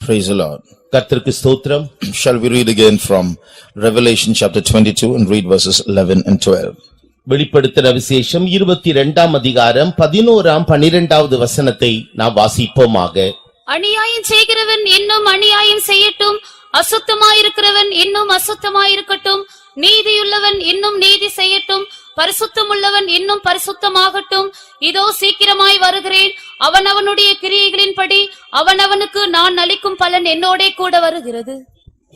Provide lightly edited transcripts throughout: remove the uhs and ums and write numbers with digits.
Praise the Lord. கர்த்தருக்கு ஸ்தோத்திரம். Shall we read again from Revelation chapter 22 and read verses 11 and 12? வெளிப்படுத்தின விசேஷம் 22ஆம் அதிகாரம் 11ஆம் 12வது வசனத்தை நாம் வாசிப்போமாக. அநியாயம் செய்கிறவன் இன்னும் அநியாயம் செய்யட்டும், அசுத்தமாயிருக்கிறவன் இன்னும் அசுத்தமாயிருக்கட்டும், நீதியுள்ளவன் இன்னும் நீதி செய்யட்டும், பரிசுத்தமுள்ளவன் இன்னும் பரிசுத்தமாகட்டும். இதோ சீக்கிரமாய் வருகிறேன், அவனவனுடைய கிரியைகளின்படி அவனவனுக்கு நான் அளிக்கும் பலன் என்னோடே கூட வருகிறது.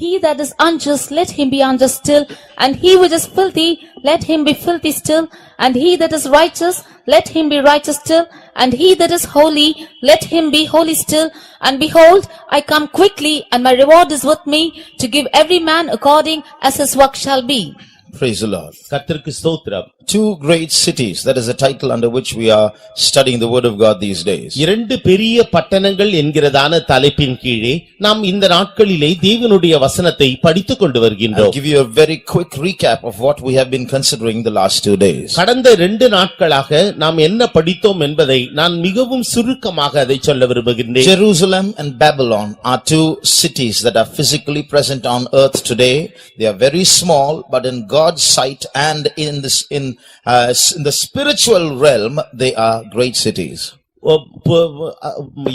He that is unjust, let him be unjust still, and he which is filthy, let him be filthy still, and he that is righteous, let him be righteous still, and he that is holy, let him be holy still. And behold, I come quickly, and my reward is with me, to give every man according as his work shall be. Praise the Lord. கர்த்தருக்கு ஸ்தோத்திரம். Two great cities, that is the title under which we are studying the word of God these days. இரண்டு பெரிய பட்டணங்கள் என்கிறதான தலைப்பின் கீழே நாம் இந்த நாட்களிலே தேவனுடைய வசனத்தை படித்துக் கொண்டு வருகின்றோம். I'll give you a very quick recap of what we have been considering the last 2 days. கடந்த 2 நாட்களாக நாம் என்ன படித்தோம் என்பதை நான் மிகவும் சுருக்கமாக அதை சொல்ல விரும்புகின்றேன். Jerusalem and Babylon are two cities that are physically present on earth today. They are very small, but in God's sight and in the spiritual realm, they are great cities.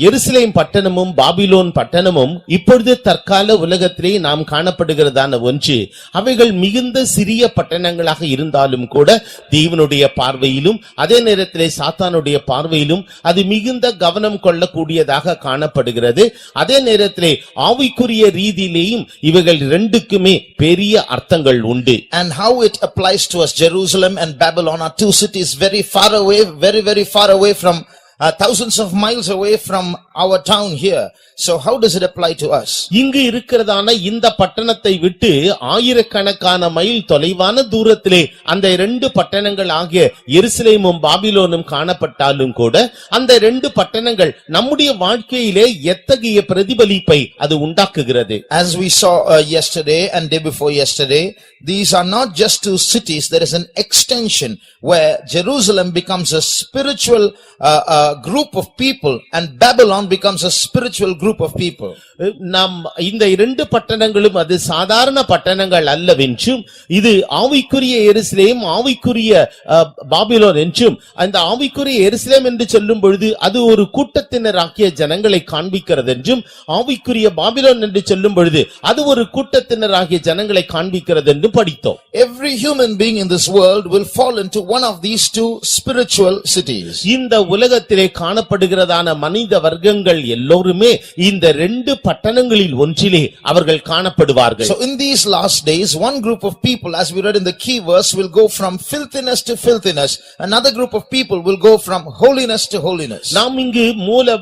Jerusalem பட்டணமும் Babylon பட்டணமும் இப்பொழுது தற்கால உலகத்திலே நாம் காணப்படுகிறதான ஒன்று. அவைகள் மிகுந்த சிறிய பட்டணங்களாக இருந்தாலும் கூட தேவனுடைய பார்வையிலும் அதே நேரத்திலே சாத்தானுடைய பார்வையிலும் அது மிகுந்த கவனம் கொள்ளக்கூடியதாக காணப்படுகிறது. அதே நேரத்திலே ஆவிக்குரிய ரீதியிலேயும் இவைகள் இரண்டுக்குமே பெரிய அர்த்தங்கள் உண்டு. And how it applies to us, Jerusalem and Babylon are two cities very far away, very far away from thousands of miles away from our town here. So how does it apply to us? இங்கு இருக்கிறதான இந்த பட்டணத்தை விட்டு ஆயிரக்கணக்கான mile தொலைவான தூரத்திலே அந்த இரண்டு பட்டணங்கள் ஆகிய எருசலேமும் பாபிலோனும் காணப்பட்டாலும் கூட அந்த இரண்டு பட்டணங்கள் நம்முடைய வாழ்க்கையிலே எத்தகைய பிரதிபலிப்பை அது உண்டாக்குகிறது. As we saw yesterday and day before yesterday, these are not just two cities, there is an extension where Jerusalem becomes a spiritual group of people and Babylon becomes a spiritual group of people. நாம் இந்த இரண்டு பட்டணங்களும் அது சாதாரண பட்டணங்கள் அல்லவென்றும் இது ஆவிக்குரிய எருசலேம் ஆவிக்குரிய பாபிலோன் என்றும் அந்த ஆவிக்குரிய எருசலேம் என்று சொல்லும் பொழுது அது ஒரு கூட்டத்தினராகிய ஜனங்களை காண்பிக்கிறது என்றும் ஆவிக்குரிய பாபிலோன் என்று சொல்லும் பொழுது அது ஒரு கூட்டத்தினராகிய ஜனங்களை காண்பிக்கிறது என்றும் படித்தோம். Every human being in this world will fall into one of these two spiritual cities. இந்த உலகத்திலே காணப்படுகிறதான மனித வர்க்கங்கள் எல்லோருமே இந்த ரெண்டு பட்டணங்களில் ஒன்றிலே அவர்கள் காணப்படுவார்கள். So in these last days, one group of people, as we read in the key verse, will go from filthiness to filthiness. Another group of people will go from holiness to holiness. நாம் இங்கு மூல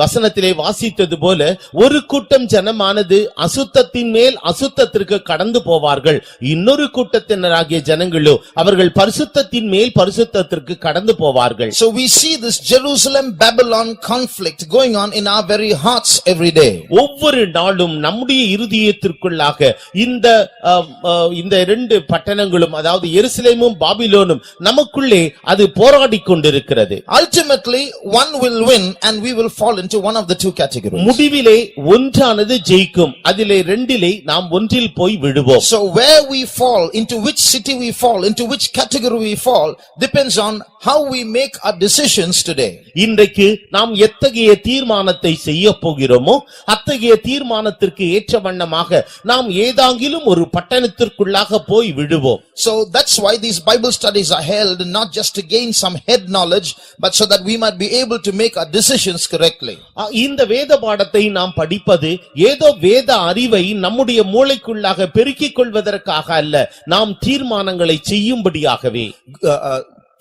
வசனத்திலே வாசித்தது போல ஒரு கூட்டம் ஜனமானது அசுத்தத்தின் மேல் அசுத்தத்திற்கு கடந்து போவார்கள். இன்னொரு கூட்டத்தினராகிய ஜனங்களோ அவர்கள் பரிசுத்தத்தின் மேல் பரிசுத்தத்திற்கு கடந்து போவார்கள். So we see this Jerusalem-Babylon conflict going on in our very hearts every day. ஒவ்வொரு நாளும் நம்முடைய இருதயத்திற்குள்ளாக இந்த இரண்டு பட்டணங்களும் அதாவது எருசலேமும் பாபிலோனும் நமக்குள்ளே அது போராடிக் கொண்டிருக்கிறது. Ultimately one will win and we will fall into one of the two categories. முடிவிலே ஒன்றானது ஜெயிக்கும், அதிலே ரெண்டிலே நாம் ஒன்றில் போய் விடுவோம். So where we fall, into which city we fall, into which category we fall, depends on how we make our decisions today. இன்றைக்கு நாம் எத்தகைய தீர்மானத்தை செய்ய போகிறோமோ அத்தகைய தீர்மானத்திற்கு ஏற்ற வண்ணமாக நாம் ஏதாகிலும் ஒரு பட்டணத்திற்குள்ளாக போய் விடுவோம். So that's why these Bible studies are held, not just to gain some head knowledge, but so that we might be able to make our decisions correctly. இந்த வேத பாடத்தை நாம் படிப்பது ஏதோ வேத அறிவை நம்முடைய மூளைக்குள்ளாக பெருக்கிக் கொள்வதற்காக அல்ல, நாம் தீர்மானங்களை செய்யும்படியாகவே.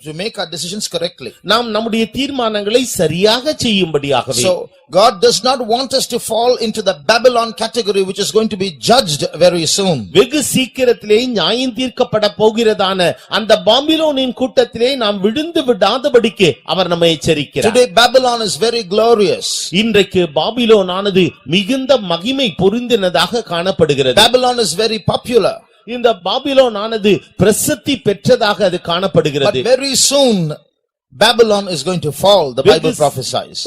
make our decisions correctly. நாம் நம்முடைய தீர்மானங்களை சரியாக செய்யும்படியாகவே. So God does not want us to fall into the Babylon category which is going to be judged very soon. வெகு சீக்கிரத்திலே நியாயம் தீர்க்கப்பட போகிறதான அந்த பாபிலோனின் கூட்டத்திலே நாம் விழுந்து விடாதபடிக்கு அவர் நம்மை எச்சரிக்கிறார். Today Babylon is very glorious. இன்றைக்கு பாபிலோன் ஆனது மிகுந்த மகிமை பொருந்தினதாக காணப்படுகிறது. Babylon is very popular. இந்த பாபிலோன் ஆனது பிரசித்தி பெற்றதாக அது காணப்படுகிறது. But very soon Babylon is going to fall, the Bible prophesies.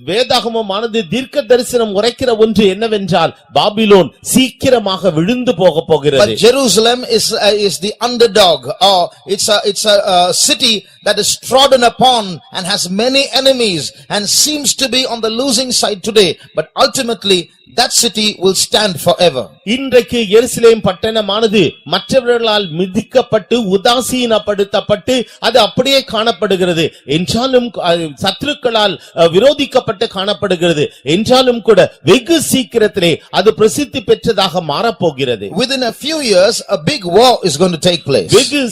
வேதாகமம் ஆனது தீர்க்க தரிசனம் உரைக்கிற ஒன்று என்னவென்றால் பாபிலோன் சீக்கிரமாக விழுந்து போக போகிறது. But Jerusalem is the underdog, or it's a city that is trodden upon and has many enemies and seems to be on the losing side today, but ultimately that city will stand forever. இன்றைக்கு எருசலேம் பட்டணமானது மற்றவர்களால் மிதிக்கப்பட்டு உதாசீனப்படுத்தப்பட்டு அது அப்படியே காணப்படுகிறது. என்றாலும் சத்துருக்களால் விரோதிக்கப்பட்டு காணப்படுகிறது. என்றாலும் கூட வெகு சீக்கிரத்திலே அது பிரசித்தி பெற்றதாக மாறப்போகிறது. Within a few years a big war is going to take place. வெகு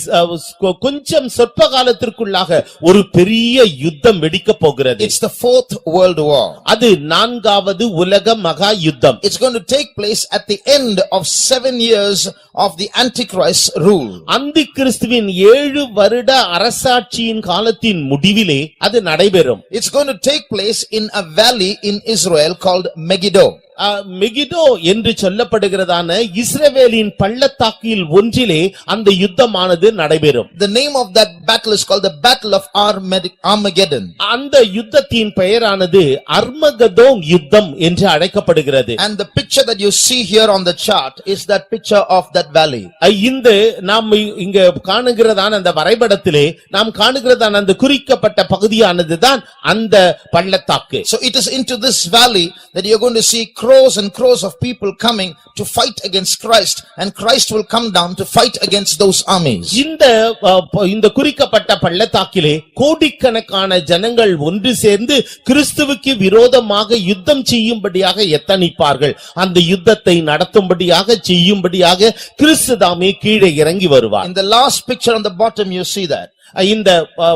கொஞ்சம் சொற்ப காலத்திற்குள்ளாக ஒரு பெரிய யுத்தம் வெடிக்க போகிறது. It's the fourth world war. அது நான்காவது உலக மகா யுத்தம். It's going to take place at the end of 7 years of the Antichrist rule. அந்தி கிறிஸ்துவின் 7 வருட அரசாட்சியின் காலத்தின் முடிவிலே அது நடைபெறும். It's going to take place in a valley in Israel called Megiddo. மெகிதோ என்று சொல்லப்படுகிறதான இஸ்ரவேலின் பள்ளத்தாக்கில் ஒன்றிலே அந்த யுத்தமானது நடைபெறும். The name of that battle is called the Battle of Armageddon. அந்த யுத்தத்தின் பெயரானது அர்மகதோன் யுத்தம் என்று அழைக்கப்படுகிறது. And the picture that you see here on the chart is that picture of that valley. இந்த நாம் இங்க காணுகிறதான அந்த வரைபடத்திலே நாம் காணுகிறதான அந்த குறிக்கப்பட்ட பகுதியானது தான் அந்த பள்ளத்தாக்கு. So it is into this valley that you are going to see crores and crores of people coming to fight against Christ, and Christ will come down to fight against those armies. இந்த குறிக்கப்பட்ட பள்ளத்தாக்கிலே கோடிக்கணக்கான ஜனங்கள் ஒன்று சேர்ந்து கிறிஸ்துவுக்கு விரோதமாக யுத்தம் செய்யும்படியாக எத்தனிப்பார்கள். அந்த யுத்தத்தை நடத்தும்படியாக செய்யும்படியாக கிறிஸ்து தாமே கீழே இறங்கி வருவார். In the last picture on the bottom you see that. இந்த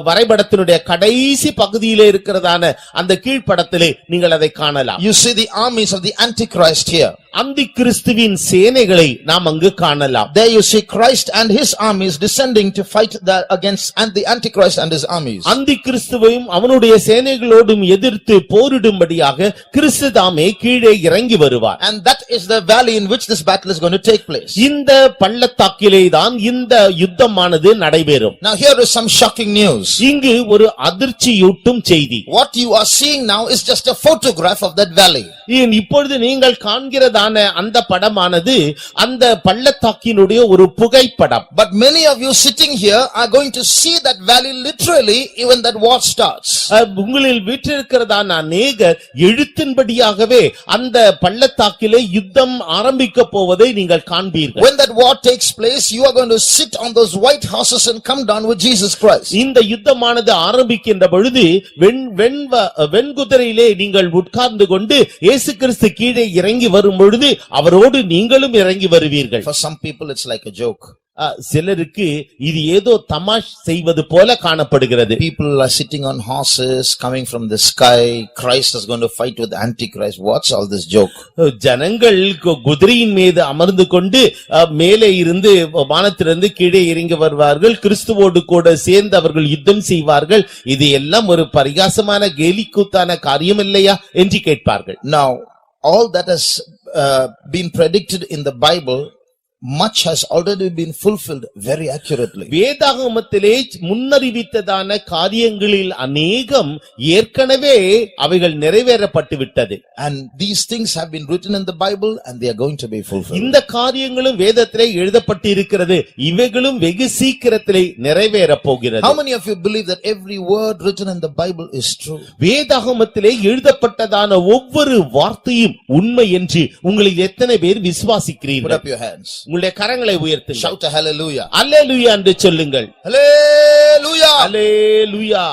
வரைபடத்தினுடைய கடைசி பகுதியிலே இருக்கிறதான அந்த கீழ்ப்படத்திலே நீங்கள் அதை காணலாம். You see the armies of the Antichrist here. அந்தி கிறிஸ்துவின் சேனைகளை நாம் அங்கு காணலாம். There you see Christ and his armies descending to fight against the Antichrist and his armies. அந்தி கிறிஸ்துவையும் அவனுடைய சேனைகளோடும் எதிர்த்து போரிடும்படியாக கிறிஸ்து தாமே கீழே இறங்கி வருவார். And that is the valley in which this battle is going to take place. இந்த பள்ளத்தாக்கிலே தான் இந்த யுத்தமானது நடைபெறும். Now here is some shocking news. இங்கு ஒரு அதிர்ச்சியூட்டும் செய்தி. What you are seeing now is just a photograph of that valley. இப்பொழுது நீங்கள் காண்கிறதான அந்த படமானது அந்த பள்ளத்தாக்கினுடைய ஒரு புகைப்படம். But many of you sitting here are going to see that valley literally even that war starts. உங்களில் வீற்றிருக்கிறதான அநேகர் எழுத்தின்படியாகவே அந்த பள்ளத்தாக்கிலே யுத்தம் ஆரம்பிக்க போவதை நீங்கள் காண்பீர்கள். When that war takes place, you are going to sit on those white horses and come down with Jesus Christ. இந்த யுத்தமானது ஆரம்பிக்கின்ற பொழுது வெண்குதிரையிலே நீங்கள் உட்கார்ந்து கொண்டு இயேசு கிறிஸ்து கீழே இறங்கி வரும் பொழுது அவரோடு நீங்களும் இறங்கி வருவீர்கள். For some people it's like a joke. சிலருக்கு இது ஏதோ தமாஷ் செய்வது போல காணப்படுகிறது. People are sitting on horses coming from the sky. Christ is going to fight with Antichrist. What's all this joke? ஜனங்கள் குதிரையின் மீது அமர்ந்து கொண்டு மேலே இருந்து வானத்திலிருந்து கீழே இறங்கி வருவார்கள். கிறிஸ்துவோடு கூட சேர்ந்து அவர்கள் யுத்தம் செய்வார்கள். இது எல்லாம் ஒரு பரிகாசமான கேலிக்கூத்தான காரியம் இல்லையா என்று கேட்பார்கள். Now all that has been predicted in the Bible, much has already been fulfilled very accurately. வேதாகமத்திலே முன்னறிவித்ததான காரியங்களில் அநேகம் ஏற்கனவே அவைகள் நிறைவேறப்பட்டு விட்டது. And these things have been written in the Bible and they are going to be fulfilled. இந்த காரியங்களும் வேதத்திலே எழுதப்பட்டு இருக்கிறது. இவைகளும் வெகு சீக்கிரத்திலே நிறைவேறப் போகிறது. How many of you believe that every word written in the Bible is true? வேதாகமத்திலே எழுதப்பட்டதான ஒவ்வொரு வார்த்தையும் உண்மை என்று உங்களில் எத்தனை பேர் விசுவாசிக்கிறீர்கள்? Put up your hands. உங்களுடைய கரங்களை உயர்த்துங்கள். Shout a hallelujah. அல்லேலூயா என்று சொல்லுங்கள். Hallelujah. Hallelujah.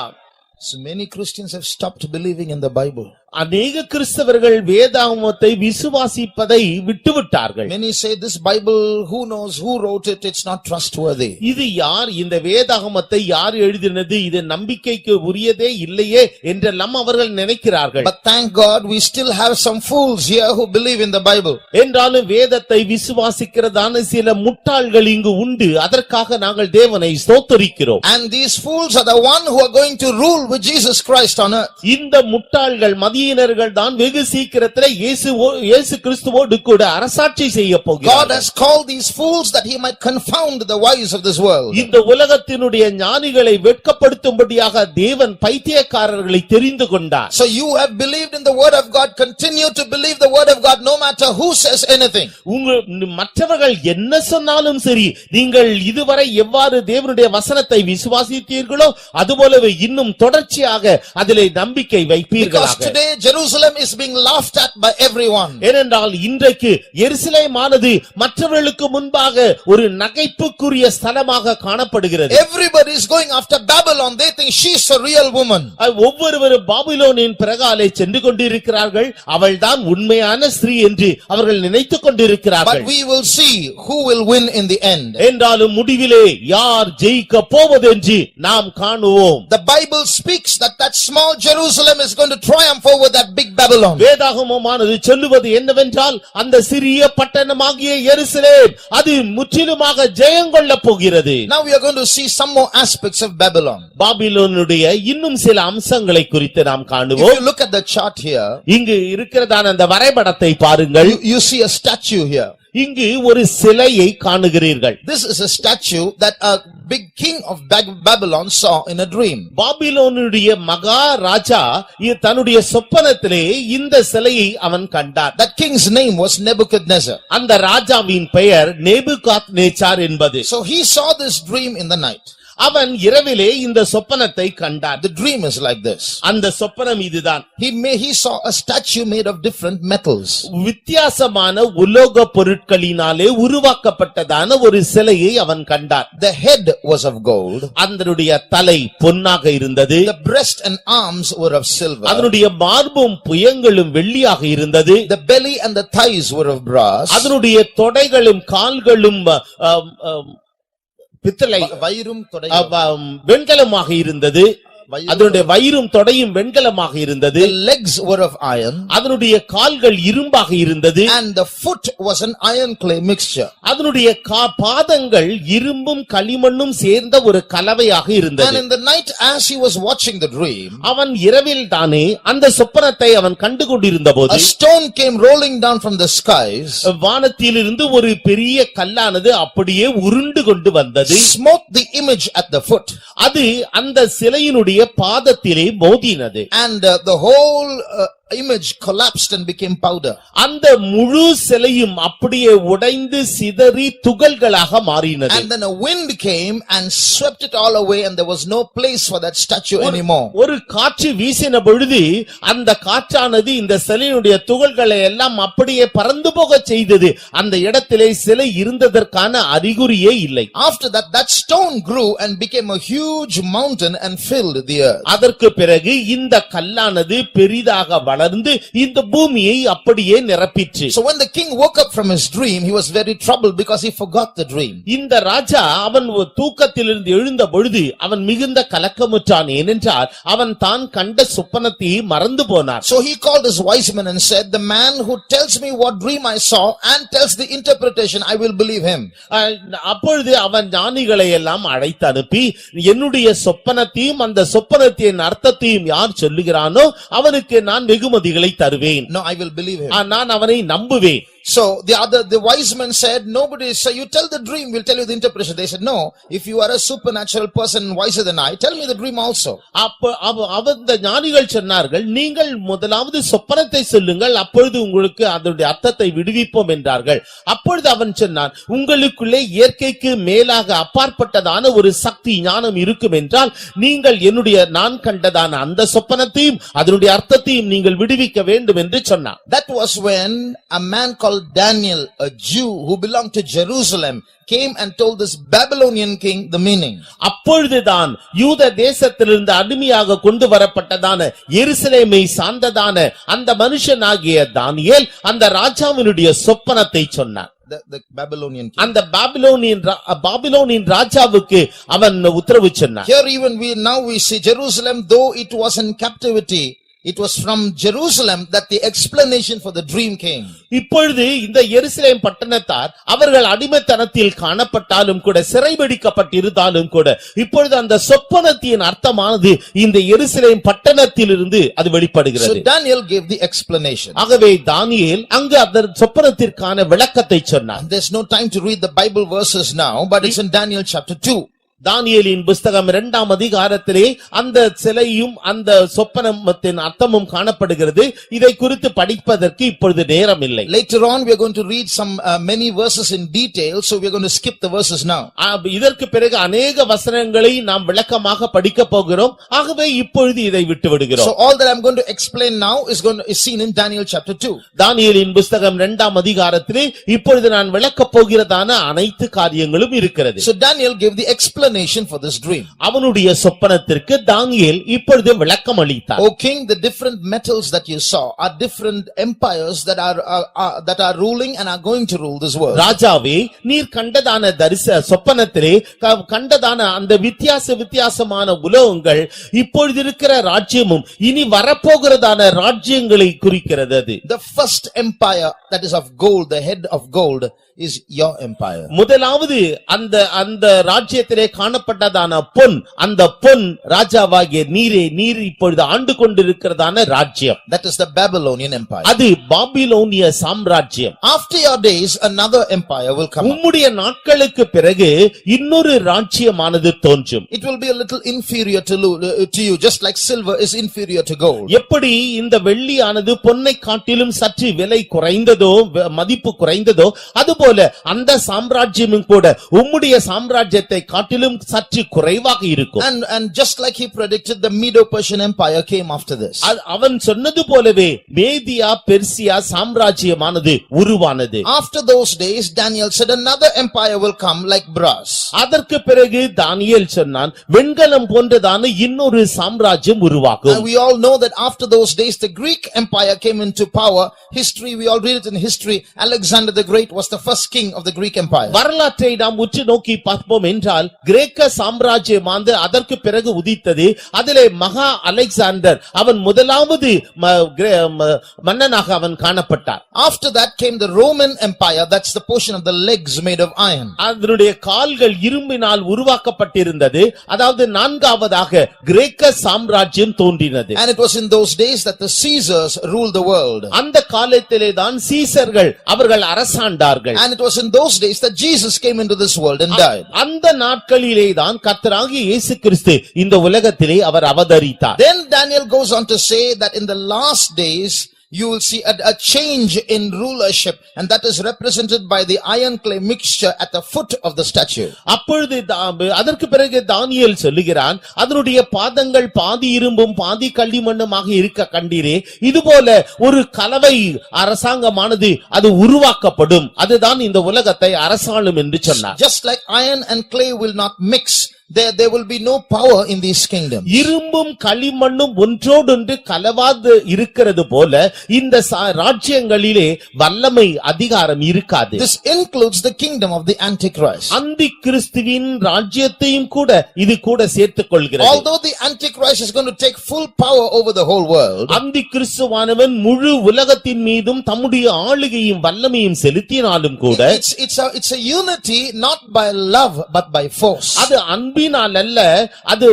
So many Christians have stopped believing in the Bible. அநேக கிறிஸ்தவர்கள் வேதாகமத்தை விசுவாசிப்பதை விட்டுவிட்டார்கள். Many say this Bible, who knows who wrote it, it's not trustworthy. இது யார், இந்த வேதாகமத்தை யார் எழுதினது, இது நம்பிக்கைக்கு உரியதே இல்லையே என்றெல்லாம் அவர்கள் நினைக்கிறார்கள். But thank God we still have some fools here who believe in the Bible. என்றாலும் வேதத்தை விசுவாசிக்கிறதான சில முட்டாள்கள் இங்கு உண்டு. அதற்காக நாங்கள் தேவனை ஸ்தோத்திரிக்கிறோம். And these fools are the one who are going to rule with Jesus Christ on earth. இந்த முட்டாள்கள் மதியினர்கள் தான் வெகு சீக்கிரத்திலே இயேசு கிறிஸ்துவோடு கூட அரசாட்சி செய்ய போகிறார்கள். God has called these fools that he might confound the wise of this world. இந்த உலகத்தினுடைய ஞானிகளை வெட்கப்படுத்தும்படியாக தேவன் பைத்தியக்காரர்களை தெரிந்து கொண்டார். So you have believed in the word of God, continue to believe the word of God no matter who says anything. மற்றவர்கள் என்ன சொன்னாலும் சரி, நீங்கள் இதுவரை எவ்வாறு தேவனுடைய வசனத்தை விசுவாசித்தீர்களோ அதுபோலவே இன்னும் தொடர்ச்சியாக அதிலே நம்பிக்கை வைப்பீர்களாக. Because today Jerusalem is being laughed at by everyone. ஏனென்றால் இன்றைக்கு எருசலேமானது மற்றவர்களுக்கு முன்பாக ஒரு நகைப்புக்குரிய ஸ்தலமாக காணப்படுகிறது. Everybody is going after Babylon. They think she's a real woman. ஒவ்வொருவரும் பாபிலோனின் பிறகாலே சென்று கொண்டிருக்கிறார்கள். அவள்தான் உண்மையான ஸ்திரீ என்று அவர்கள் நினைத்துக் கொண்டிருக்கிறார்கள். But we will see who will win in the end. என்றாலும் முடிவிலே யார் ஜெயிக்க போவது என்று நாம் காணுவோம். The Bible speaks that small Jerusalem is going to triumph over that big Babylon. வேதாகமமானது சொல்லுவது என்னவென்றால் அந்த சிறிய பட்டணமாகிய எருசலேம் அது முற்றிலுமாக ஜெயங்கொள்ள போகிறது. Now we are going to see some more aspects of Babylon. பாபிலோனுடைய இன்னும் சில அம்சங்களை குறித்து நாம் காணுவோம். If you look at the chart here, இங்கு இருக்கிறதான அந்த வரைபடத்தை பாருங்கள். you see a statue here. இங்கு ஒரு சிலையை காணுகிறீர்கள். This is a statue that a big king of Babylon saw in a dream. பாபிலோனுடைய Maharaja தன்னுடைய சொப்பனத்திலே இந்த சிலையை அவன் கண்டார். That king's name was Nebuchadnezzar. அந்த ராஜாவின் பெயர் நேபுகாத்நேச்சார் என்பது. So he saw this dream in the night. அவன் இரவிலே இந்த சொப்பனத்தை கண்டார். The dream is like this. அந்த சொப்பனம் இதுதான். He saw a statue made of different metals. வித்தியாசமான உலோக பொருட்களினாலே உருவாக்கப்பட்டதான ஒரு சிலையை அவன் கண்டார். The head was of gold. அதனுடைய தலை பொன்னாக இருந்தது. The breast and arms were of silver. அதனுடைய மார்பும் புயங்களும் வெள்ளியாக இருந்தது. The belly and the thighs were of brass. அதனுடைய தொடைகளும் கால்களும் பித்தளை வெண்கலமாக இருந்தது. அதனுடைய வயிறும் தொடையும் வெண்கலமாக இருந்தது. The legs were of iron. அதனுடைய கால்கள் இரும்பாக இருந்தது. And the foot was an iron clay mixture. அதனுடைய பாதங்கள் இரும்பும் களிமண்ணும் சேர்ந்த ஒரு கலவையாக இருந்தது. And in the night as he was watching the dream, அவன் இரவில் தானே அந்த சொப்பனத்தை அவன் கண்டு கொண்டிருந்தபோது a stone came rolling down from the skies. வானத்திலிருந்து ஒரு பெரிய கல்லானது அப்படியே உருண்டு கொண்டு வந்தது. Smote the image at the foot. அது அந்த சிலையினுடைய பாதத்திலே மோதினது. And the whole image collapsed and became powder. அந்த முழு சிலையும் அப்படியே உடைந்து சிதறி துகள்களாக மாறினது. And then a wind came and swept it all away and there was no place for that statue anymore. ஒரு காற்று வீசின பொழுது அந்த காற்றானது இந்த சிலையினுடைய துகள்களை எல்லாம் அப்படியே பறந்து போக செய்தது. அந்த இடத்திலே சிலை இருந்ததற்கான அறிகுறியே இல்லை. After that stone grew and became a huge mountain and filled the earth. அதற்கு பிறகு இந்த கல்லானது பெரிதாக வளர்ந்து இந்த பூமியை அப்படியே நிரப்பிற்று. So when the king woke up from his dream, he was very troubled because he forgot the dream. இந்த ராஜா அவன் தூக்கத்திலிருந்து எழுந்த பொழுது அவன் மிகுந்த கலக்கமுற்றான். ஏனென்றால் அவன் தான் கண்ட சொப்பனத்தை மறந்து போனார். So he called his wise men and said, the man who tells me what dream I saw and tells the interpretation, I will believe him. அப்பொழுது அவன் ஞானிகளை எல்லாம் அழைத்து அனுப்பி என்னுடைய சொப்பனத்தையும் அந்த சொப்பனத்தின் அர்த்தத்தையும் யார் சொல்லுகிறானோ அவனுக்கு நான் வெகுமதிகளை தருவேன். No, I will believe him. நான் அவனை நம்புவேன். So the wise men said, nobody say, you tell the dream, we'll tell you the interpretation. They said, no, if you are a supernatural person wiser than I, tell me the dream also. அந்த ஞானிகள் சொன்னார்கள், நீங்கள் முதலாவது சொப்பனத்தை சொல்லுங்கள், அப்பொழுது உங்களுக்கு அதனுடைய அர்த்தத்தை விடுவிப்போம் என்றார்கள். அப்பொழுது அவன் சொன்னான், உங்களுக்குள்ளே இயற்கைக்கு மேலாக அப்பாற்பட்டதான ஒரு சக்தி ஞானம் இருக்கும் என்றால் நீங்கள் என்னுடைய நான் கண்டதான அந்த சொப்பனத்தையும் அதனுடைய அர்த்தத்தையும் நீங்கள் விடுவிக்க வேண்டும் என்று சொன்னான். That was when a man called called Daniel, a Jew who belonged to Jerusalem, came and told this Babylonian king the meaning. அப்பொழுதுதான் யூத தேசத்திலிருந்து அடிமையாக கொண்டு வரப்பட்டதான எருசலேமை சார்ந்ததான அந்த மனுஷனாகிய தானியேல் அந்த ராஜாவினுடைய சொப்பனத்தை சொன்னார். The Babylonian king. அந்த பாபிலோனின் ராஜாவுக்கு அவன் உத்தரவு சொன்னார். Here even we see Jerusalem, though it was in captivity, it was from Jerusalem that the explanation for the dream came. இப்பொழுது இந்த எருசலேம் பட்டணத்தார் அவர்கள் அடிமைத்தனத்தில் காணப்பட்டாலும் கூட சிறைபிடிக்கப்பட்டிருந்தாலும் கூட இப்பொழுது அந்த சொப்பனத்தின் அர்த்தமானது இந்த எருசலேம் பட்டணத்திலிருந்து அது வெளிப்படுகிறது. So Daniel gave the explanation. ஆகவே தானியேல் அங்கு அந்த சொப்பனத்திற்கான விளக்கத்தை சொன்னார். There's no time to read the Bible verses now, but it's in Daniel chapter 2. தானியேலின் புஸ்தகம் 2ஆம் அதிகாரத்திலே அந்த சிலையும் அந்த சொப்பனத்தின் அர்த்தமும் காணப்படுகிறது. இதை குறித்து படிப்பதற்கு இப்பொழுது நேரம் இல்லை. Later on we are going to read some many verses in detail, so we are going to skip the verses now. இதற்கு பிறகு अनेक வசனங்களை நாம் விளக்கமாக படிக்க போகிறோம். ஆகவே இப்பொழுது இதை விட்டு விடுகிறோம். So all that I'm going to explain now is seen in Daniel chapter 2. தானியேலின் புஸ்தகம் 2ஆம் அதிகாரத்திலே இப்பொழுது நான் விளக்கப் போகிறதான அனைத்து காரியங்களும் இருக்கிறது. So Daniel gave the explanation for this dream. அவனுடைய சொப்பனத்திற்கு தானியேல் இப்பொழுது விளக்கம் அளித்தார். O king, the different metals that you saw are different empires that are ruling and are going to rule this world. ராஜாவே, நீர் கண்டதான சொப்பனத்திலே கண்டதான அந்த வித்தியாசமான உலகங்கள் இப்பொழுது இருக்கிற ராஜ்யமும் இனி வரப்போகிறதான ராஜ்யங்களை குறிக்கிறது. The first empire that is of gold, the head of gold, is your empire. முதலாவது அந்த ராஜ்யத்திலே காணப்பட்டதான பொன், அந்த பொன் ராஜாவாகிய நீர் இப்பொழுது ஆண்டு கொண்டிருக்கிறதான ராஜ்யம். That is the Babylonian empire. அது பாபிலோனிய சாம்ராஜ்யம். After your days another empire will come. உம்முடைய நாட்களுக்கு பிறகு இன்னொரு ராஜ்யமானது தோன்றும். It will be a little inferior to you, just like silver is inferior to gold. எப்படி இந்த வெள்ளியானது பொன்னை காட்டிலும் சற்று விலை குறைந்ததோ மதிப்பு குறைந்ததோ அதுபோல அந்த சாம்ராஜ்யமும் கூட உம்முடைய சாம்ராஜ்யத்தை காட்டிலும் சற்று குறைவாக இருக்கும். And just like he predicted, the Medo-Persian empire came after this. அவன் சொன்னது போலவே மேதியா பெர்சியா சாம்ராஜ்யமானது உருவானது. After those days Daniel said another empire will come like brass. அதற்கு பிறகு தானியேல் சொன்னான், வெண்கலம் போன்றதான இன்னொரு சாம்ராஜ்யம் உருவாகும். And we all know that after those days the Greek empire came into power. History, we all read it in history. Alexander the Great was the first king of the Greek empire. வரலாற்றை நாம் உற்று நோக்கி பார்ப்போம் என்றால் கிரேக்க சாம்ராஜ்யமானது அதற்கு பிறகு உதித்தது. அதிலே மகா அலெக்சாண்டர் அவன் முதலாவது மன்னனாக அவன் காணப்பட்டார். After that came the Roman empire. That's the portion of the legs made of iron. அதனுடைய கால்கள் இரும்பினால் உருவாக்கப்பட்டிருந்தது. அதாவது நான்காவதாக கிரேக்க சாம்ராஜ்யம் தோன்றினது. And it was in those days that the Caesars ruled the world. அந்த காலத்திலே தான் சீசர்கள் அவர்கள் அரசாண்டார்கள். And it was in those days that Jesus came into this world and died. அந்த நாட்களிலே தான் கர்த்தராகிய இயேசு கிறிஸ்து இந்த உலகத்திலே அவர் அவதரித்தார். Then Daniel goes on to say that in the last days you will see a change in rulership, and that is represented by the iron clay mixture at the foot of the statue. அப்பொழுது அதற்கு பிறகு தானியேல் சொல்லுகிறான், அதனுடைய பாதங்கள் பாதி இரும்பும் பாதி களிமண்ணுமாக இருக்க கண்டீரே, இதுபோல ஒரு கலவை அரசாங்கமானது அது உருவாக்கப்படும், அதுதான் இந்த உலகத்தை அரசாளும் என்று சொன்னார். Just like iron and clay will not mix, there will be no power in these kingdoms. இரும்பும் களிமண்ணும் ஒன்றோடொன்று கலவாது இருக்கிறது போல இந்த ராஜ்யங்களிலே வல்லமை அதிகாரம் இருக்காது. This includes the kingdom of the Antichrist. அந்தி கிறிஸ்துவின் ராஜ்யத்தையும் கூட இது கூட சேர்த்துக் கொள்கிறது. Although the Antichrist is going to take full power over the whole world, அந்தி கிறிஸ்துவானவன் முழு உலகத்தின் மீதும் தம்முடைய ஆளுகையும் வல்லமையும் செலுத்தினாலும் கூட it's a unity not by love but by force. அது அன்பினால் அல்ல, அது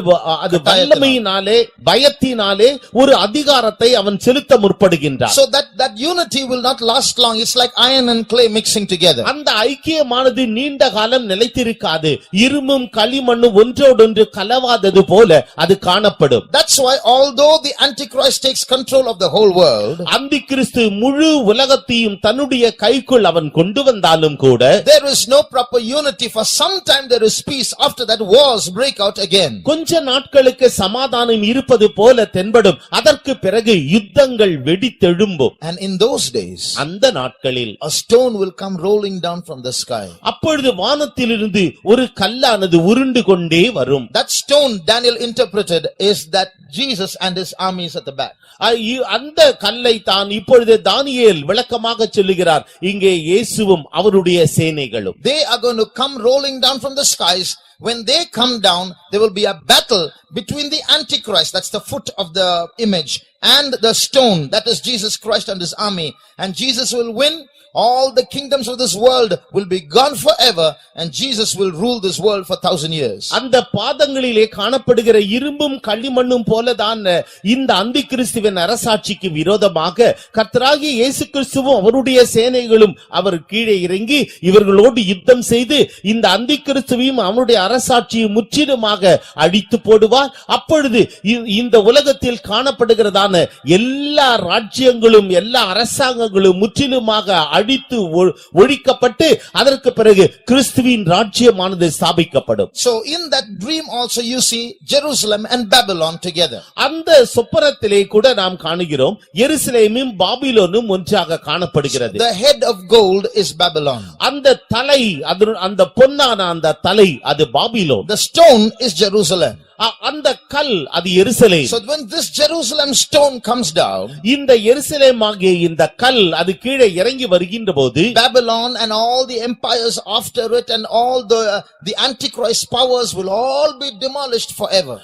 வல்லமையினாலே பயத்தினாலே ஒரு அதிகாரத்தை அவன் செலுத்த முற்படுகின்றான். So that unity will not last long. It's like iron and clay mixing together. அந்த ஐக்கியமானது நீண்ட காலம் நிலைத்திருக்காது. இரும்பும் களிமண்ணும் ஒன்றோடொன்று கலவாதது போல அது காணப்படும். That's why although the Antichrist takes control of the whole world, அந்தி கிறிஸ்து முழு உலகத்தையும் தன்னுடைய கைக்குள் அவன் கொண்டு வந்தாலும் கூட there is no proper unity. For some time there is peace. After that war wars break out again. கொஞ்ச நாட்களுக்கு சமாதானம் இருப்பது போல தென்படும், அதற்கு பிறகு யுத்தங்கள் வெடித்தெழும்பும். And in those days, அந்த நாட்களில் a stone will come rolling down from the sky. அப்பொழுது வானத்திலிருந்து ஒரு கல்லானது உருண்டு கொண்டே வரும். That stone Daniel interpreted is that Jesus and his armies at the back. அந்த கல்லை தான் இப்பொழுது தானியேல் விளக்கமாக சொல்லுகிறார். இங்கே இயேசுவும் அவருடைய சேனைகளும். They are going to come rolling down from the skies. When they come down, there will be a battle between the Antichrist, that's the foot of the image, and the stone, that is Jesus Christ and his army. And Jesus will win. All the kingdoms of this world will be gone forever, and Jesus will rule this world for 1,000 years. அந்த பாதங்களிலே காணப்படுகிற இரும்பும் களிமண்ணும் போலதான் இந்த அந்திகிறிஸ்துவின் அரசாட்சிக்கு விரோதமாக கர்த்தராகிய இயேசு கிறிஸ்துவும் அவருடைய சேனைகளும் அவர் கீழே இறங்கி இவர்களோடு யுத்தம் செய்து இந்த அந்திகிறிஸ்துவையும் அவருடைய அரசாட்சியை முற்றிலுமாக அழித்து போடுவார். அப்பொழுது இந்த உலகத்தில் காணப்படுகிறதான எல்லா ராஜ்யங்களும் எல்லா அரசாங்கங்களும் முற்றிலுமாக அழித்து ஒழிக்கப்பட்டு அதற்கு பிறகு கிறிஸ்துவின் ராஜ்யமானது ஸ்தாபிக்கப்படும். So in that dream also you see Jerusalem and Babylon together. அந்த சொப்பனத்திலே கூட நாம் காணுகிறோம் எருசலேமும் பாபிலோனும் ஒன்றாக காணப்படுகிறது. The head of gold is Babylon. அந்த தலை அந்த பொன்னான அந்த தலை அது Babylon. The stone is Jerusalem. அந்த கல் அது எருசலேம். So when this Jerusalem stone comes down, இந்த எருசலேமாகிய இந்த கல் அது கீழே இறங்கி வருகின்ற போது Babylon and all the empires after it and all the antichrist powers will all be demolished forever.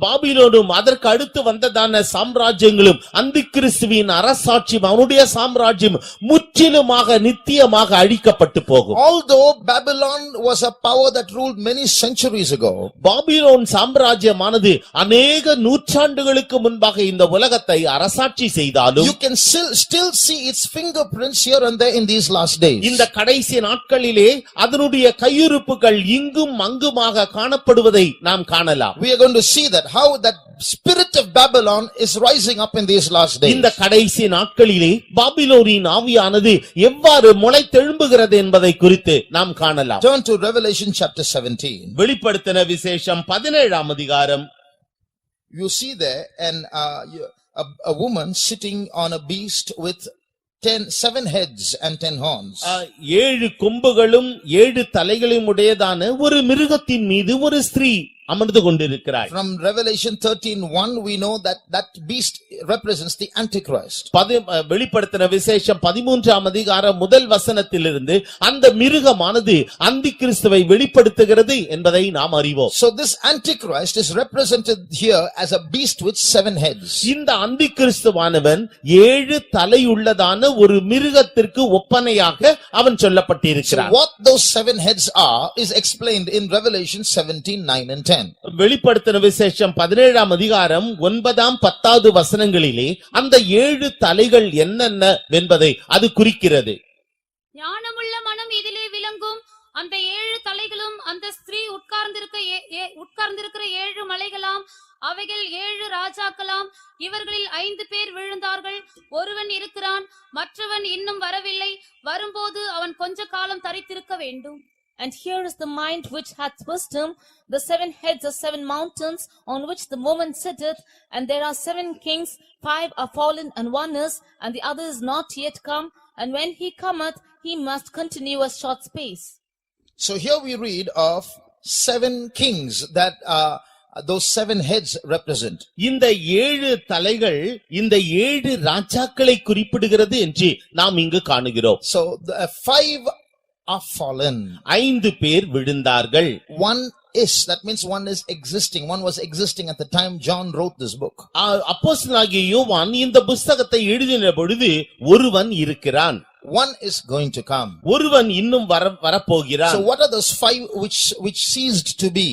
பாபிலோனும் அதற்கு அடுத்து வந்ததான சாம்ராஜ்யங்களும் அந்திகிறிஸ்துவின் அரசாட்சியும் அவருடைய சாம்ராஜ்யம் முற்றிலுமாக நித்தியமாக அழிக்கப்பட்டு போகும். Although Babylon was a power that ruled many centuries ago, Babylon சாம்ராஜ்யமானது அநேக நூற்றாண்டுகளுக்கு முன்பாக இந்த உலகத்தை அரசாட்சி செய்தாலும் you can still see its fingerprints here and there in these last days. இந்த கடைசி நாட்களிலே அதனுடைய கையிருப்புகள் இங்கும் அங்குமாக காணப்படுவதை நாம் காணலாம். We are going to see that how that spirit of Babylon is rising up in these last days. இந்த கடைசி நாட்களிலே பாபிலோனின் ஆவியானது எவ்வாறு முளைத்தெழும்புகிறது என்பதை குறித்து நாம் காணலாம். Turn to Revelation chapter 17. வெளிப்படுத்தின விசேஷம் 17ஆம் அதிகாரம். You see there a woman sitting on a beast with 7 heads and 10 horns. 7 கொம்புகளும் 7 தலைகளும் உடையதான ஒரு மிருகத்தின் மீது ஒரு ஸ்திரீ அமர்ந்து கொண்டிருக்கிறார். From Revelation 13:1 we know that beast represents the Antichrist. வெளிப்படுத்தின விசேஷம் 13ஆம் அதிகாரம் முதல் வசனத்திலிருந்து அந்த மிருகமானது அந்திகிறிஸ்துவை வெளிப்படுத்துகிறது என்பதை நாம் அறிவோம். So this Antichrist is represented here as a beast with 7 heads. இந்த அந்திகிறிஸ்துவானவன் 7 தலையுள்ளதான ஒரு மிருகத்திற்கு ஒப்பனையாக அவன் சொல்லப்பட்டிருக்கிறான். So what those 7 heads are is explained in Revelation 17:9 and 10. வெளிப்படுத்தின விசேஷம் 17ஆம் அதிகாரம் 9ஆம் 10வது வசனங்களிலே அந்த 7 தலைகள் என்னென்ன என்பதை அது குறிக்கிறது. ஞானமுள்ள மனம் இதிலே விளங்கும். அந்த 7 தலைகளும் அந்த ஸ்திரீ உட்கார்ந்திருக்கிற 7 மலைகளாம். அவைகள் 7 ராஜாக்களாம். இவர்களில் 5 பேர் விழுந்தார்கள். ஒருவன் இருக்கிறான், மற்றவன் இன்னும் வரவில்லை. வரும்போது அவன் கொஞ்ச காலம் தரித்திருக்க வேண்டும். And here is the mind which hath wisdom. The 7 heads are 7 mountains on which the woman sitteth, and there are 7 kings. 5 are fallen, and 1 is, and the other is not yet come. And when he cometh, he must continue a short space. So here we read of 7 kings that those 7 heads represent. இந்த 7 தலைகள் இந்த 7 ராஜாக்களை குறிப்பிடுகிறது என்று நாம் இங்கு காணுகிறோம். So the 5 are fallen. 5 பேர் விழுந்தார்கள். 1 is, that means 1 is existing. 1 was existing at the time John wrote this book. அப்போஸ்தலனாகிய யோவான் இந்த புத்தகத்தை எழுதின பொழுது ஒருவன் இருக்கிறான். 1 is going to come. ஒருவன் இன்னும் வரப்போகிறான். So what are those 5 which ceased to be?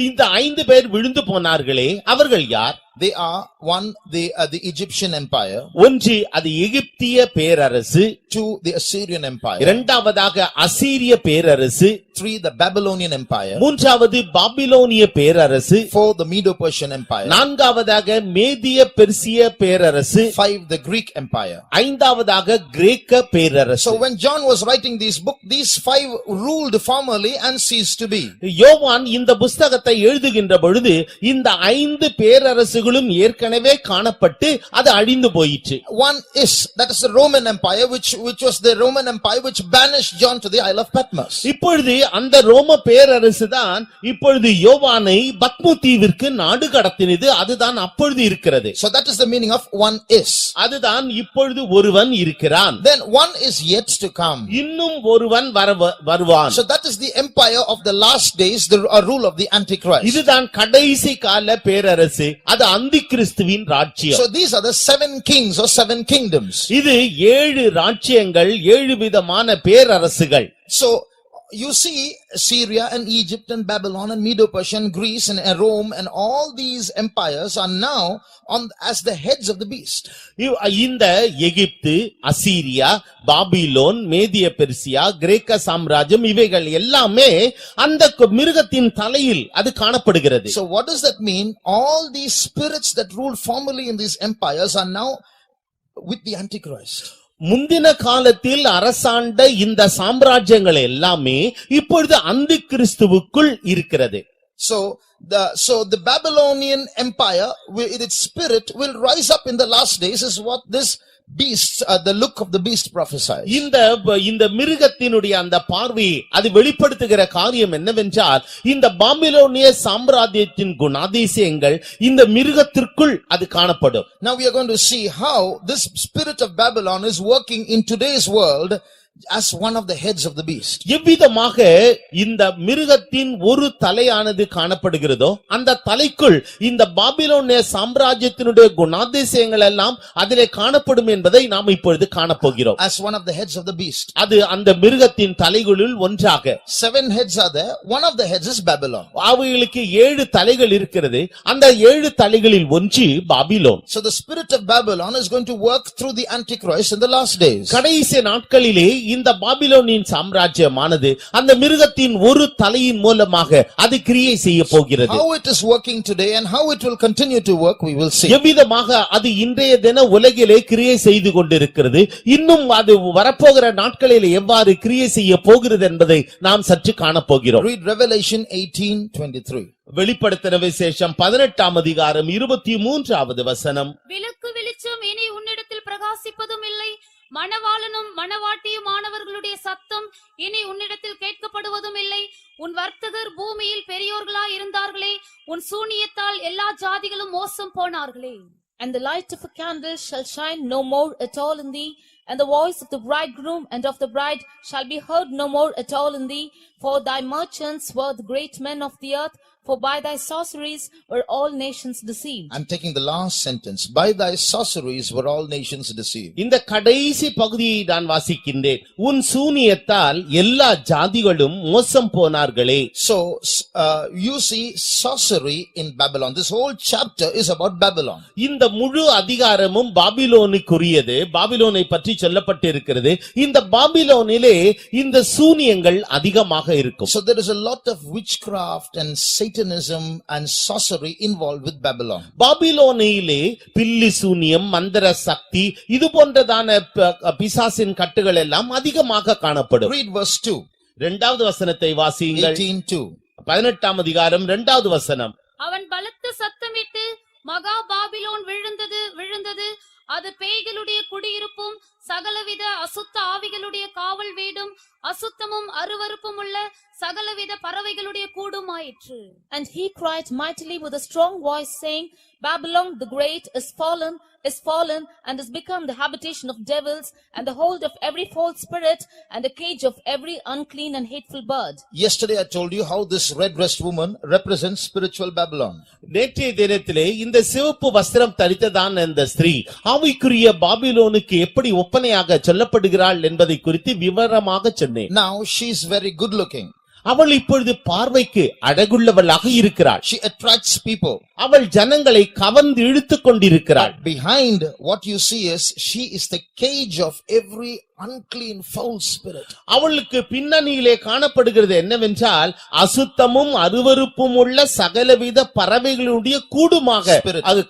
இந்த 5 பேர் விழுந்து போனார்களே அவர்கள் யார்? They are one, the Egyptian empire, ஒன்று அது எகிப்திய பேரரசு, two, the Assyrian empire, இரண்டாவதாக அசீரிய பேரரசு, three, the Babylonian empire, மூன்றாவது பாபிலோனிய பேரரசு, four, the Medo-Persian empire, நான்காவதாக மேதிய பெர்சிய பேரரசு, five, the Greek empire. ஐந்தாவதாக கிரேக்க பேரரசு. So when John was writing these books, these five ruled formerly and ceased to be. யோவான் இந்த புஸ்தகத்தை எழுதுகின்ற பொழுது இந்த ஐந்து பேரரசுகளும் ஏற்கனவே காணப்பட்டு அது அழிந்து போயிற்று. One is, that is the Roman empire, which was the Roman empire which banished John to the Isle of Patmos. இப்பொழுது அந்த ரோம பேரரசு தான் இப்பொழுது யோவானை பத்மு தீவிற்கு நாடு கடத்தினது. அதுதான் அப்பொழுது இருக்கிறது. So that is the meaning of one is. அதுதான் இப்பொழுது ஒருவன் இருக்கிறான். Then one is yet to come. இன்னும் ஒருவன் வருவான். So that is the empire of the last days, the rule of the Antichrist. இதுதான் கடைசி கால பேரரசு. அது அந்தி கிறிஸ்துவின் ராஜ்யம். So these are the 7 kings or 7 kingdoms. இது 7 ராஜ்யங்கள், 7 விதமான பேரரசுகள். So you see Syria and Egypt and Babylon and Medo-Persia and Greece and Rome and all these empires are now as the heads of the beast. இந்த எகிப்து, அசீரியா, Babylon, மேதிய Persia, கிரேக்க சாம்ராஜ்யம் இவைகள் எல்லாமே அந்த மிருகத்தின் தலையில் அது காணப்படுகிறது. So what does that mean? All these spirits that ruled formerly in these empires are now with the Antichrist. முந்தின காலத்தில் அரசாண்ட இந்த சாம்ராஜ்யங்கள் எல்லாமே இப்பொழுது அந்தி கிறிஸ்துவுக்குள் இருக்கிறது. So the Babylonian empire with its spirit will rise up in the last days, is what this beast, the look of the beast prophesies. இந்த மிருகத்தினுடைய அந்த பார்வை அது வெளிப்படுத்துகிற காரியம் என்னவென்றால் இந்த பாபிலோனிய சாம்ராஜ்யத்தின் குணாதிசயங்கள் இந்த மிருகத்திற்குள் அது காணப்படும். Now we are going to see how this spirit of Babylon is working in today's world as one of the heads of the beast. எவ்விதமாக இந்த மிருகத்தின் ஒரு தலையானது காணப்படுகிறதோ அந்த தலைக்குள் இந்த பாபிலோனிய சாம்ராஜ்யத்தினுடைய குணாதிசயங்கள் எல்லாம் அதிலே காணப்படும் என்பதை நாம் இப்பொழுது காணப்போகிறோம். As one of the heads of the beast. அது அந்த மிருகத்தின் தலைகளுள் ஒன்றாக. 7 heads are there. One of the heads is Babylon. அவைகளுக்கு 7 தலைகள் இருக்கிறது. அந்த 7 தலைகளில் ஒன்று Babylon. So the spirit of Babylon is going to work through the Antichrist in the last days. கடைசி நாட்களிலே இந்த பாபிலோனின் சாம்ராஜ்யமானது அந்த மிருகத்தின் ஒரு தலையின் மூலமாக அது கிரியை செய்ய போகிறது. How it is working today and how it will continue to work, we will see. எவ்விதமாக அது இன்றைய தின உலகிலே கிரியை செய்து கொண்டிருக்கிறது, இன்னும் அது வரப்போகிற நாட்களிலே எவ்வாறு கிரியை செய்ய போகிறது என்பதை நாம் சற்று காணப்போகிறோம். Read Revelation 18:23. வெளிப்படுத்தின விசேஷம் 18ஆம் அதிகாரம் 23வது வசனம். விளக்கு வெளிச்சம் இனி உன்னிடத்தில் பிரகாசிப்பதும் இல்லை, மணவாளனும் மணவாட்டியுமானவர்களுடைய சத்தம் இனி உன்னிடத்தில் கேட்கப்படுவதும் இல்லை. உன் வர்த்தகர் பூமியில் பெரியோர்களாய் இருந்தார்களே, உன் சூனியத்தால் எல்லா ஜாதிகளும் மோசம் போனார்களே. And the light of a candle shall shine no more at all in thee, and the voice of the bridegroom and of the bride shall be heard no more at all in thee, for thy merchants were the great men of the earth, for by thy sorceries were all nations deceived. I'm taking the last sentence. By thy sorceries were all nations deceived. இந்த கடைசி பகுதியை நான் வாசிக்கின்றேன். உன் சூனியத்தால் எல்லா ஜாதிகளும் மோசம் போனார்களே. So you see sorcery in Babylon. This whole chapter is about Babylon. இந்த முழு அதிகாரமும் பாபிலோனுக்குரியது. பாபிலோனை பற்றி சொல்லப்பட்டிருக்கிறது. இந்த பாபிலோனிலே இந்த சூனியங்கள் அதிகமாக இருக்கும். So there is a lot of witchcraft and Satanism and sorcery involved with Babylon. பாபிலோனிலே பில்லி சூனியம், மந்திர சக்தி, இது போன்றதான பிசாசின் கட்டுகள் எல்லாம் அதிகமாக காணப்படும். Read verse 2. இரண்டாவது வசனத்தை வாசியுங்கள். 18:2. 18ஆம் அதிகாரம் 2வது வசனம். அவன் பலத்த சத்தமிட்டு மகா பாபிலோன் விழுந்தது, அது பேய்களுடைய குடியிருப்பும் சகலவித அசுத்த ஆவிகளுடைய காவல் வீடும் அசுத்தமும் அருவருப்பும் உள்ள சகலவித பறவைகளுடைய கூடுமாயிற்று. And he cried mightily with a strong voice, saying, Babylon the great is fallen, and is become the habitation of devils, and the hold of every false spirit, and a cage of every unclean and hateful bird. Yesterday I told you how this red-dressed woman represents spiritual Babylon. நேற்றைய தினத்திலே இந்த சிவப்பு வஸ்திரம் தரித்ததான இந்த ஸ்திரீ ஆவிக்குரிய பாபிலோனுக்கு எப்படி ஒப்பனையாக சொல்லப்படுகிறாள் என்பதை குறித்து விவரமாக சொன்னேன். Now she is very good looking. அவள் இப்பொழுது பார்வைக்கு அழகுள்ளவளாக இருக்கிறாள். She attracts people. அவள் ஜனங்களை கவர்ந்து இழுத்துக் கொண்டிருக்கிறாள். But behind what you see is she is the cage of every unclean foul spirit. அவளுக்கு பின்னணியிலே காணப்படுகிறது என்னவென்றால் அசுத்தமும் அருவருப்பும் உள்ள சகலவித பறவைகளுடைய கூடுமாக அது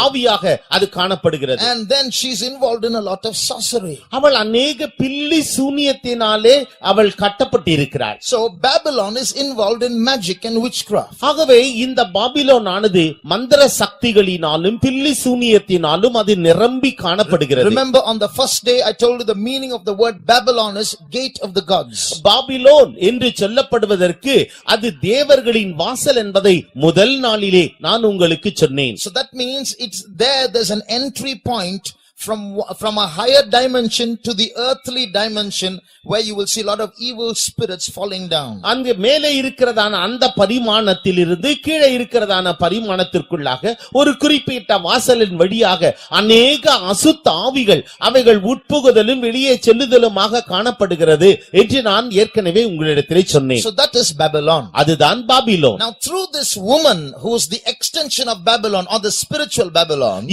ஆவியாக அது காணப்படுகிறது. And then she's involved in a lot of sorcery. அவள் அநேக பில்லி சூனியத்தினாலே அவள் கட்டப்பட்டிருக்கிறாள். So Babylon is involved in magic and witchcraft. ஆகவே இந்த பாபிலோன் ஆனது மந்திர சக்திகளினாலும் பில்லி சூனியத்தினாலும் அது நிரம்பி காணப்படுகிறது. Remember on the first day I told you the meaning of the word Babylon is gate of the gods. Babylon என்று சொல்லப்படுவதற்கு அது தேவர்களின் வாசல் என்பதை முதல் நாளிலே நான் உங்களுக்கு சொன்னேன். So that means there's an entry point from a higher dimension to the earthly dimension where you will see a lot of evil spirits falling down. அங்கே மேலே இருக்கிறதான அந்த பரிமாணத்தில் இருந்து கீழே இருக்கிறதான பரிமாணத்திற்குள்ளாக ஒரு குறிப்பிட்ட வாசலின் வழியாக அநேக அசுத்த ஆவிகள் அவைகள் உட்புகுதலும் வெளியே செல்லுதலுமாக காணப்படுகிறது என்று நான் ஏற்கனவே உங்களிடத்திலே சொன்னேன். So that is Babylon. அதுதான் Babylon. Now through this woman who is the extension of Babylon or the spiritual Babylon,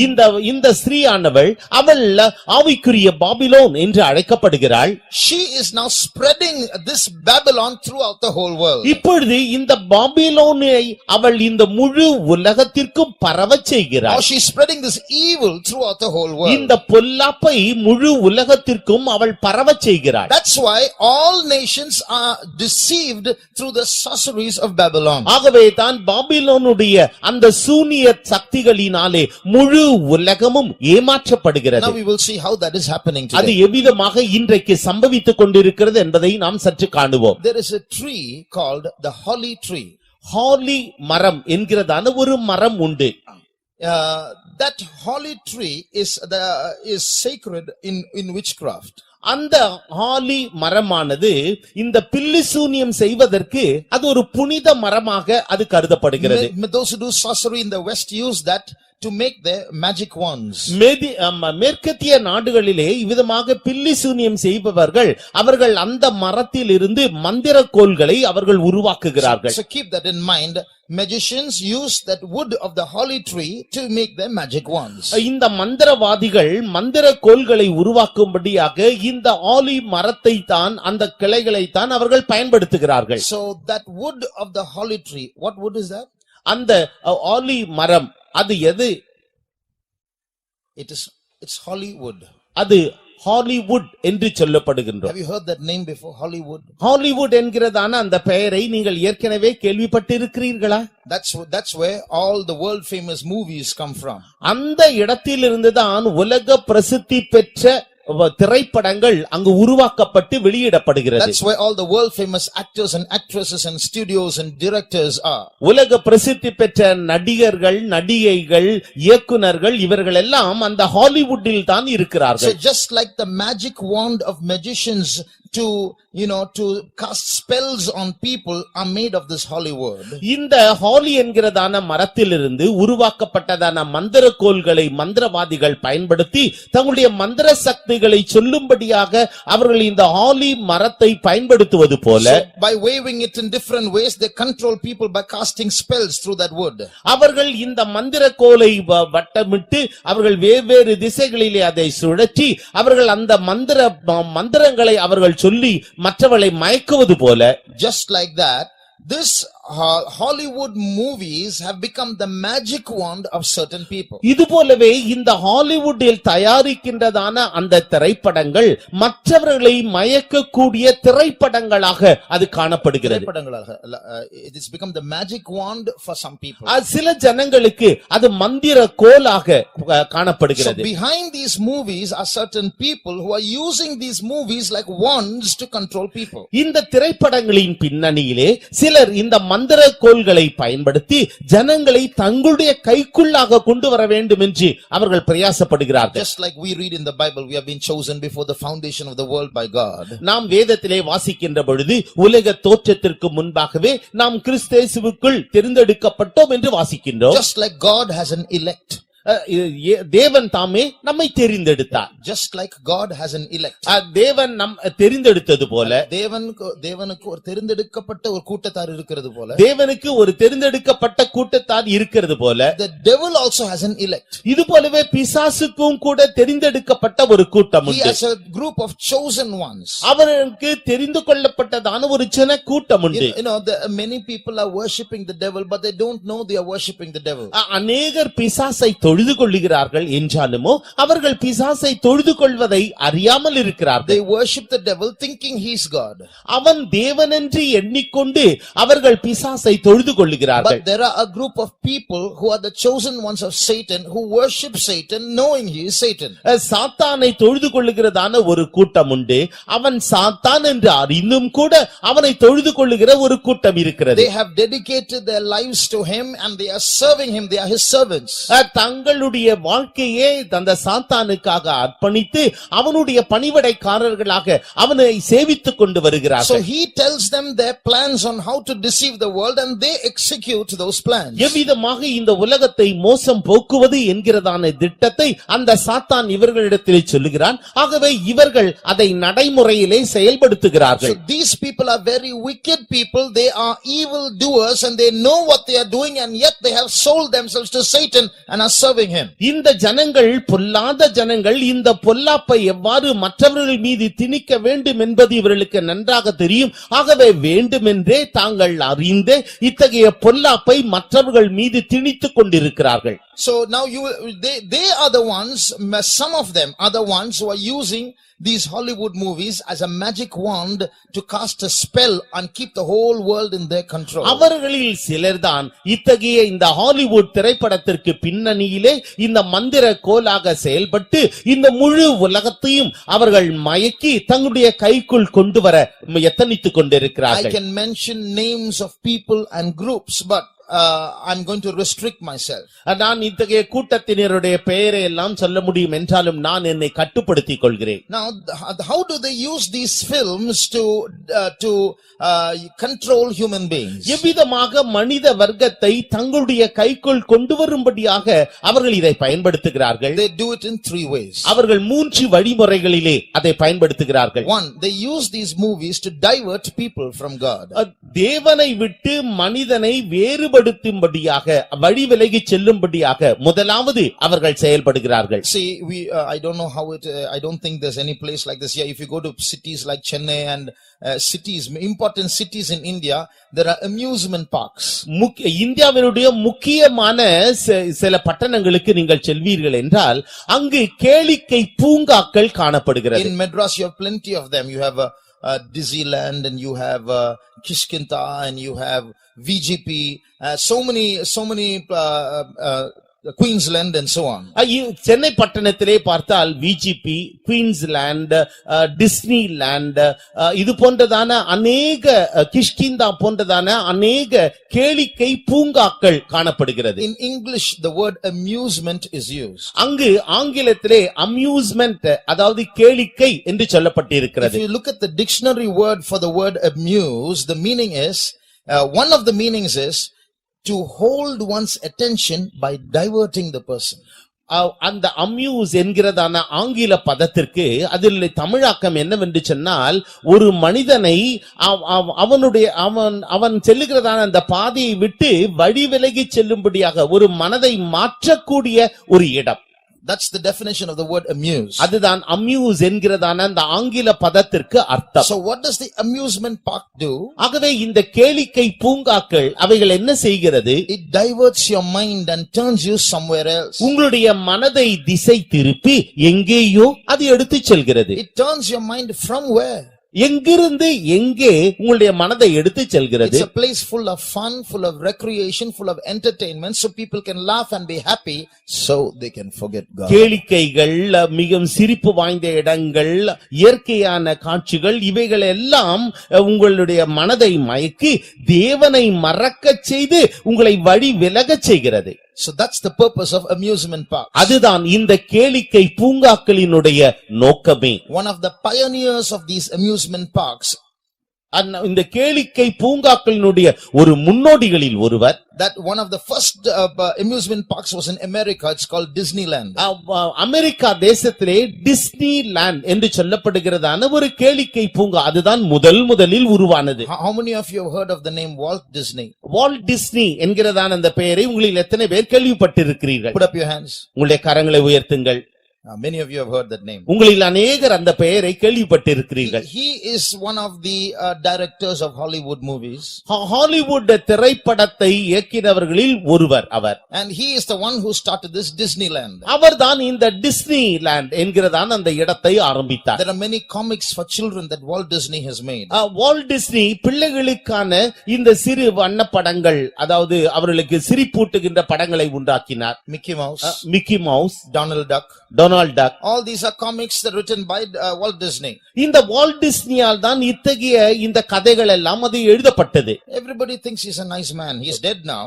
இந்த ஸ்திரீயானவள் அவள் ஆவிக்குரிய பாபிலோன் என்று அழைக்கப்படுகிறாள். She is now spreading this Babylon throughout the whole world. இப்பொழுது இந்த பாபிலோனை அவள் இந்த முழு உலகத்திற்கும் பரவச் செய்கிறாள். Now she is spreading this evil throughout the whole world. இந்த பொல்லாப்பை முழு உலகத்திற்கும் அவள் பரவச் செய்கிறாள். That's why all nations are deceived through the sorceries of Babylon. ஆகவே தான் பாபிலோனுடைய அந்த சூனிய சக்திகளினாலே முழு உலகமும் ஏமாற்றப்படுகிறது. Now we will see how that is happening today. அது எவ்விதமாக இன்றைக்கு சம்பவித்துக் கொண்டிருக்கிறது என்பதை நாம் சற்று காணுவோம். There is a tree called the holly tree. ஹாலி மரம் என்கிறதான ஒரு மரம் உண்டு. That holly tree is sacred in witchcraft. அந்த ஹாலி மரமானது இந்த பில்லி சூனியம் செய்வதற்கு அது ஒரு புனித மரமாக அது கருதப்படுகிறது. Those who do sorcery in the west use that to make their magic wands. மேற்கத்திய நாடுகளிலே இவ்விதமாக பில்லி சூனியம் செய்பவர்கள் அவர்கள் அந்த மரத்தில் இருந்து மந்திர கோல்களை அவர்கள் உருவாக்குகிறார்கள். So keep that in mind. Magicians use that wood of the holly tree to make their magic wands. இந்த மந்திரவாதிகள் மந்திர கோல்களை உருவாக்கும்படியாக இந்த ஆலி மரத்தை தான் அந்த கிளைகளை தான் அவர்கள் பயன்படுத்துகிறார்கள். So that wood of the holly tree, what wood is that? அந்த ஆலி மரம் அது எது? It's Hollywood. அது ஹாலிவுட் என்று சொல்லப்படுகின்றது. Have you heard that name before? Hollywood. Hollywood என்கிறதான அந்த பெயரை நீங்கள் ஏற்கனவே கேள்விப்பட்டிருக்கிறீர்களா? That's where all the world famous movies come from. அந்த இடத்திலிருந்து தான் உலக பிரசித்தி பெற்ற திரைப்படங்கள் அங்கு உருவாக்கப்பட்டு வெளியிடப்படுகிறது. That's where all the world famous actors and actresses and studios and directors are. உலக பிரசித்தி பெற்ற நடிகர்கள், நடிகைகள், இயக்குனர்கள் இவர்கள் எல்லாம் அந்த ஹாலிவுட்டில் தான் இருக்கிறார்கள். So just like the magic wand of magicians to cast spells on people are made of this Hollywood. இந்த ஹாலி என்கிறதான மரத்திலிருந்து உருவாக்கப்பட்டதான மந்திர கோல்களை மந்திரவாதிகள் பயன்படுத்தி தங்களுடைய மந்திர சக்திகளை சொல்லும்படியாக அவர்கள் இந்த ஹாலி மரத்தை பயன்படுத்துவது போல by waving it in different ways they control people by casting spells through that wood. அவர்கள் இந்த மந்திர கோலை வட்டமிட்டு அவர்கள் வெவ்வேறு திசைகளிலே அதை சுழற்றி அவர்கள் அந்த மந்திரங்களை அவர்கள் சொல்லி மற்றவர்களை மயக்குவது போல just like that this Hollywood movies have become the magic wand of certain people. இதுபோலவே இந்த ஹாலிவுட்டில் தயாரிக்கின்றதான அந்த திரைப்படங்கள் மற்றவர்களை மயக்கக்கூடிய திரைப்படங்களாக அது காணப்படுகிறது. It has become the magic wand for some people. சில ஜனங்களுக்கு அது மந்திர கோலாக காணப்படுகிறது. So behind these movies are certain people who are using these movies like wands to control people. இந்த திரைப்படங்களின் பின்னணியிலே சிலர் இந்த மந்திர கோல்களை பயன்படுத்தி ஜனங்களை தங்களுடைய கைக்குள்ளாக கொண்டு வர வேண்டும் என்று அவர்கள் பிரயாசப்படுகிறார்கள். Just like we read in the Bible, we have been chosen before the foundation of the world by God. நாம் வேதத்திலே வாசிக்கின்ற பொழுது உலக தோற்றத்திற்கு முன்பாகவே நாம் கிறிஸ்து இயேசுவுக்குள் தெரிந்தெடுக்கப்பட்டோம் என்று வாசிக்கின்றோம். Just like God has an elect. தேவன் தாமே நம்மை தெரிந்தெடுத்தார். Just like God has an elect. தேவன் நம் தெரிந்தெடுத்தது போல தேவனுக்கு ஒரு தெரிந்தெடுக்கப்பட்ட ஒரு கூட்டத்தார் இருக்கிறது போல தேவனுக்கு ஒரு தெரிந்தெடுக்கப்பட்ட கூட்டத்தார் இருக்கிறது போல the devil also has an elect. இது போலவே பிசாசுக்கும் கூட தெரிந்தெடுக்கப்பட்ட ஒரு கூட்டம் He உண்டு. has a group of chosen ones. அவருக்கு தெரிந்து கொள்ளப்பட்டதான ஒரு ஜன கூட்டம் உண்டு. Many people are worshipping the devil but they don't know they are worshipping the devil. அநேகர் பிசாசை தொழுது கொள்ளுகிறார்கள் என்றாலுமோ அவர்கள் பிசாசை தொழுது கொள்வதை அறியாமல் இருக்கிறார்கள். They worship the devil thinking he is God. அவன் தேவன் என்று எண்ணிக்கொண்டு அவர்கள் பிசாசை தொழுது கொள்ளுகிறார்கள். But there are a group of people who are the chosen ones of Satan who worship Satan knowing he is Satan. சாத்தானை தொழுது கொள்ளுகிறதான ஒரு கூட்டம் உண்டு. அவன் சாத்தான் என்று அறிந்தும் கூட அவனை தொழுது கொள்ளுகிற ஒரு கூட்டம் இருக்கிறது. They have dedicated their lives to him and they are serving him. They are his servants. தங்களுடைய வாழ்க்கையை அந்த சாத்தானுக்காக அர்ப்பணித்து அவனுடைய பணிவிடைக்காரர்களாக அவனை சேவித்துக் கொண்டு வருகிறார்கள். So he tells them their plans on how to deceive the world and they execute those plans. எவ்விதமாக இந்த உலகத்தை மோசம் போக்குவது என்கிறதான திட்டத்தை அந்த சாத்தான் இவர்களிடத்தில் சொல்லுகிறான். ஆகவே இவர்கள் அதை நடைமுறையிலே செயல்படுத்துகிறார்கள். So these people are very wicked people. They are evil doers and they know what they are doing and yet they have sold themselves to Satan and are serving him. இந்த ஜனங்கள் பொல்லாத ஜனங்கள். இந்த பொல்லாப்பை எவ்வாறு மற்றவர்கள் மீது திணிக்க வேண்டும் என்பது இவர்களுக்கு நன்றாக தெரியும். ஆகவே வேண்டுமென்றே தாங்கள் அறிந்தே இத்தகைய பொல்லாப்பை மற்றவர்கள் மீது திணித்துக் கொண்டிருக்கிறார்கள். So now they are the ones, some of them are the ones who are using these Hollywood movies as a magic wand to cast a spell and keep the whole world in their control. அவர்களில் சிலர்தான் இத்தகைய இந்த Hollywood திரைப்படத்திற்கு பின்னணியிலே இந்த மந்திர கோலாக செயல்பட்டு இந்த முழு உலகத்தையும் அவர்கள் மயக்கி தங்களுடைய கைக்குள் கொண்டு வர எத்தனித்துக் கொண்டிருக்கிறார்கள். I can mention names of people and groups but I'm going to restrict myself. நான் இத்தகைய கூட்டத்தினருடைய பெயரை எல்லாம் சொல்ல முடியும் என்றாலும் நான் என்னை கட்டுப்படுத்திக் கொள்கிறேன். Now how do they use these films to control human beings? எவ்விதமாக மனித வர்க்கத்தை தங்களுடைய கைக்குள் கொண்டு வரும்படியாக அவர்கள் இதை பயன்படுத்துகிறார்கள்? They do it in 3 ways. அவர்கள் 3 வழிமுறைகளிலே அதை பயன்படுத்துகிறார்கள். 1, they use these movies to divert people from God. தேவனை விட்டு மனிதனை வேறுபடுத்தும்படியாக வழி விலகி செல்லும்படியாக முதலாவது அவர்கள் செயல்படுகிறார்கள். See, I don't know how it I don't think there's any place like this. Yeah, if you go to cities like Chennai and cities, important cities in India, there are amusement parks. இந்தியாவினுடைய முக்கியமான சில பட்டணங்களுக்கு நீங்கள் செல்வீர்கள் என்றால் அங்கு கேளிக்கை பூங்காக்கள் காணப்படுகிறது. In Madras you have plenty of them. You have Disneyland and you have Kishkinta and you have VGP, so many Queensland and so on. Chennai பட்டணத்திலே பார்த்தால் விஜிபி, குயின்ஸ்லாண்ட், டிஸ்னிலாண்ட், இது போன்றதான அநேக கிஷ்கிந்தா போன்றதான அநேக கேளிக்கை பூங்காக்கள் காணப்படுகிறது. In English the word amusement is used. அங்கு ஆங்கிலத்திலே அம்யூஸ்மென்ட் அதாவது கேளிக்கை என்று சொல்லப்பட்டிருக்கிறது. If you look at the dictionary word for the word amuse, the meaning is one of the meanings is to hold one's attention by diverting the person. அந்த amuse என்கிறதான ஆங்கில பதத்திற்கு அதில் தமிழாக்கம் என்னவென்று சொன்னால் ஒரு மனிதனை அவன் செல்லுகிறதான அந்த பாதையை விட்டு வழி விலகி செல்லும்படியாக ஒரு மனதை மாற்றக்கூடிய ஒரு இடம். That's the definition of the word amuse. அதுதான் அம்யூஸ் என்கிறதான அந்த ஆங்கில பதத்திற்கு அர்த்தம். So what does the amusement park do? ஆகவே இந்த கேளிக்கை பூங்காக்கள் அவைகள் என்ன செய்கிறது? It diverts your mind and turns you somewhere else. உங்களுடைய மனதை திசை திருப்பி எங்கேயோ அது எடுத்துச் செல்கிறது. It turns your mind from where? எங்கிருந்து எங்கே உங்களுடைய மனதை எடுத்து செல்கிறது? It's a place full of fun, full of recreation, full of entertainment, so people can laugh and be happy, so they can forget God. கேளிக்கைகள், மிகவும் சிரிப்பு வாய்ந்த இடங்கள், இயற்கையான காட்சிகள், இவைகள் எல்லாம் உங்களுடைய மனதை மயக்கி தேவனை மறக்கச் செய்து உங்களை வழி விலகச் செய்கிறது. So that's the purpose of amusement parks. அதுதான் இந்த கேளிக்கை பூங்காக்களினுடைய நோக்கமே. One of the pioneers of these amusement parks இந்த கேளிக்கை பூங்காக்களினுடைய ஒரு முன்னோடிகளில் ஒருவர். That one of the first amusement parks was in America. It's called Disneyland. America தேசத்திலே டிஸ்னி லேண்ட் என்று சொல்லப்படுகிறதான ஒரு கேளிக்கை பூங்கா அதுதான் முதலில் உருவானது. How many of you have heard of the name Walt Disney? Walt Disney என்கிறதான அந்த பெயரை உங்களில் எத்தனை பேர் கேள்விப்பட்டிருக்கிறீர்கள்? Put up your hands. உங்களுடைய கரங்களை உயர்த்துங்கள். Many of you have heard that name. உங்களில் அநேகர் அந்த பெயரை கேள்விப்பட்டிருக்கிறீர்கள். He is one of the directors of Hollywood movies. Hollywood திரைப்படத்தை இயக்கினவர்களில் ஒருவர் அவர். And he is the one who started this Disneyland. அவர்தான் இந்த டிஸ்னி லேண்ட் என்கிறதான அந்த இடத்தை ஆரம்பித்தார். There are many comics for children that Walt Disney has made. Walt Disney பிள்ளைகளுக்கான இந்த சிறு வண்ண படங்கள் அதாவது அவர்களுக்கு சிரிப்பூட்டுகின்ற படங்களை உண்டாக்கினார். Mickey Mouse, Donald Duck. All these are comics that are written by Walt Disney. இந்த வால்ட் டிஸ்னியால் தான் இத்தகைய இந்த கதைகள் எல்லாம் அது எழுதப்பட்டது. Everybody thinks he's a nice man. He is dead now.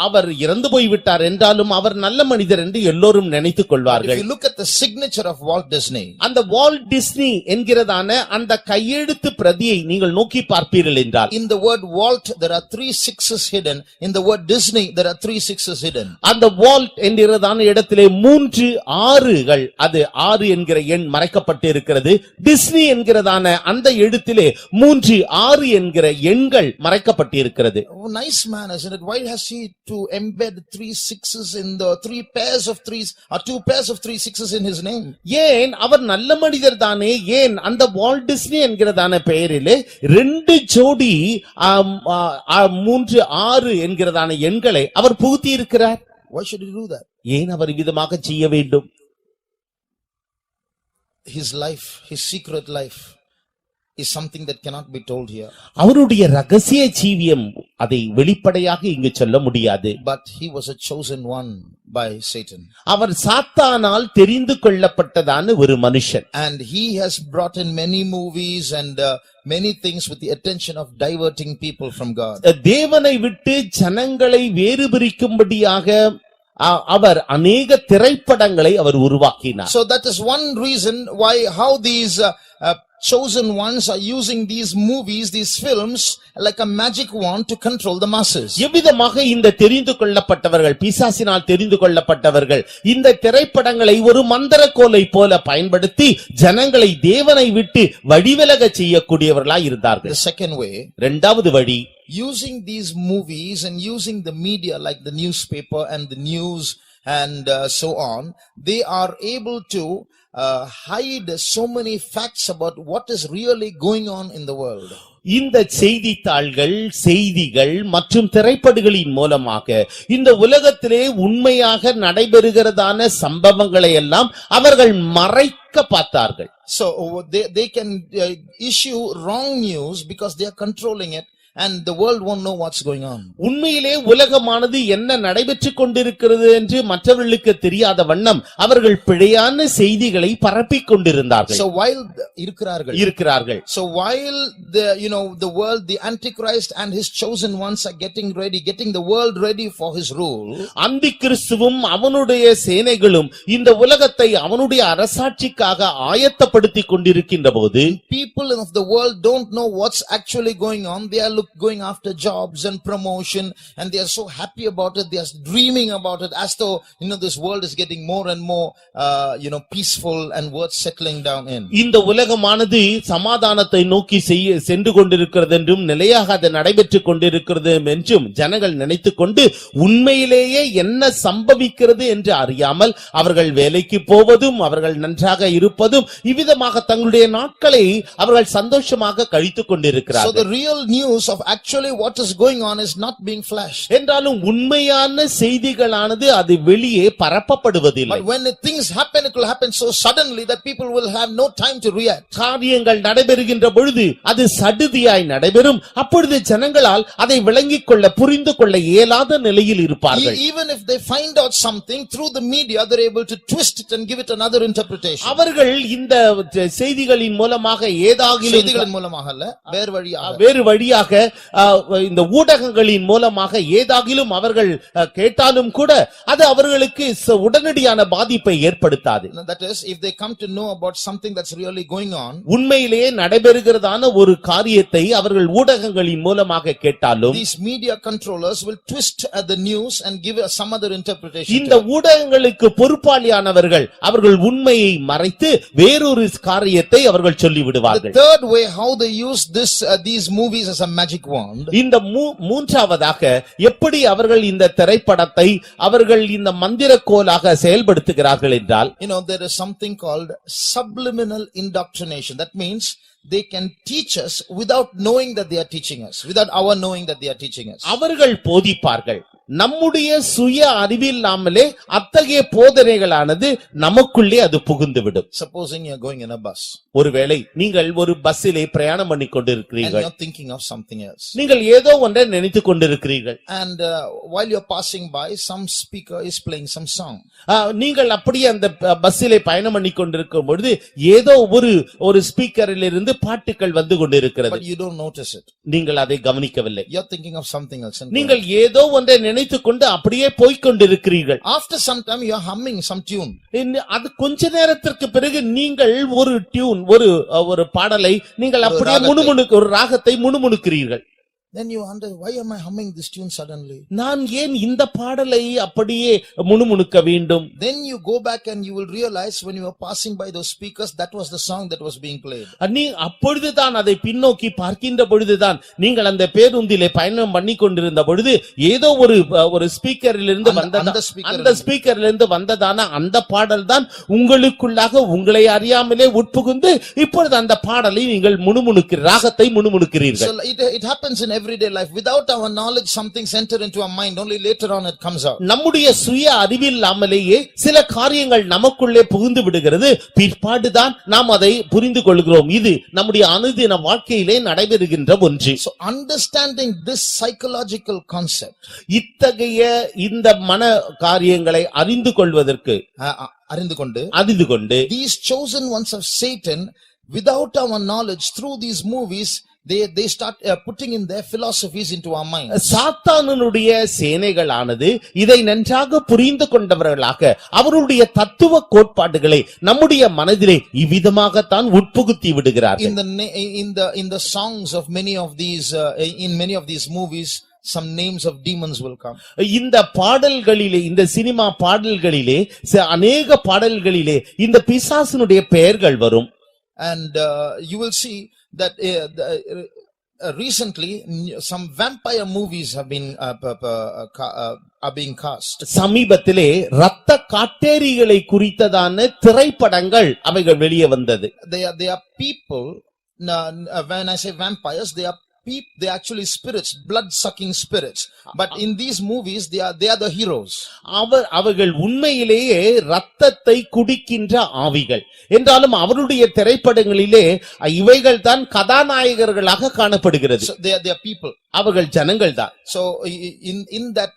அவர் இறந்து போய் விட்டார் என்றாலும் அவர் நல்ல மனிதர் என்று எல்லோரும் நினைத்துக் கொள்வார்கள். If you look at the signature of Walt Disney, அந்த வால்ட் டிஸ்னி என்கிறதான அந்த கையெழுத்து பிரதியை நீங்கள் நோக்கி பார்ப்பீர்கள் என்றால் in the word Walt there are 3 6s hidden. In the word Disney there are 3 6s hidden. அந்த வால்ட் என்கிறதான இடத்திலே 3 6கள் அது 6 என்கிற எண் மறைக்கப்பட்டு இருக்கிறது. டிஸ்னி என்கிறதான அந்த எழுத்திலே 3 6 என்கிற எண்கள் மறைக்கப்பட்டு இருக்கிறது. Nice man, isn't it? Why has he to embed 3 6s in the 3 pairs of 3s or 2 pairs of 3 6s in his name? ஏன் அவர் நல்ல மனிதர் தானே, ஏன் அந்த வால்ட் டிஸ்னி என்கிறதான பெயரிலே 2 ஜோடி 3 6 என்கிறதான எண்களை அவர் புகுத்தி இருக்கிறார்? Why should he do that? ஏன் அவர் விதமாக செய்ய வேண்டும்? His life, his secret life is something that cannot be told here. அவருடைய ரகசிய ஜீவியம் அதை வெளிப்படையாக இங்கு சொல்ல முடியாது. But he was a chosen one by Satan. அவர் சாத்தானால் தெரிந்து கொள்ளப்பட்டதான ஒரு மனுஷன். And he has brought in many movies and many things with the attention of diverting people from God. தேவனை விட்டு ஜனங்களை வேறு பிரிக்கும்படியாக அவர் அநேக திரைப்படங்களை அவர் உருவாக்கினார். So that is one reason why how these chosen ones are using these movies, these films like a magic wand to control the masses. எவ்விதமாக இந்த தெரிந்து கொள்ளப்பட்டவர்கள், பிசாசினால் தெரிந்து கொள்ளப்பட்டவர்கள் இந்த திரைப்படங்களை ஒரு மந்திரக்கோலை போல பயன்படுத்தி ஜனங்களை தேவனை விட்டு வழிவிலக செய்யக்கூடியவர்களாய் இருந்தார்கள். The second way, இரண்டாவது வழி, using these movies and using the media like the newspaper and the news and so on, they are able to hide so many facts about what is really going on in the world. இந்த செய்தித்தாள்கள், செய்திகள் மற்றும் திரைப்படங்களின் மூலமாக இந்த உலகத்திலே உண்மையாக நடைபெறுகிறதான சம்பவங்களை எல்லாம் அவர்கள் மறைக்க பார்த்தார்கள். So they can issue wrong news because they are controlling it. And the world won't know what's going on. உண்மையிலே உலகமானது என்ன நடைபெற்றுக் கொண்டிருக்கிறது என்று மற்றவர்களுக்கு தெரியாத வண்ணம் அவர்கள் பிழையான செய்திகளை பரப்பிக் கொண்டிருந்தார்கள். So while இருக்கிறார்கள். So while the world, the Antichrist and his chosen ones are getting the world ready for his rule. அந்திகிறிஸ்துவும் அவனுடைய சேனைகளும் இந்த உலகத்தை அவனுடைய அரசாட்சிக்காக ஆயத்தப்படுத்திக் கொண்டிருக்கின்ற போது people of the world don't know what's actually going on. They are going after jobs and promotion and they are so happy about it. They are dreaming about it as though this world is getting more and more peaceful and worth settling down in. இந்த உலகமானது சமாதானத்தை நோக்கி சென்று கொண்டிருக்கிறது என்றும் நிலையாக அது நடைபெற்றுக் கொண்டிருக்கிறது என்றும் ஜனங்கள் நினைத்துக்கொண்டு உண்மையிலேயே என்ன சம்பவிக்கிறது என்று அறியாமல் அவர்கள் வேலைக்கு போவதும் அவர்கள் நன்றாக இருப்பதும் இவ்விதமாக தங்களுடைய நாட்களை அவர்கள் சந்தோஷமாக கழித்துக் கொண்டிருக்கிறார்கள். So the real news of actually what is going on is not being flashed. என்றாலும் உண்மையான செய்திகளானது அது வெளியே பரப்பப்படுவதில்லை. But when things happen, it will happen so suddenly that people will have no time to react. காரியங்கள் நடைபெறுகின்ற பொழுது அது சடுதியாய் நடைபெறும். அப்பொழுது ஜனங்களால் அதை விளங்கிக் கொள்ள புரிந்து கொள்ள இயலாத நிலையில் இருப்பார்கள். Even if they find out something through the media, they're able to twist it and give it another interpretation. அவர்கள் இந்த செய்திகளின் மூலமாக ஏதாகிலும் செய்திகளின் மூலமாக அல்ல, வேறு வழியாக இந்த ஊடகங்களின் மூலமாக ஏதாகிலும் அவர்கள் கேட்டாலும் கூட அது அவர்களுக்கு உடனடியான பாதிப்பை ஏற்படுத்தாது. That is, if they come to know about something that's really going on, உண்மையிலேயே நடைபெறுகிறதான ஒரு காரியத்தை அவர்கள் ஊடகங்களின் மூலமாக கேட்டாலும் these media controllers will twist the news and give some other interpretation. இந்த ஊடகங்களுக்கு பொறுப்பாளியானவர்கள் அவர்கள் உண்மையை மறைத்து வேறொரு காரியத்தை அவர்கள் சொல்லிவிடுவார்கள். The third way how they use these movies as a magic wand. இந்த மூன்றாவதாக எப்படி அவர்கள் இந்த திரைப்படத்தை அவர்கள் இந்த மந்திரக்கோலாக செயல்படுத்துகிறார்கள் என்றால், there is something called subliminal indoctrination. That means they can teach us without knowing that they are teaching us, without our knowing that they are teaching us. அவர்கள் போதிப்பார்கள். நம்முடைய சுய அறிவில்லாமலே அத்தகைய போதனைகளானது நமக்குள்ளே அது புகுந்துவிடும். Supposing you are going in a bus. ஒருவேளை நீங்கள் ஒரு பஸ்ஸிலே பிரயாணம் பண்ணி கொண்டிருக்கிறீர்கள். And you are thinking of something else. நீங்கள் ஏதோ ஒன்றை நினைத்துக் கொண்டிருக்கிறீர்கள். And while you are passing by, some speaker is playing some song. நீங்கள் அப்படியே அந்த பஸ்ஸிலே பயணம் பண்ணி கொண்டிருக்கும் பொழுது ஏதோ ஒரு ஸ்பீக்கரில் இருந்து பாட்டுகள் வந்து கொண்டிருக்கிறது. But you don't notice it. நீங்கள் அதை கவனிக்கவில்லை. You are thinking of something else. நீங்கள் ஏதோ ஒன்றை நினைத்துக் கொண்டு அப்படியே போய்கொண்டிருக்கிறீர்கள். After some time you are humming some tune. அது கொஞ்ச நேரத்திற்கு பிறகு நீங்கள் ஒரு டியூன் ஒரு பாடலை நீங்கள் அப்படியே ஒரு ராகத்தை முணுமுணுக்கிறீர்கள். Then you wonder, why am I humming this tune suddenly? நான் ஏன் இந்த பாடலை அப்படியே முணுமுணுக்க வேண்டும்? Then you go back and you will realize when you were passing by those speakers, that was the song that was being played. நீ அப்பொழுதுதான் அதை பின்னோக்கி பார்க்கின்ற பொழுதுதான் நீங்கள் அந்த பேருந்திலே பயணம் பண்ணி கொண்டிருந்த பொழுது ஏதோ ஒரு ஸ்பீக்கரில் இருந்து அந்த ஸ்பீக்கரில் இருந்து வந்ததான அந்த பாடல் தான் உங்களுக்குள்ளாக உங்களை அறியாமலே உட்புகுந்து இப்பொழுது அந்த பாடலை நீங்கள் ராகத்தை முணுமுணுக்கிறீர்கள். So it happens in everyday life. Without our knowledge, something enter into our mind. Only later on it comes out. நம்முடைய சுய அறிவில்லாமலேயே சில காரியங்கள் நமக்குள்ளே புகுந்து விடுகிறது. பிற்பாடுதான் நாம் அதை புரிந்து கொள்கிறோம். இது நம்முடைய அனுதின வாழ்க்கையிலே நடைபெறுகின்ற ஒன்று. So understanding this psychological concept, இத்தகைய இந்த மன காரியங்களை அறிந்து கொள்வதற்கு அறிந்து கொண்டு these chosen ones of Satan, without our knowledge, through these movies, they start putting in their philosophies into our minds. சாத்தானுடைய சேனைகளானது இதை நன்றாக புரிந்து கொண்டவர்களாக அவருடைய தத்துவ கோட்பாடுகளை நம்முடைய மனதிலே இவ்விதமாகத்தான் உட்புகுத்தி விடுகிறார்கள். In the songs of many of these movies, some names of demons will come. இந்த பாடல்களிலே, இந்த சினிமா பாடல்களிலே, அநேக பாடல்களிலே இந்த பிசாசினுடைய பெயர்கள் வரும். And you will see that recently some vampire movies have been are being cast. சமீபத்திலே இரத்த காட்டேரிகளை குறித்ததான திரைப்படங்கள் அவைகள் வெளியே வந்தது. They are people. When I say vampires, they are actually spirits, blood sucking spirits, but in these movies they are the heroes. அவர்கள் உண்மையிலேயே இரத்தத்தை குடிக்கின்ற ஆவிகள் என்றாலும் அவருடைய திரைப்படங்களிலே இவைகள் தான் கதாநாயகர்களாக காணப்படுகிறது. So they are people. அவர்கள் ஜனங்கள் தான். So in that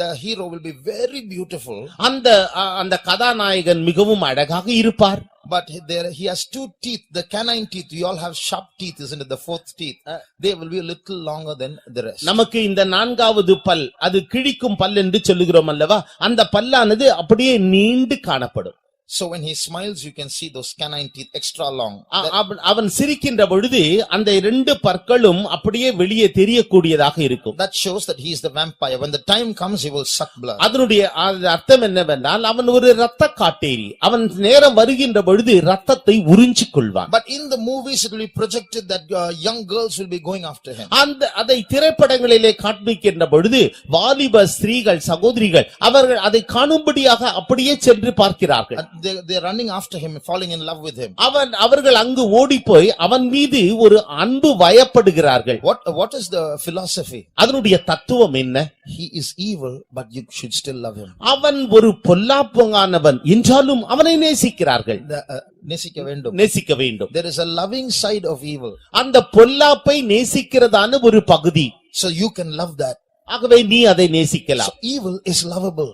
the hero will be very beautiful. அந்த கதாநாயகன் மிகவும் அழகாக இருப்பார். But he has two teeth, the canine teeth. We all have sharp teeth, isn't it? The fourth teeth. They will be a little longer than the rest. நமக்கு இந்த நான்காவது பல், அது கிழிக்கும் பல் என்று சொல்லுகிறோம் அல்லவா, அந்த பல்லானது அப்படியே நீண்டு காணப்படும். So when he smiles, you can see those canine teeth extra long. அவன் சிரிக்கின்ற பொழுது அந்த இரண்டு பற்களும் அப்படியே வெளியே தெரியக்கூடியதாக இருக்கும். That shows that he is the vampire. When the time comes, he will suck blood. அதனுடைய அர்த்தம் என்னவென்றால் அவன் ஒரு இரத்த காட்டேரி. அவன் நேரம் வருகின்ற பொழுது இரத்தத்தை உறிஞ்சிக் கொள்வான். But in the movies it will be projected that young girls will be going after him. அதை திரைப்படங்களிலே காண்பிக்கின்ற பொழுது வாலிப ஸ்திரீகள், சகோதரிகள் அவர்கள் அதை காணும்படியாக அப்படியே சென்று பார்க்கிறார்கள். They are running after him, falling in love with him. அவர்கள் அங்கு ஓடி போய் அவன் மீது ஒரு அன்பு வயப்படுகிறார்கள். What is the philosophy? அதனுடைய தத்துவம் என்ன? He is evil, but you should still love him. அவன் ஒரு பொல்லாப்பங்கானவன் என்றாலும் அவனை நேசிக்கிறார்கள். நேசிக்க வேண்டும். There is a loving side of evil. அந்த பொல்லாப்பை நேசிக்கிறதான ஒரு பகுதி. So you can love that. ஆகவே நீ அதை நேசிக்கலாம். So evil is lovable.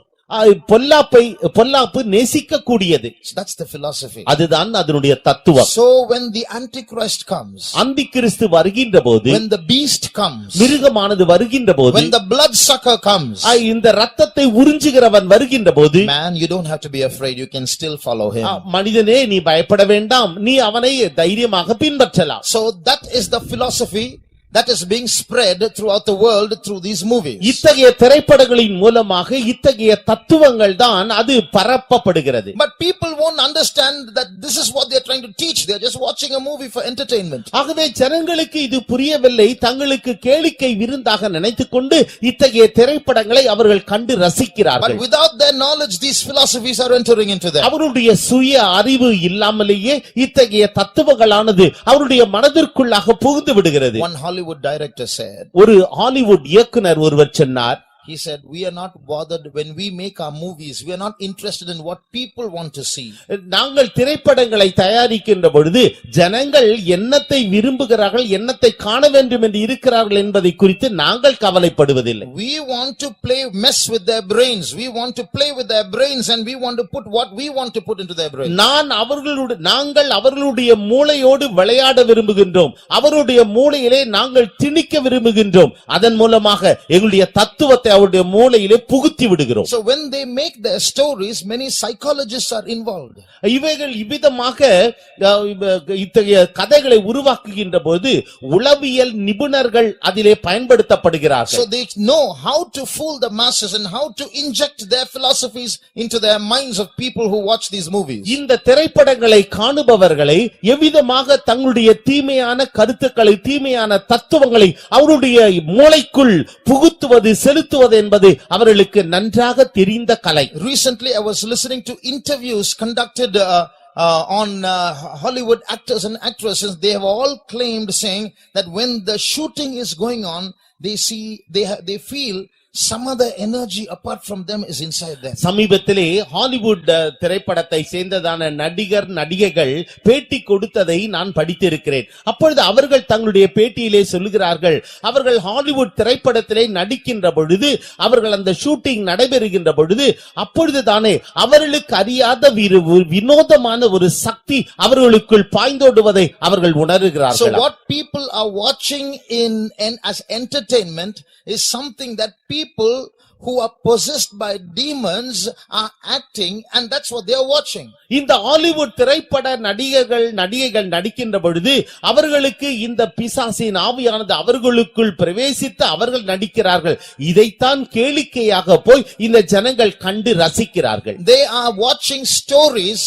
பொல்லாப்பு நேசிக்க கூடியது. So that's the philosophy. அதுதான் அதனுடைய தத்துவம். So when the Antichrist comes, அந்தி கிறிஸ்து வருகின்ற போது, when the beast comes, மிருகமானது வருகின்ற போது, when the bloodsucker comes, இந்த இரத்தத்தை உறிஞ்சுகிறவன் வருகின்ற போது, man, you don't have to be afraid, you can still follow him. மனிதனே நீ பயப்பட வேண்டாம், நீ அவனை தைரியமாக பின்பற்றலாம். So that is the philosophy that is being spread throughout the world through these movies. இத்தகைய திரைப்படங்களின் மூலமாக இத்தகைய தத்துவங்கள் தான் அது பரப்பப்படுகிறது. But people won't understand that this is what they are trying to teach. They are just watching a movie for entertainment. ஆகவே ஜனங்களுக்கு இது புரியவில்லை. தங்களுக்கு கேளிக்கை விருந்தாக நினைத்துக்கொண்டு இத்தகைய திரைப்படங்களை அவர்கள் கண்டு ரசிக்கிறார்கள். But without their knowledge, these philosophies are entering into them. அவருடைய சுய அறிவு இல்லாமலேயே இத்தகைய தத்துவங்களானது அவருடைய மனதிற்குள்ளாக புகுந்து விடுகிறது. One Hollywood director said, ஒரு ஹாலிவுட் இயக்குனர் ஒருவர் சொன்னார், he said, we are not bothered when we make our movies, we are not interested in what people want to see. நாங்கள் திரைப்படங்களை தயாரிக்கின்ற பொழுது ஜனங்கள் என்னத்தை விரும்புகிறார்கள், என்னத்தை காண வேண்டும் என்று இருக்கிறார்கள் என்பதை குறித்து நாங்கள் கவலைப்படுவதில்லை. We want to mess with their brains, we want to play with their brains and we want to put what we want to put into their brains. நாங்கள் அவர்களுடைய மூளையோடு விளையாட விரும்புகின்றோம், அவருடைய மூளையிலே நாங்கள் திணிக்க விரும்புகின்றோம். அதன் மூலமாக எங்களுடைய தத்துவத்தை அவருடைய மூளையிலே புகுத்தி விடுகிறோம். So when they make their stories, many psychologists are involved. இவைகள் இவ்விதமாக இத்தகைய கதைகளை உருவாக்குகின்ற போது உளவியல் நிபுணர்கள் அதிலே பயன்படுத்தப்படுகிறார்கள். So they know how to fool the masses and how to inject their philosophies into their minds of people who watch these movies. இந்த திரைப்படங்களை காணுபவர்களை எவ்விதமாக தங்களுடைய தீமையான கருத்துக்களை, தீமையான தத்துவங்களை அவருடைய மூளைக்குள் புகுத்துவது, செலுத்துவது என்பது அவர்களுக்கு நன்றாக தெரிந்த கலை. Recently I was listening to interviews conducted on Hollywood actors and actresses. They have all claimed saying that when the shooting is going on, they feel some other energy apart from them is inside them. சமீபத்திலே Hollywood திரைப்படத்தை சேர்ந்ததான நடிகர் நடிகைகள் பேட்டி கொடுத்ததை நான் படித்திருக்கிறேன். அப்பொழுது அவர்கள் தங்களுடைய பேட்டியிலே சொல்லுகிறார்கள், அவர்கள் ஹாலிவுட் திரைப்படத்திலே நடிக்கின்ற பொழுது, அவர்கள் அந்த ஷூட்டிங் நடைபெறுகின்ற பொழுது, அப்பொழுதுதானே அவர்களுக்கு அறியாத வினோதமான ஒரு சக்தி அவர்களுக்குள் பாய்ந்தோடுவதை அவர்கள் உணர்கிறார்கள். So what people are watching as entertainment is something that people who are possessed by demons are acting, and that's what they are watching. இந்த ஹாலிவுட் திரைப்பட நடிகைகள் நடிக்கின்ற பொழுது அவர்களுக்கு இந்த பிசாசின் ஆவியானது அவர்களுக்குள் பிரவேசித்து அவர்கள் நடிக்கிறார்கள். இதைத்தான் கேளிக்கையாக போய் இந்த ஜனங்கள் கண்டு ரசிக்கிறார்கள். They are watching stories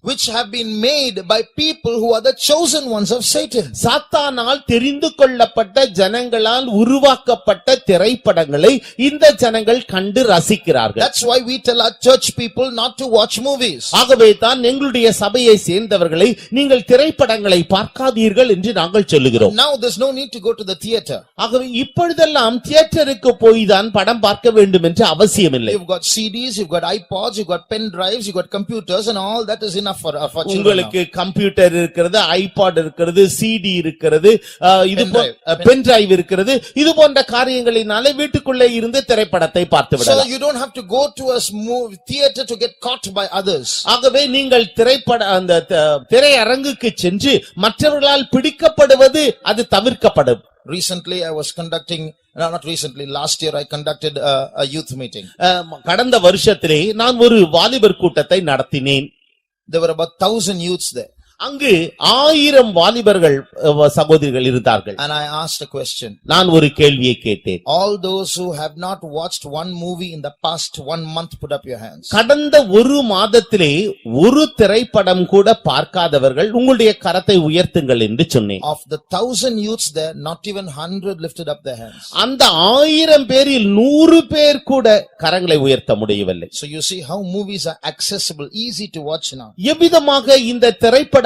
which have been made by people who are the chosen ones of Satan. சாத்தானால் தெரிந்து கொள்ளப்பட்ட ஜனங்களால் உருவாக்கப்பட்ட திரைப்படங்களை இந்த ஜனங்கள் கண்டு ரசிக்கிறார்கள். That's why we tell our church people not to watch movies. ஆகவே தான் எங்களுடைய சபையை சேர்ந்தவர்களை நீங்கள் திரைப்படங்களை பார்க்காதீர்கள் என்று நாங்கள் சொல்லுகிறோம். Now there's no need to go to the theater. ஆகவே இப்பொழுதெல்லாம் தியேட்டருக்கு போய் தான் படம் பார்க்க வேண்டும் என்று அவசியமில்லை. You've got CDs, you've got iPods, you've got pen drives, you've got computers, and all that is enough for children. உங்களுக்கு கம்ப்யூட்டர் இருக்கிறது, ஐபாட் இருக்கிறது, சிடி இருக்கிறது, இது பென் டிரைவ் இருக்கிறது. இது போன்ற காரியங்களினாலே வீட்டுக்குள்ளே இருந்து திரைப்படத்தை பார்த்து விடலாம். So you don't have to go to a theater to get caught by others. ஆகவே நீங்கள் அந்த திரையரங்குக்கு சென்று மற்றவர்களால் பிடிக்கப்படுவது அது தவிர்க்கப்படும். Recently I was conducting, not recently, last year I conducted a youth meeting. கடந்த வருஷத்திலே நான் ஒரு வாலிபர் கூட்டத்தை நடத்தினேன். There were about 1,000 youths there. அங்கு 1000 வாலிபர்கள் சகோதரிகள் இருந்தார்கள். And I asked a question. நான் ஒரு கேள்வியை கேட்டேன். All those who have not watched one movie in the past 1 month, put up your hands. கடந்த ஒரு மாதத்திலே ஒரு திரைப்படம் கூட பார்க்காதவர்கள் உங்களுடைய கரத்தை உயர்த்துங்கள் என்று சொன்னேன். Of the 1,000 youths there, not even 100 lifted up their hands. அந்த 1000 பேரில் 100 பேர் கூட கரங்களை உயர்த்த முடியவில்லை. So you see how movies are accessible, easy to watch now. எவ்விதமாக இந்த திரைப்பட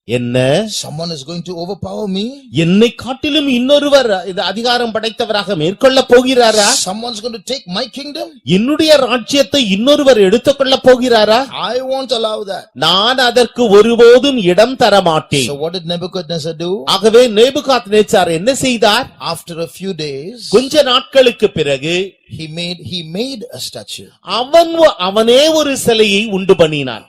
என்ன? Someone is going to overpower me. என்னை காட்டிலும் இன்னொருவர் இது அதிகாரம் படைத்தவராக மேற்கொள்ள போகிறாரா? Someone's going to take my kingdom. என்னுடைய ராஜ்யத்தை இன்னொருவர் எடுத்துக்கொள்ள போகிறாரா? I won't allow that. நான் அதற்கு ஒருபோதும் இடம் தர மாட்டேன். So what did Nebuchadnezzar do? ஆகவே நேபுகாத்நேச்சார் என்ன செய்தார்? After a few days, கொஞ்ச நாட்களுக்கு பிறகு he made a statue. அவனே ஒரு சிலையை உண்டு பண்ணினான்.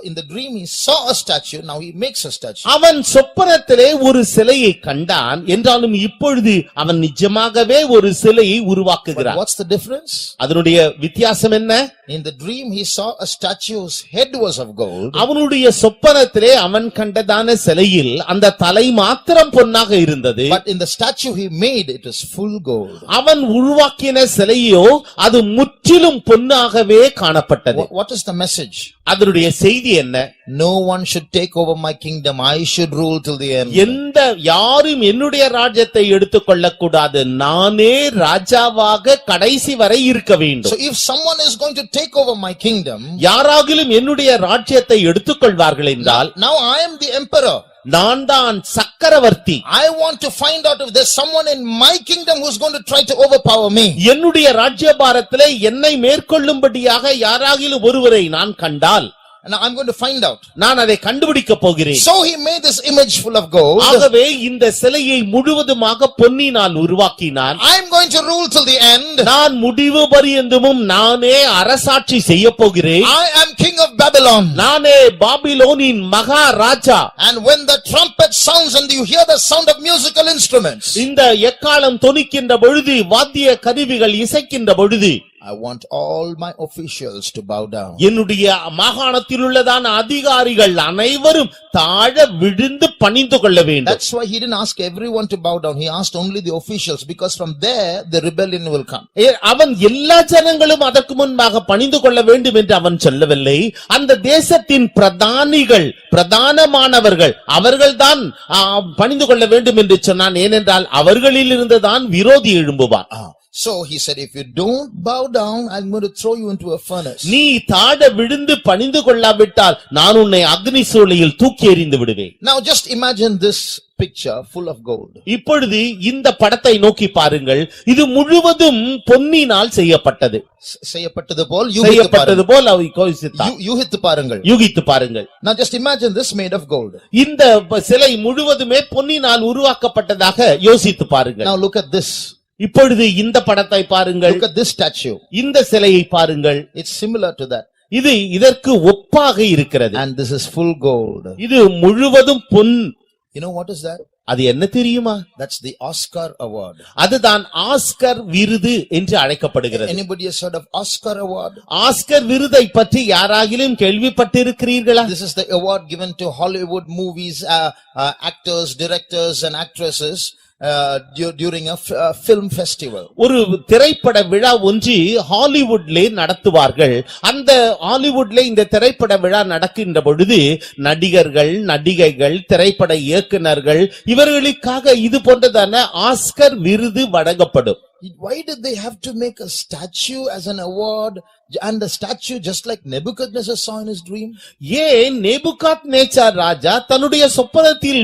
In the dream he saw a statue, now he makes a statue. அவன் சொப்பனத்திலே ஒரு சிலையை கண்டான் என்றாலும் இப்பொழுது அவன் நிஜமாகவே ஒரு சிலையை உருவாக்குகிறான். What's the difference? அதனுடைய வித்தியாசம் என்ன? In the dream he saw a statue's head was of gold. அவனுடைய சொப்பனத்திலே அவன் கண்டதான சிலையில் அந்த தலை மாத்திரம் பொன்னாக இருந்தது. But in the statue he made, it was full gold. அவன் உருவாக்கின சிலையோ அது முற்றிலும் பொன்னாகவே காணப்பட்டது. What is the message? அதனுடைய செய்தி என்ன? No one should take over my kingdom. I should rule till the end. யாரும் என்னுடைய ராஜ்யத்தை எடுத்துக்கொள்ளக் கூடாது. நானே ராஜாவாக கடைசி வரை இருக்க வேண்டும். So if someone is going to take over my kingdom, யாராகிலும் என்னுடைய ராஜ்யத்தை எடுத்துக்கொள்வார்கள் என்றால், now I am the emperor. நான் தான் சக்கரவர்த்தி. I want to find out if there's someone in my kingdom who's going to try to overpower me. என்னுடைய ராஜ்யபாரத்திலே என்னை மேற்கொள்ளும்படியாக யாராகிலும் ஒருவரை நான் கண்டால், and I'm going to find out. நான் அதை கண்டுபிடிக்க போகிறேன். So he made this image full of gold. ஆகவே இந்த சிலையை முழுவதுமாக பொன்னினால் உருவாக்கினான். I'm going to rule till the end. நான் முடிவு பரியந்தமும் நானே அரசாட்சி செய்ய போகிறேன். I am king of Babylon. நானே பாபிலோனின் Maharaja. And when the trumpet sounds and you hear the sound of musical instruments, இந்த எக்காளம் தொனிக்கின்ற பொழுது, வாத்திய கருவிகள் இசைக்கின்ற பொழுது, I want all my officials to bow down. என்னுடைய மாகாணத்தில் உள்ளதான அதிகாரிகள் அனைவரும் தாழ விழுந்து பணிந்து கொள்ள வேண்டும். That's why he didn't ask everyone to bow down. He asked only the officials, because from there the rebellion will come. அவன் எல்லா ஜனங்களும் அதற்கு முன்பாக பணிந்து கொள்ள வேண்டும் என்று அவன் சொல்லவில்லை. அந்த தேசத்தின் பிரதானிகள், பிரதானமானவர்கள், அவர்கள்தான் பணிந்து கொள்ள வேண்டும் என்று சொன்னான். ஏனென்றால் அவர்களில் இருந்துதான் விரோதி எழும்புவார். So he said, if you don't bow down, I'm going to throw you into a furnace. நீ தாழ விழுந்து பணிந்து கொள்ளாவிட்டால் நான் உன்னை அக்னி சூளையில் தூக்கி எறிந்து விடுவேன். Now just imagine this picture full of gold. இப்பொழுது இந்த படத்தை நோக்கி பாருங்கள். இது முழுவதும் பொன்னினால் செய்யப்பட்டது. செய்யப்பட்டது போல் யூகித்து பாருங்கள். Now just imagine this made of gold. இந்த சிலை முழுவதுமே பொன்னினால் உருவாக்கப்பட்டதாக யோசித்து பாருங்கள். Now look at this. இப்பொழுது இந்த படத்தை பாருங்கள். Look at this statue. இந்த சிலையை பாருங்கள். It's similar to that. இது இதற்கு ஒப்பாக இருக்கிறது. And this is full gold. இது முழுவதும் பொன். You know what is that? அது என்ன தெரியுமா? That's the Oscar award. அதுதான் ஆஸ்கர் விருது என்று அழைக்கப்படுகிறது. Anybody has heard of Oscar award? Oscar விருதை பற்றி யாராகிலும் கேள்விப்பட்டிருக்கிறீர்களா? This is the award given to Hollywood movies, actors, directors and actresses during a film festival. ஒரு திரைப்பட விழா ஒன்று ஹாலிவுட்ல நடத்துவார்கள். அந்த ஹாலிவுட்ல இந்த திரைப்பட விழா நடக்கின்ற பொழுது நடிகர்கள், நடிகைகள், திரைப்பட இயக்குனர்கள் இவர்களுக்காக இது போன்றதான ஆஸ்கர் விருது வழங்கப்படும். Why did they have to make a statue as an award, and a statue just like Nebuchadnezzar saw in his dream? ஏன் நேபுகாத்நேச்சார் ராஜா தன்னுடைய சொப்பனத்தில்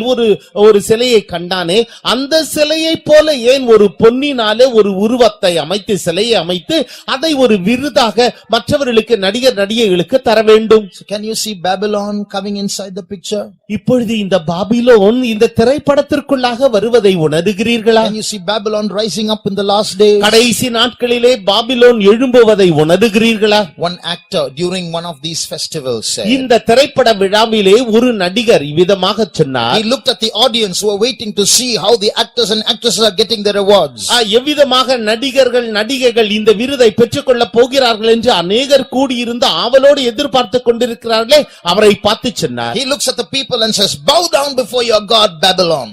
ஒரு சிலையை கண்டானே, அந்த சிலையை போல ஏன் ஒரு பொன்னினாலே ஒரு உருவத்தை அமைத்து, சிலையை அமைத்து அதை ஒரு விருதாக மற்றவர்களுக்கு, நடிகர் நடிகைகளுக்கு தர வேண்டும்? So can you see Babylon coming inside the picture? இப்பொழுது இந்த பாபிலோன் இந்த திரைப்படத்திற்குள்ளாக வருவதை உணர்கிறீர்களா? Can you see Babylon rising up in the last days? கடைசி நாட்களிலே Babylon எழும்புவதை உணர்கிறீர்களா? One actor during one of these festivals said, இந்த திரைப்பட விழாவிலே ஒரு நடிகர் இவ்விதமாக சொன்னார். he looked at the audience who were waiting to see how the actors and actresses are getting their awards. எவ்விதமாக நடிகர்கள், நடிகைகள் இந்த விருதை பெற்றுக்கொள்ள போகிறார்கள் என்று அநேகர் கூடியிருந்த ஆவலோடு எதிர்பார்த்து கொண்டிருக்கிறார்களே, அவரை பார்த்து சொன்னார். He looks at the people and says, bow down before your God Babylon.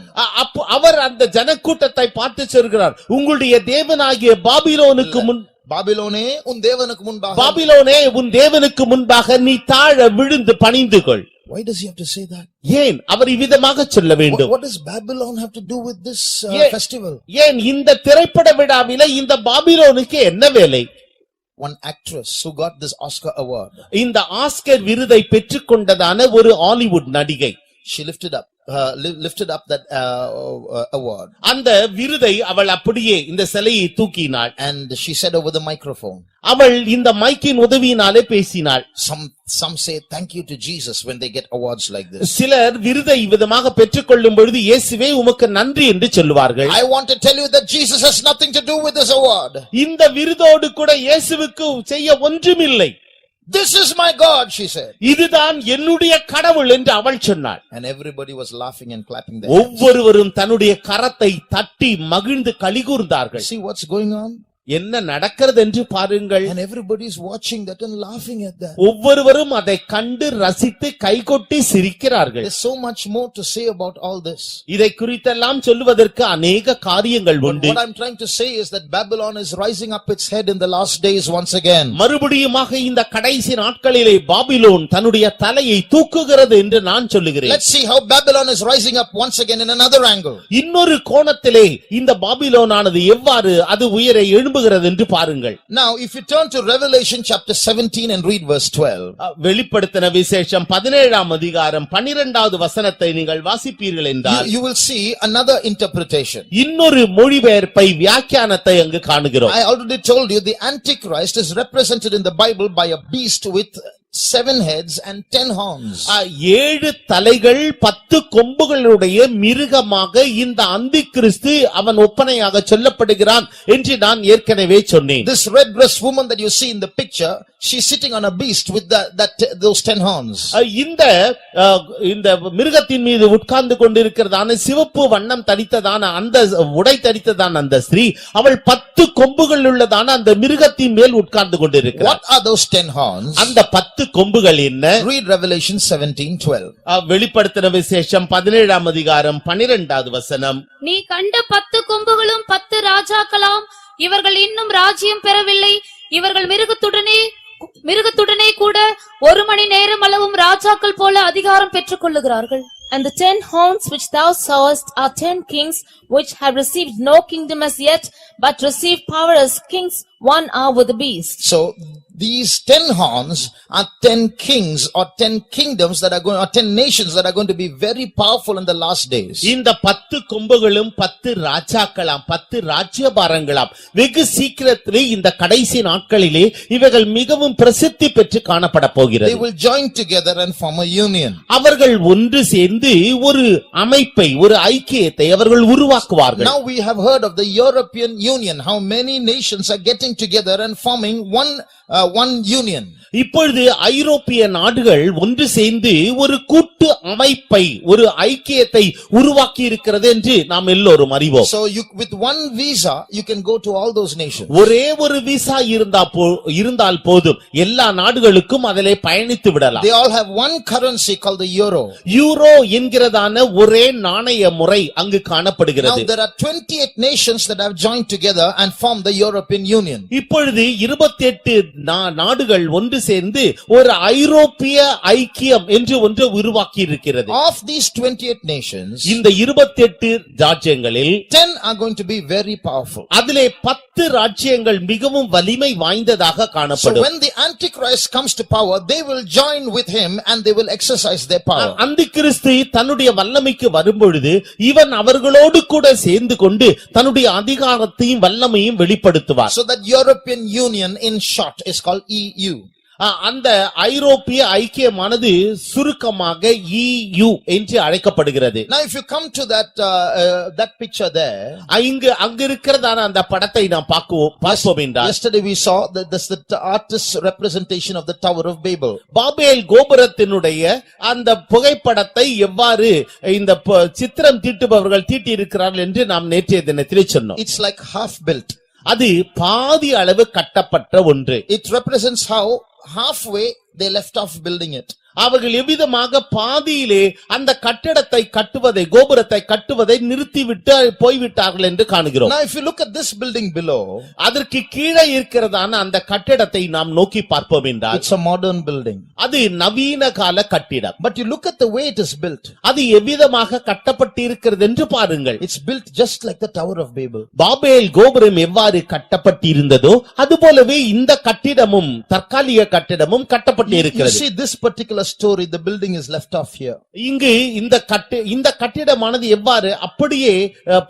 அவர் அந்த ஜனக்கூட்டத்தை பார்த்து சொல்கிறார், உங்களுடைய தேவனாகிய பாபிலோனுக்கு முன், பாபிலோனே உன் தேவனுக்கு முன்பாக, பாபிலோனே உன் தேவனுக்கு முன்பாக நீ தாழ விழுந்து பணிந்து கொள். Why does he have to say that? ஏன் அவர் இவ்விதமாக சொல்ல வேண்டும்? What does Babylon have to do with this festival? ஏன் இந்த திரைப்பட விழாவிலே இந்த பாபிலோனுக்கு என்ன வேலை? One actress who got this Oscar award, இந்த ஆஸ்கர் விருதை பெற்றுக்கொண்டதான ஒரு ஹாலிவுட் நடிகை, she lifted up that award. அந்த விருதை அவள் அப்படியே இந்த சிலையை தூக்கினாள். And she said over the microphone. அவள் இந்த மைக்கின் உதவியினாலே பேசினாள். Some say thank you to Jesus when they get awards like this. சிலர் விருதை விதமாக பெற்றுக்கொள்ளும் பொழுது இயேசுவே உமக்கு நன்றி என்று சொல்வார்கள். I want to tell you that Jesus has nothing to do with this award. இந்த விருதோடு கூட இயேசுவுக்கு செய்ய ஒன்றுமில்லை. This is my God, she said. இதுதான் என்னுடைய கடவுள் என்று அவள் சொன்னாள். And everybody was laughing and clapping their hands. ஒவ்வொருவரும் தன்னுடைய கரத்தை தட்டி மகிழ்ந்து களிகூர்ந்தார்கள். See what's going on? என்ன நடக்கிறது என்று பாருங்கள். And everybody is watching that and laughing at that. ஒவ்வொருவரும் அதை கண்டு ரசித்து கைகொட்டி சிரிக்கிறார்கள். There's so much more to say about all this. இதை குறித்தெல்லாம் சொல்வதற்கு अनेक காரியங்கள் உண்டு. What I'm trying to say is that Babylon is rising up its head in the last days once again. மறுபடியுமாக இந்த கடைசி நாட்களிலே பாபிலோன் தன்னுடைய தலையை தூக்குகிறது என்று நான் சொல்லுகிறேன். Let's see how Babylon is rising up once again in another angle. இன்னொரு கோணத்திலே இந்த பாபிலோனானது எவ்வாறு அது உயர எழும்புகிறது என்று பாருங்கள். Now if you turn to Revelation chapter 17 and read verse 12. வெளிப்படுத்தின விசேஷம் 17ஆம் அதிகாரம் 12வது வசனத்தை நீங்கள் வாசிப்பீர்கள் என்றால் you will see another interpretation. இன்னொரு மொழிபெயர்ப்பை வியாக்கியானத்தை அங்கு காணுகிறோம். I already told you the Antichrist is represented in the Bible by a beast with 7 heads and 10 horns. 7 தலைகள் 10 கொம்புகளுடைய மிருகமாக இந்த அந்திகிறிஸ்து அவன் ஒப்பனையாக சொல்லப்படுகிறான் என்று நான் ஏற்கனவே சொன்னேன். This red dressed woman that you see in the picture, she's sitting on a beast with those 10 horns. இந்த மிருகத்தின் மீது உட்கார்ந்து கொண்டிருக்கிறதான சிவப்பு வண்ணம் தரித்ததான அந்த உடை தரித்ததான அந்த ஸ்திரீ அவள் 10 கொம்புகள் உள்ளதான அந்த மிருகத்தின் மேல் உட்கார்ந்து கொண்டிருக்கிறாள். What are those 10 horns? அந்த 10 கொம்புகள் என்ன? Read Revelation 17:12. வெளிப்படுத்தின விசேஷம் 17ஆம் அதிகாரம் 12வது வசனம். நீ கண்ட 10 கொம்புகளும் 10 ராஜாக்களாம். இவர்கள் இன்னும் ராஜ்யம் பெறவில்லை. இவர்கள் மிருகத்துடனே கூட 1 மணி நேரம் அளவும் ராஜாக்கள் போல அதிகாரம் பெற்றுக் கொள்ளுகிறார்கள். And the 10 horns which thou sawest are 10 kings, which have received no kingdom as yet, but receive power as kings 1 hour with the beast. So these 10 horns are 10 kings or 10 kingdoms that are going, or 10 nations that are going to be very powerful in the last days. இந்த 10 கொம்புகளும் 10 ராஜாக்களாம் 10 ராஜ்யபாரங்களாம் வெகு சீக்கிரத்திலே இந்த கடைசி நாட்களிலே இவைகள் மிகவும் பிரசித்தி பெற்று காணப்பட போகிறது. They will join together and form a union. அவர்கள் ஒன்று சேர்ந்து ஒரு அமைப்பை ஒரு ஐக்கியத்தை அவர்கள் உருவாக்குவார்கள். Now we have heard of the European Union, how many nations are getting together and forming one union. இப்பொழுது ஐரோப்பிய நாடுகள் ஒன்று சேர்ந்து ஒரு கூட்டு அமைப்பை ஒரு ஐக்கியத்தை உருவாக்கி இருக்கிறது என்று நாம் எல்லோரும் அறிவோம். So with one visa you can go to all those nations. ஒரே ஒரு விசா இருந்தால் போதும் எல்லா நாடுகளுக்கும் அதிலே பயணித்து விடலாம். They all have one currency called the euro. Euro என்கிறதான ஒரே நாணய முறை அங்கு காணப்படுகிறது. Now there are 28 nations that have joined together and formed the European Union. இப்பொழுது 28 நாடுகள் ஒன்று சேர்ந்து ஒரு ஐரோப்பிய ஐக்கியம் என்று ஒன்று உருவாக்கி இருக்கிறது. Of these 28 nations, இந்த 28 ராஜ்யங்களில் 10 are going to be very powerful. அதிலே 10 ராஜ்யங்கள் மிகவும் வலிமை வாய்ந்ததாக காணப்படும். So when the Antichrist comes to power, they will join with him and they will exercise their power. அந்திகிறிஸ்து தன்னுடைய வல்லமைக்கு வரும்பொழுது இவன் அவர்களோடு கூட சேர்ந்து கொண்டு தன்னுடைய அதிகாரத்தையும் வல்லமையும் வெளிப்படுத்துவார். So that European Union in short is called EU. அந்த ஐரோப்பிய ஐக்கியமானது சுருக்கமாக EU என்று அழைக்கப்படுகிறது. Now if you come to that picture there, அங்க இருக்கிறதான அந்த படத்தை நாம் பார்ப்போம் என்றால் yesterday we saw that this the artist's representation of the Tower of Babel. Babel கோபுரத்தினுடைய அந்த புகைப்படத்தை எவ்வாறு இந்த சித்திரம் தீட்டுபவர்கள் தீட்டி இருக்கிறார்கள் என்று நாம் நேற்றைய தினத்திலே சொன்னோம். It's like half built. அது பாதி அளவு கட்டப்பட்ட ஒன்று. It represents how halfway they left off building it. அவர்கள் எவ்விதமாக பாதியிலே அந்த கட்டடத்தை கட்டுவதை கோபுரத்தை கட்டுவதை நிறுத்திவிட்டு போய்விட்டார்கள் என்று காணுகிறோம். Now if you look at this building below, அதற்கு கீழே இருக்கிறதான அந்த கட்டடத்தை நாம் நோக்கி பார்ப்போம் என்றால் it's a modern building. அது நவீன கால கட்டிடம். But you look at the way it is built, அது எவ்விதமாக கட்டப்பட்டு இருக்கிறது என்று பாருங்கள். it's built just like the Tower of Babel. Babel கோபுரம் எவ்வாறு கட்டப்பட்டிருந்ததோ அதுபோலவே இந்த கட்டிடமும் தற்காலிக கட்டிடமும் கட்டப்பட்டு இருக்கிறது. You see this particular story, the building is left off here. இங்கு இந்த கட்டிடமானது எவ்வாறு அப்படியே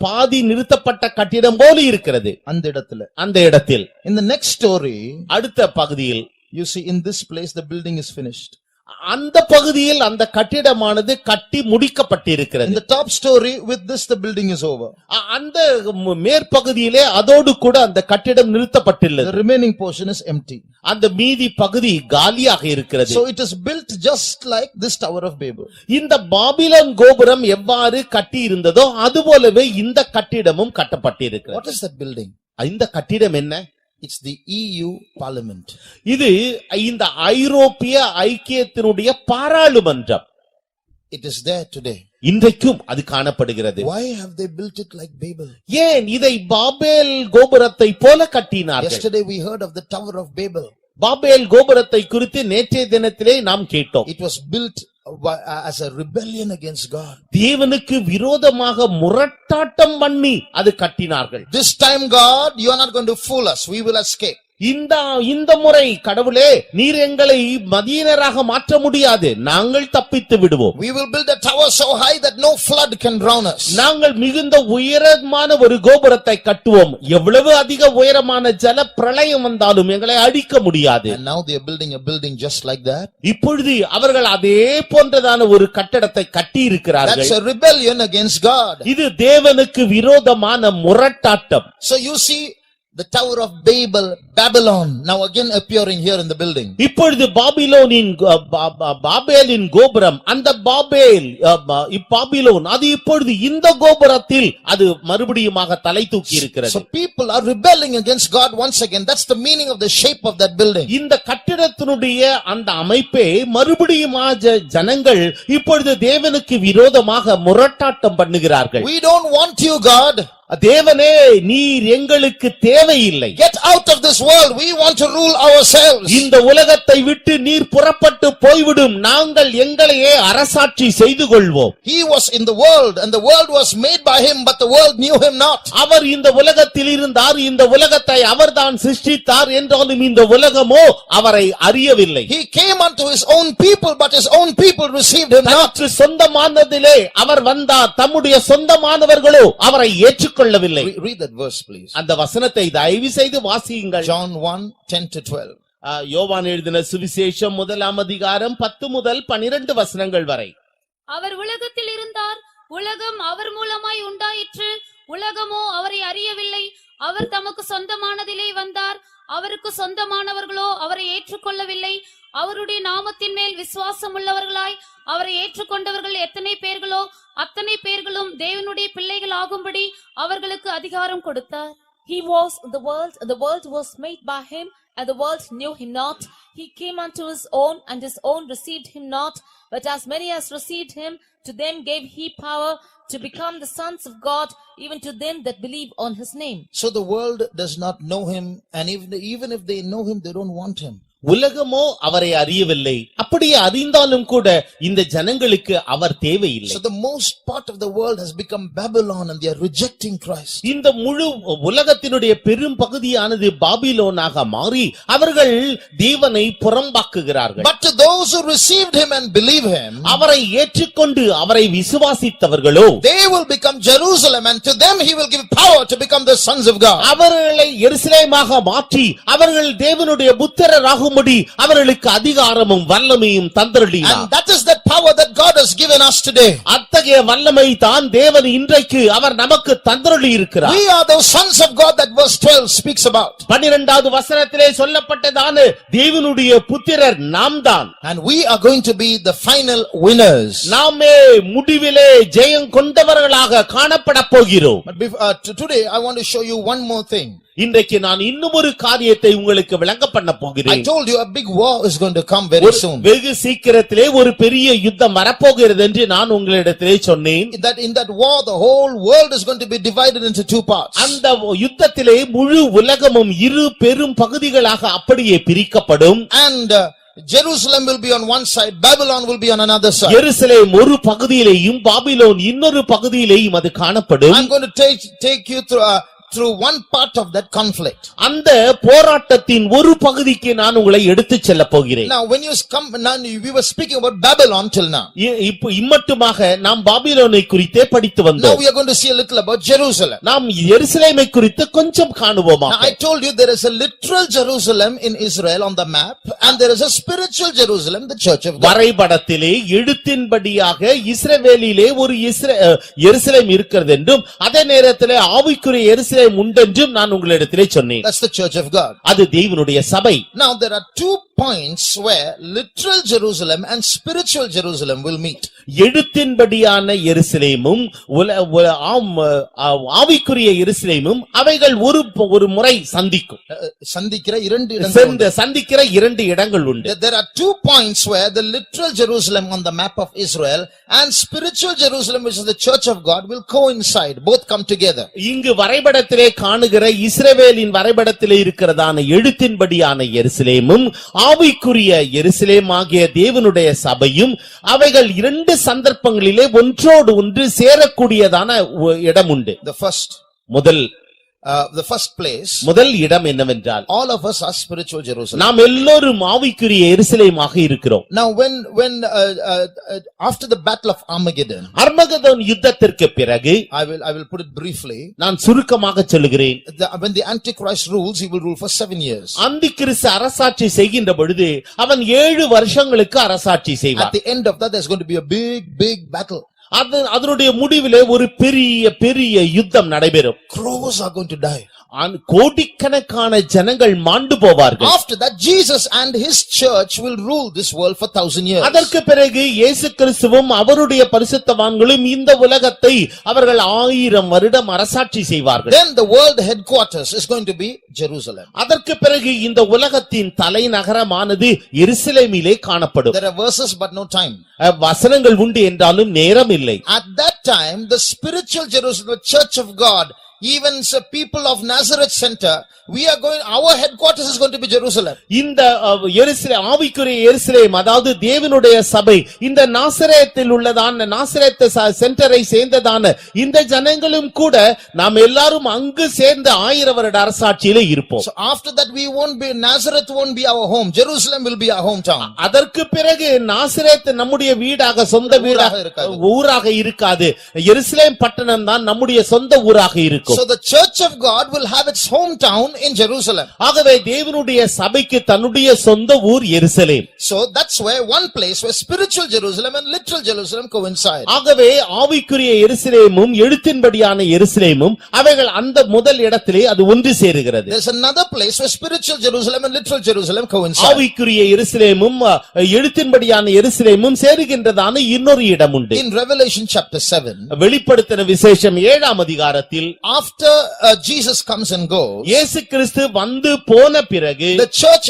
பாதி நிறுத்தப்பட்ட கட்டிடம் போல இருக்கிறது அந்த இடத்தில். In the next story, அடுத்த பகுதியில் you see, in this place the building is finished. அந்த பகுதியில் அந்த கட்டிடமானது கட்டி முடிக்கப்பட்டிருக்கிறது. In the top story, with this the building is over. அந்த மேற்பகுதியிலே அதோடு கூட அந்த கட்டிடம் நிறுத்தப்பட்டுள்ளது. The remaining portion is empty. அந்த மீதி பகுதி காலியாக இருக்கிறது. So it is built just like this Tower of Babel. இந்த பாபிலோன் கோபுரம் எவ்வாறு கட்டி இருந்ததோ அதுபோலவே இந்த கட்டிடமும் கட்டப்பட்டிருக்கிறது. What is that building? இந்த கட்டிடம் என்ன? It's the EU Parliament. இது இந்த ஐரோப்பிய ஐக்கியத்தினுடைய பாராளுமன்றம். It is there today. இன்றைக்கும் அது காணப்படுகிறது. Why have they built it like Babel? ஏன் இதை பாபேல் கோபுரத்தை போல கட்டினார்கள்? Yesterday we heard of the Tower of Babel. Babel கோபுரத்தை குறித்து நேற்றைய தினத்திலே நாம் கேட்டோம். It was built as a rebellion against God. தேவனுக்கு விரோதமாக முரட்டாட்டம் பண்ணி அது கட்டினார்கள். This time, God, you are not going to fool us. We will escape. இந்த முறை கடவுளே நீர் எங்களை மதியினராக மாற்ற முடியாது, நாங்கள் தப்பித்து விடுவோம். We will build a tower so high that no flood can drown us. நாங்கள் மிகுந்த உயரமான ஒரு கோபுரத்தை கட்டுவோம், எவ்வளவு அதிக உயரமான ஜல பிரளயம் வந்தாலும் எங்களை அடிக்க முடியாது. And now they are building a building just like that. இப்பொழுது அவர்கள் அதே போன்றதான ஒரு கட்டடத்தை கட்டி இருக்கிறார்கள். That's a rebellion against God. இது தேவனுக்கு விரோதமான முரட்டாட்டம். So you see the Tower of Babylon now again appearing here in the building. இப்பொழுது பாபேலின் கோபுரம், அந்த பாபிலோன் அது இப்பொழுது இந்த கோபுரத்தில் அது மறுபடியுமாக தலை தூக்கி இருக்கிறது. So people are rebelling against God once again. That's the meaning of the shape of that building. இந்த கட்டிடத்தினுடைய அந்த அமைப்பே மறுபடியுமாக ஜனங்கள் இப்பொழுது தேவனுக்கு விரோதமாக முரட்டாட்டம் பண்ணுகிறார்கள். We don't want you, God. தேவனே நீர் எங்களுக்கு தேவையில்லை. Get out of this world. We want to rule ourselves. இந்த உலகத்தை விட்டு நீர் புறப்பட்டு போய்விடும், நாங்கள் எங்களையே அரசாட்சி செய்து கொள்வோம். He was in the world and the world was made by him, but the world knew him not. அவர் இந்த உலகத்தில் இருந்தார், இந்த உலகத்தை அவர்தான் சிருஷ்டித்தார், என்றாலும் இந்த உலகமோ அவரை அறியவில்லை. He came unto his own people, but his own people received him not. சொந்தமானதிலே அவர் வந்தார், தம்முடைய சொந்தமானவர்களோ அவரை ஏற்றுக்கொள்ளவில்லை. Read that verse please. அந்த வசனத்தை தயவு செய்து வாசியுங்கள். John 1:10-12. யோவான் எழுதின சுவிசேஷம் 1ஆம் அதிகாரம் 10 முதல் 12 வசனங்கள் வரை. அவர் உலகத்தில் இருந்தார், உலகம் அவர் மூலமாய் உண்டாயிற்று, உலகமோ அவரை அறியவில்லை. அவர் தமக்கு சொந்தமானதிலே வந்தார், அவருக்கு சொந்தமானவர்களோ அவரை ஏற்றுக்கொள்ளவில்லை. அவருடைய நாமத்தின் மேல் விசுவாசம் உள்ளவர்களாய் அவரை ஏற்றுக்கொண்டவர்கள் எத்தனை பேர்களோ அத்தனை பேர்களும் தேவனுடைய பிள்ளைகள் ஆகும்படி அவர்களுக்கு அதிகாரம் கொடுத்தார். He was in the world, and the world was made by him, and the world knew him not. He came unto his own, and his own received him not. But as many as received him, to them gave he power to become the sons of God, even to them that believe on his name. So the world does not know him, and even if they know him, they don't want him. உலகமோ அவரை அறியவில்லை, அப்படியே அறிந்தாலும் கூட இந்த ஜனங்களுக்கு அவர் தேவையில்லை. So the most part of the world has become Babylon and they are rejecting Christ. இந்த முழு உலகத்தினுடைய பெரும் பகுதியானது பாபிலோனாக மாறி அவர்கள் தேவனை புறம்பாக்குகிறார்கள். But to those who received him and believe him, அவரை ஏற்றுக்கொண்டு அவரை விசுவாசித்தவர்களோ, they will become Jerusalem, and to them he will give power to become the sons of God. அவர்களை எருசலேமாக மாற்றி அவர்கள் தேவனுடைய புத்திரராக அவர்களுக்கு அதிகாரமும் வல்லமையும் தந்தருளினார். And that is the power that God has given us today. அத்தகைய வல்லமை தான் தேவன் இன்றைக்கு அவர் நமக்கு தந்தருளி இருக்கிறார். We are those sons of God that verse 12 speaks about. 12வது வசனத்திலே சொல்லப்பட்டதான தேவனுடைய புத்திரர் நாம்தான். And we are going to be the final winners. நாமே முடிவிலே ஜெயம் கொண்டவர்களாக காணப்பட போகிறோம். But today I want to show you one more thing. இன்றைக்கு நான் இன்னும் ஒரு காரியத்தை உங்களுக்கு விளங்க பண்ண போகிறேன். I told you a big war is going to come very soon. வெகு சீக்கிரத்திலே ஒரு பெரிய யுத்தம் வரப்போகிறது என்று நான் உங்களிடத்திலே சொன்னேன். In that war the whole world is going to be divided into two parts. அந்த யுத்தத்திலே முழு உலகமும் இரு பெரும் பகுதிகளாக அப்படியே பிரிக்கப்படும். And Jerusalem will be on one side, Babylon will be on another side. எருசலேம் ஒரு பகுதியிலேயும் பாபிலோன் இன்னொரு பகுதியிலேயும் அது காணப்படும். I'm going to take you through one part of that conflict. அந்த போராட்டத்தின் ஒரு பகுதிக்கு நான் உங்களை எடுத்துச் செல்ல போகிறேன். Now when you come, now we were speaking about Babylon till now. இப்போ இம்மட்டுமாக நாம் பாபிலோனை குறித்தே படித்து Now வந்தோம். we are going to see a little about Jerusalem. நாம் எருசலேமை குறித்து கொஞ்சம் காணுவோமா? Now I told you there is a literal Jerusalem in Israel on the map, and there is a spiritual Jerusalem, the church of God. வரைபடத்திலே எழுத்தின்படியாக இஸ்ரவேலிலே ஒரு எருசலேம் இருக்கிறது என்றும் அதே நேரத்திலே ஆவிக்குரிய எருசலேம் உண்டென்றும் நான் உங்களிடத்திலே சொன்னேன். That's the church of God. அது தேவனுடைய சபை. Now there are 2 points where literal Jerusalem and spiritual Jerusalem will meet. எழுத்தின்படியான எருசலேமும் ஆவிக்குரிய எருசலேமும் அவைகள் ஒரு முறை சந்திக்கும். சந்திக்கிற 2 இடங்கள் உண்டு. There are 2 points where the literal Jerusalem on the map of Israel and spiritual Jerusalem, which is the church of God, will coincide, both come together. இங்கு வரைபடத்திலே காணுகிற இஸ்ரவேலின் வரைபடத்திலே இருக்கிறதான எழுத்தின்படியான எருசலேமும் ஆவிக்குரிய எருசலேம் ஆகிய தேவனுடைய சபையும் அவைகள் 2 சந்தர்ப்பங்களிலே ஒன்றோடு ஒன்று சேரக்கூடியதான இடம் உண்டு. The first place, முதல் இடம் என்னவென்றால், all of us are spiritual Jerusalem. நாம் எல்லோரும் ஆவிக்குரிய எருசலேமாக இருக்கிறோம். Now when after the battle of Armageddon, Armageddon யுத்தத்திற்கு பிறகு, I will put it briefly, நான் சுருக்கமாக சொல்லுகிறேன். When the Antichrist rules, he will rule for 7 years. அந்திகிறிஸ்து அரசாட்சி செய்கின்ற பொழுது அவன் 7 வருஷங்களுக்கு அரசாட்சி செய்வான். At the end of that, there's going to be a big battle. அதனுடைய முடிவிலே ஒரு பெரிய யுத்தம் நடைபெறும். Crores are going to die. கோடிக்கணக்கான ஜனங்கள் மாண்டு போவார்கள். After that, Jesus and his church will rule this world for 1000 years. அதற்கு பிறகு இயேசு கிறிஸ்துவும் அவருடைய பரிசுத்தவான்களும் இந்த உலகத்தை அவர்கள் 1000 வருடம் அரசாட்சி செய்வார்கள். Then the world headquarters is going to be Jerusalem. அதற்கு பிறகு இந்த உலகத்தின் தலைநகரமானது எருசலேமிலே காணப்படும். There are verses but no time. வசனங்கள் உண்டு என்றாலும் நேரம் இல்லை. At that time, the spiritual Jerusalem, the church of God, even people of Nazareth Center, our headquarters is going to be Jerusalem. இந்த எருசலேம் ஆவிக்குரிய எருசலேம், அதாவது தேவனுடைய சபை, இந்த நாசரேத்தில் உள்ளதான நாசரேத் சென்டரை சேர்ந்ததான இந்த ஜனங்களும் கூட நாம் எல்லாரும் அங்கு சேர்ந்த 1000 வருட அரசாட்சியிலே இருப்போம். So after that, Nazareth won't be our home. Jerusalem will be our hometown. அதற்கு பிறகு நாசரேத் நம்முடைய வீடாக, சொந்த வீடாக, ஊராக இருக்காது. எருசலேம் பட்டணம் தான் நம்முடைய சொந்த ஊராக இருக்கும். So the church of God will have its hometown in Jerusalem. ஆகவே தேவனுடைய சபைக்கு தன்னுடைய சொந்த ஊர் எருசலேம். So that's where one place where spiritual Jerusalem and literal Jerusalem coincide. ஆகவே ஆவிக்குரிய எருசலேமும் எழுத்தின்படியான எருசலேமும் அவைகள் அந்த முதல் இடத்திலே அது ஒன்று சேருகிறது. There's another place where spiritual Jerusalem and literal Jerusalem coincide. ஆவிக்குரிய எருசலேமும் எழுத்தின்படியான எருசலேமும் சேருகின்றதான இன்னொரு இடம் உண்டு. In Revelation chapter 7, வெளிப்படுத்தின விசேஷம் 7ஆம் அதிகாரத்தில், after Jesus comes and goes, இயேசு கிறிஸ்து வந்து போன பிறகு, the church,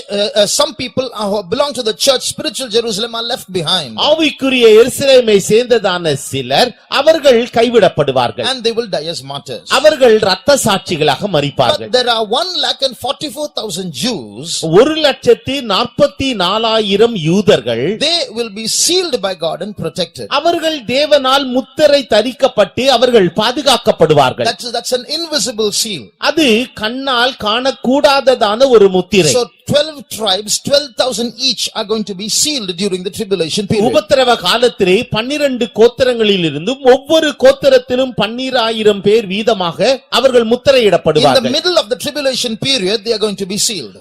some people who belong to the church, spiritual Jerusalem, are left behind. ஆவிக்குரிய எருசலேமை சேர்ந்ததான சிலர் அவர்கள் கைவிடப்படுவார்கள். And they will die as martyrs. அவர்கள் இரத்த சாட்சிகளாக மரிப்பார்கள். But there are 1,44,000 Jews. 1,44,000 யூதர்கள். They will be sealed by God and protected. அவர்கள் தேவனால் முத்திரை தரிக்கப்பட்டு அவர்கள் பாதுகாக்கப்படுவார்கள். That's an invisible seal. அது கண்ணால் காணக்கூடாததான ஒரு முத்திரை. So 12 tribes, 12,000 each are going to be sealed during the tribulation period. உபத்திரவ காலத்திலே 12 கோத்திரங்களிலிருந்தும் ஒவ்வொரு கோத்திரத்திலும் 12,000 பேர் வீதமாக அவர்கள் முத்திரையிடப்படுவார்கள். In the middle of the tribulation period, they are going to be sealed.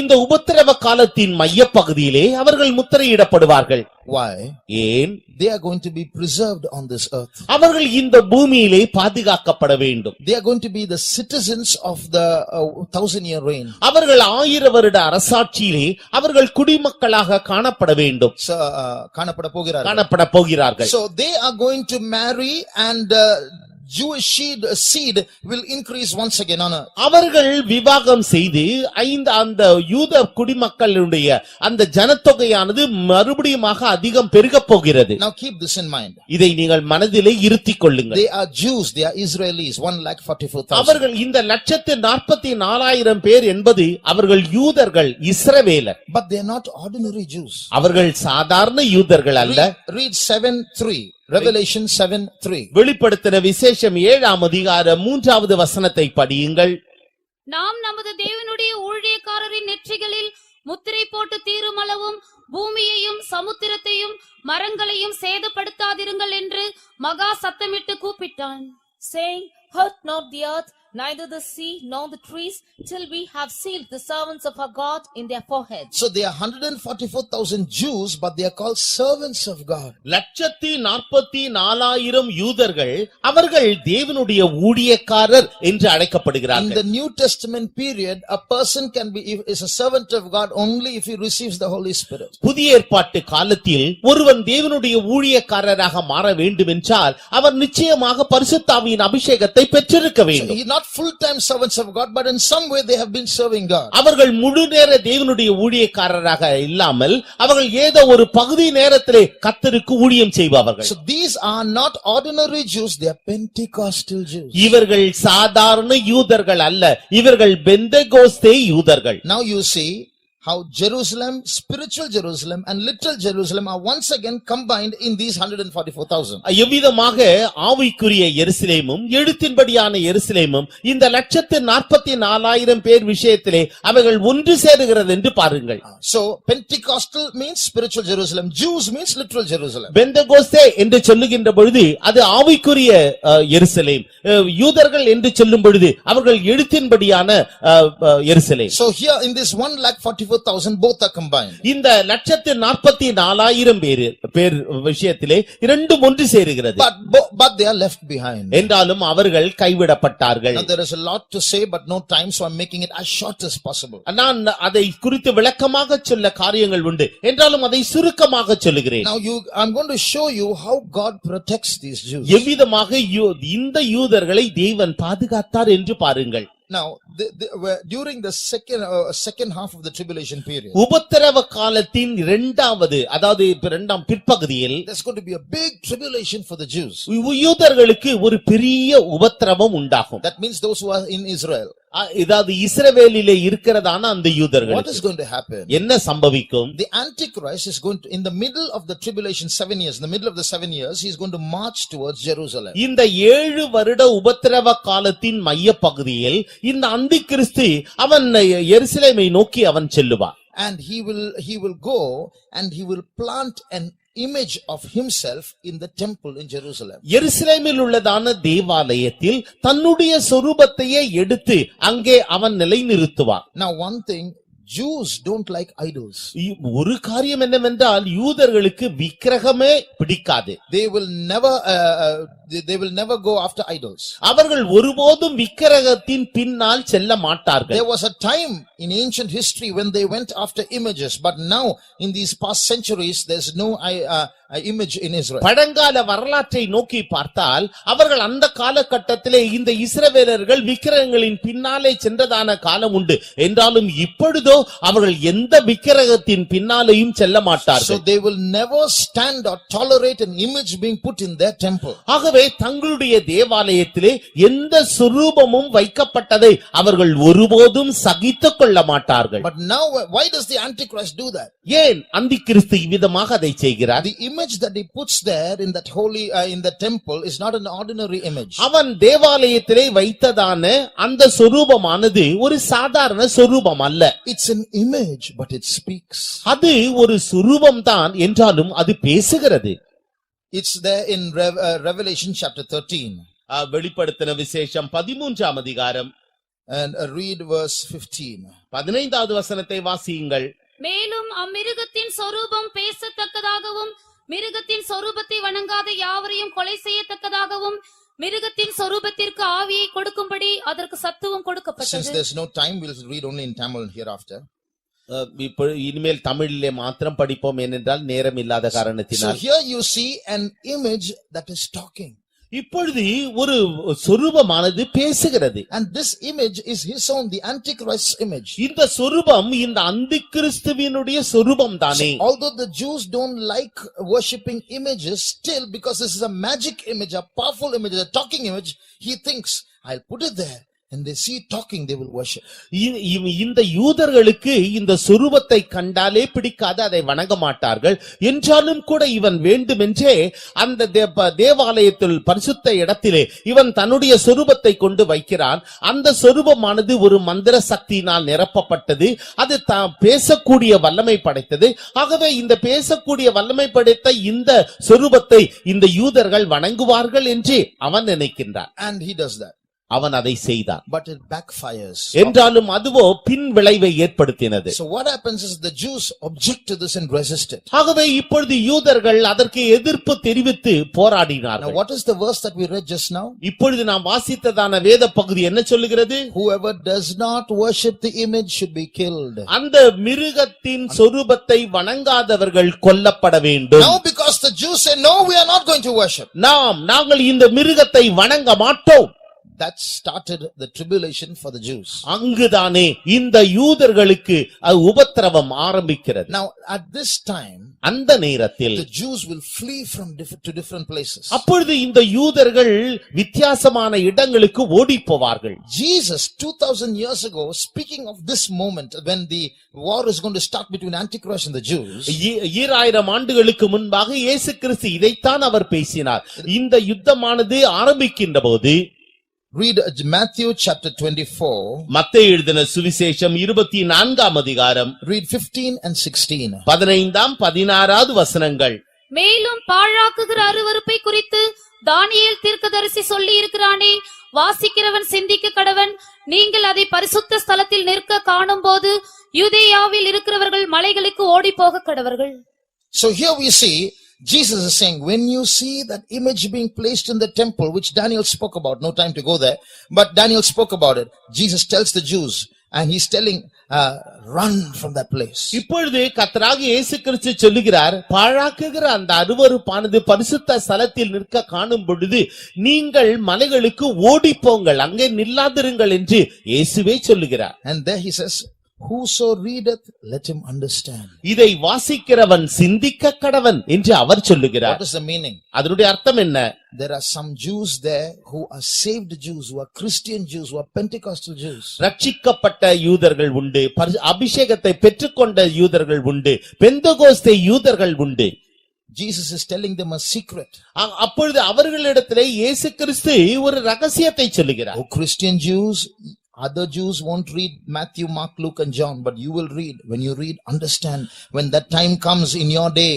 இந்த உபத்திரவ காலத்தின் மையப்பகுதியிலே அவர்கள் முத்திரையிடப்படுவார்கள். Why? ஏன்? They are going to be preserved on this earth. அவர்கள் இந்த பூமியிலே பாதுகாக்கப்பட வேண்டும். They are going to be the citizens of the 1000-year reign. அவர்கள் 1000 வருட அரசாட்சியிலே அவர்கள் குடிமக்களாக காணப்பட வேண்டும். காணப்பட போகிறார்கள். So they are going to marry, and Jewish seed will increase once again on earth. அவர்கள் விவாகம் செய்து அந்த யூத குடிமக்களுடைய அந்த ஜனத்தொகையானது மறுபடியுமாக அதிகம் பெருகப் போகிறது. Now keep this in mind. இதை நீங்கள் மனதிலே இருத்திக் கொள்ளுங்கள். They are Jews, they are Israelis, 1,44,000. அவர்கள் இந்த 1,44,000 பேர் என்பது அவர்கள் யூதர்கள், இஸ்ரவேலர். But they are not ordinary Jews. அவர்கள் சாதாரண யூதர்கள் அல்ல. Read 7:3. Revelation 7:3. வெளிப்படுத்தின விசேஷம் 7ஆம் அதிகாரம் 3வது வசனத்தை படியுங்கள். நாம் நமது தேவனுடைய ஊழியக்காரரின் நெற்றிகளில் முத்திரை போட்டு தீருமளவும் பூமியையும் சமுத்திரத்தையும் மரங்களையும் சேதப்படுத்தாதிருங்கள் என்று மகா சத்தமிட்டு கூப்பிட்டான். saying, hurt not the earth, neither the sea nor the trees, till we have sealed the servants of our God in their foreheads. So they are 144,000 Jews, but they are called servants of God. 144,000 யூதர்கள், அவர்கள் தேவனுடைய ஊழியக்காரர் என்று In அழைக்கப்படுகிறார்கள். the New Testament period, a person can be is a servant of God only if he receives the Holy Spirit. புதிய ஏற்பாட்டு காலத்தில் ஒருவன் தேவனுடைய ஊழியக்காரராக மாற வேண்டும் என்றால் அவர் நிச்சயமாக பரிசுத்த ஆவியின் அபிஷேகத்தை பெற்றிருக்க So வேண்டும். he not full-time servants of God, but in some way they have been serving God. அவர்கள் முழு நேர தேவனுடைய ஊழியக்காரராக இல்லாமல் அவர்கள் ஏதோ ஒரு பகுதி நேரத்திலே கர்த்தருக்கு ஊழியம் செய்பவர்கள். So these are not ordinary Jews, they are Pentecostal Jews. இவர்கள் சாதாரண யூதர்கள் அல்ல, இவர்கள் பெந்தெகோஸ்தே யூதர்கள். Now you see how Jerusalem, spiritual Jerusalem and literal Jerusalem are once again combined in these 144,000. எவ்விதமாக ஆவிக்குரிய எருசலேமும் எழுத்தின்படியான எருசலேமும் இந்த 144,000 பேர் விஷயத்திலே அவைகள் ஒன்று சேருகிறது என்று பாருங்கள். So Pentecostal means spiritual Jerusalem, Jews means literal Jerusalem. பெந்தெகோஸ்தே என்று சொல்லுகின்ற பொழுது அது ஆவிக்குரிய எருசலேம், யூதர்கள் என்று சொல்லும் பொழுது அவர்கள் எழுத்தின்படியான எருசலேம். So here in this 144,000 both are combined. இந்த 144,000 பேர் விஷயத்திலே இரண்டும் ஒன்று சேருகிறது. But they are left behind. என்றாலும் அவர்கள் கைவிடப்பட்டார்கள். Now there is a lot to say but no time, so I'm making it as short as possible. நான் அதை குறித்து விளக்கமாக சொல்ல காரியங்கள் உண்டு, என்றாலும் அதை சுருக்கமாக சொல்லுகிறேன். Now I'm going to show you how God protects these Jews. எவ்விதமாக இந்த யூதர்களை தேவன் பாதுகாத்தார் என்று பாருங்கள். Now during the second half of the tribulation period, உபத்திரவ காலத்தின் அதாவது இரண்டாம் பிற்பகுதியில் there's going to be a big tribulation for the Jews. யூதர்களுக்கு ஒரு பெரிய உபத்திரவம் உண்டாகும். That means those who are in Israel. இதாவது இஸ்ரவேலிலே இருக்கிறதான அந்த யூதர்கள். What is going to happen? என்ன சம்பவிக்கும்? The Antichrist is going to, in the middle of the tribulation 7 years, in the middle of the 7 years, he is going to march towards Jerusalem. இந்த 7 வருட உபத்திரவ காலத்தின் மைய பகுதியில் இந்த அந்தி கிறிஸ்து அவன் எருசலேமை நோக்கி அவன் செல்லுவான். And he will go and he will plant an image of himself in the temple in Jerusalem. எருசலேமில் உள்ளதான தேவாலயத்தில் தன்னுடைய சொரூபத்தையே எடுத்து அங்கே அவன் நிலைநிறுத்துவான். Now one thing, Jews don't like idols. ஒரு காரியம் என்னவென்றால் யூதர்களுக்கு விக்கிரகமே பிடிக்காது. They will never go after idols. அவர்கள் ஒருபோதும் விக்கிரகத்தின் பின்னால் செல்ல மாட்டார்கள். There was a time in ancient history when they went after images, but now in these past centuries there's no image in Israel. பழங்கால வரலாற்றை நோக்கி பார்த்தால் அவர்கள் அந்த காலகட்டத்திலே இந்த இஸ்ரவேலர்கள் விக்கிரகங்களின் பின்னாலே சென்றதான காலம் உண்டு, என்றாலும் இப்பொழுதோ அவர்கள் எந்த விக்கிரகத்தின் பின்னாலேயும் செல்ல மாட்டார்கள். So they will never stand or tolerate an image being put in their temple. ஆகவே தங்களுடைய தேவாலயத்திலே எந்த சுரூபமும் வைக்கப்பட்டதை அவர்கள் ஒருபோதும் சகித்துக் கொள்ள மாட்டார்கள். But now why does the Antichrist do that? ஏன் அந்தி கிறிஸ்து இவ்விதமாக அதை செய்கிறார்? The image that he puts there in that holy in the temple is not an ordinary image. அவன் தேவாலயத்திலே வைத்ததான அந்த சொரூபமானது ஒரு சாதாரண சொரூபம் அல்ல. It's an image but it speaks. அது ஒரு சொரூபம் தான், என்றாலும் அது பேசுகிறது. It's there in Revelation chapter 13. வெளிப்படுத்தின விசேஷம் 13ஆம் அதிகாரம் and read verse 15. 15வது வசனத்தை வாசியுங்கள். மேலும் அம்மிருகத்தின் சொரூபம் பேசத்தக்கதாகவும் மிருகத்தின் சொரூபத்தை வணங்காத யாவரையும் கொலை செய்யத்தக்கதாகவும் மிருகத்தின் சொரூபத்திற்கு ஆவியை கொடுக்கும்படி அதற்கு சத்துவம் கொடுக்கப்பட்டது. Since there's no time, we'll read only in Tamil hereafter. இனிமேல் தமிழிலே மாத்திரம் படிப்போம், ஏனென்றால் நேரம் இல்லாத காரணத்தினால். So here you see an image that is talking. இப்பொழுது ஒரு சொரூபமானது பேசுகிறது. And this image is his own, the Antichrist's image. இந்த சொரூபம் இந்த அந்தி கிறிஸ்துவினுடைய சொரூபம் தானே. Although the Jews don't like worshipping images, still because this is a magic image, a powerful image, a talking image, he thinks, I'll put it there and they see talking, they will worship. இந்த யூதர்களுக்கு இந்த சொரூபத்தை கண்டாலே பிடிக்காது, அதை வணங்க மாட்டார்கள். என்றாலும் கூட இவன் வேண்டுமென்றே அந்த தேவாலயத்தில் பரிசுத்த இடத்திலே இவன் தன்னுடைய சொரூபத்தை கொண்டு வைக்கிறான். அந்த சொரூபமானது ஒரு மந்திர சக்தியினால் நிரப்பப்பட்டது. அது பேசக்கூடிய வல்லமை படைத்தது. ஆகவே இந்த பேசக்கூடிய வல்லமை படைத்த இந்த சொரூபத்தை இந்த யூதர்கள் வணங்குவார்கள் என்று அவன் நினைக்கின்றான். And he does that. அவன் அதை செய்தான். But it backfires. என்றாலும் அதுவோ பின் விளைவை ஏற்படுத்தினது. So what happens is the Jews object to this and resist it. ஆகவே இப்பொழுது யூதர்கள் அதற்கு எதிர்ப்பு தெரிவித்து போராடினார்கள். Now what is the verse that we read just now? இப்பொழுது நாம் வாசித்ததான வேத பகுதி என்ன சொல்லுகிறது? Whoever does not worship the image should be killed. அந்த மிருகத்தின் சொரூபத்தை வணங்காதவர்கள் கொல்லப்பட வேண்டும். Now because the Jews say no, we are not going to worship. நாங்கள் இந்த மிருகத்தை வணங்க மாட்டோம். That started the tribulation for the Jews. அங்குதானே இந்த யூதர்களுக்கு உபத்திரவம் ஆரம்பிக்கிறது. Now at this time, அந்த நேரத்தில் the Jews will flee from different places. அப்பொழுது இந்த யூதர்கள் வித்தியாசமான இடங்களுக்கு ஓடி போவார்கள். Jesus 2000 years ago, speaking of this moment when the war is going to start between Antichrist and the Jews, 2000 ஆண்டுகளுக்கு முன்பாக இயேசு கிறிஸ்து இதைத்தான் அவர் பேசினார். இந்த யுத்தமானது ஆரம்பிக்கின்ற போது read Matthew chapter 24. மத்தேயு எழுதின சுவிசேஷம் 24ஆம் அதிகாரம். Read 15 and 16. 15 16 வசனங்கள். மேலும் பாழாக்குகிற அருவருப்பை குறித்து தானியேல் தீர்க்கதரிசி சொல்லி இருக்கிறானே, வாசிக்கிறவன் சிந்திக்க கடவன். நீங்கள் அதை பரிசுத்த ஸ்தலத்தில் நிற்க காணும்போது யூதேயாவில் இருக்கிறவர்கள் மலைகளுக்கு ஓடி போக கடவர்கள். So here we see Jesus is saying, when you see that image being placed in the temple, which Daniel spoke about, no time to go there, but Daniel spoke about it. Jesus tells the Jews, and he's telling, run from that place. இப்பொழுது கர்த்தராகிய இயேசு கிறிஸ்து சொல்லுகிறார், பாழாக்குகிற அந்த அருவருப்பானது பரிசுத்த ஸ்தலத்தில் நிற்க காணும் பொழுது நீங்கள் மலைகளுக்கு ஓடி போங்கள், அங்கே நில்லாதிருங்கள் என்று இயேசுவே சொல்லுகிறார். And there he says, whoso readeth, let him understand. இதை வாசிக்கிறவன் சிந்திக்க கடவன் என்று அவர் சொல்லுகிறார். What is the meaning? அதனுடைய அர்த்தம் என்ன? There are some Jews there who are saved Jews, who are Christian Jews, who are Pentecostal Jews. ரட்சிக்கப்பட்ட யூதர்கள் உண்டு, அபிஷேகத்தை பெற்றுக்கொண்ட யூதர்கள் உண்டு, பெந்தெகோஸ்தே யூதர்கள் உண்டு. Jesus is telling them a secret. அப்பொழுது அவர்களிடத்திலே இயேசு கிறிஸ்து ஒரு ரகசியத்தை சொல்லுகிறார். Oh Christian Jews, other Jews won't read Matthew, Mark, Luke and John, but you will read. When you read, understand. When that time comes in your day,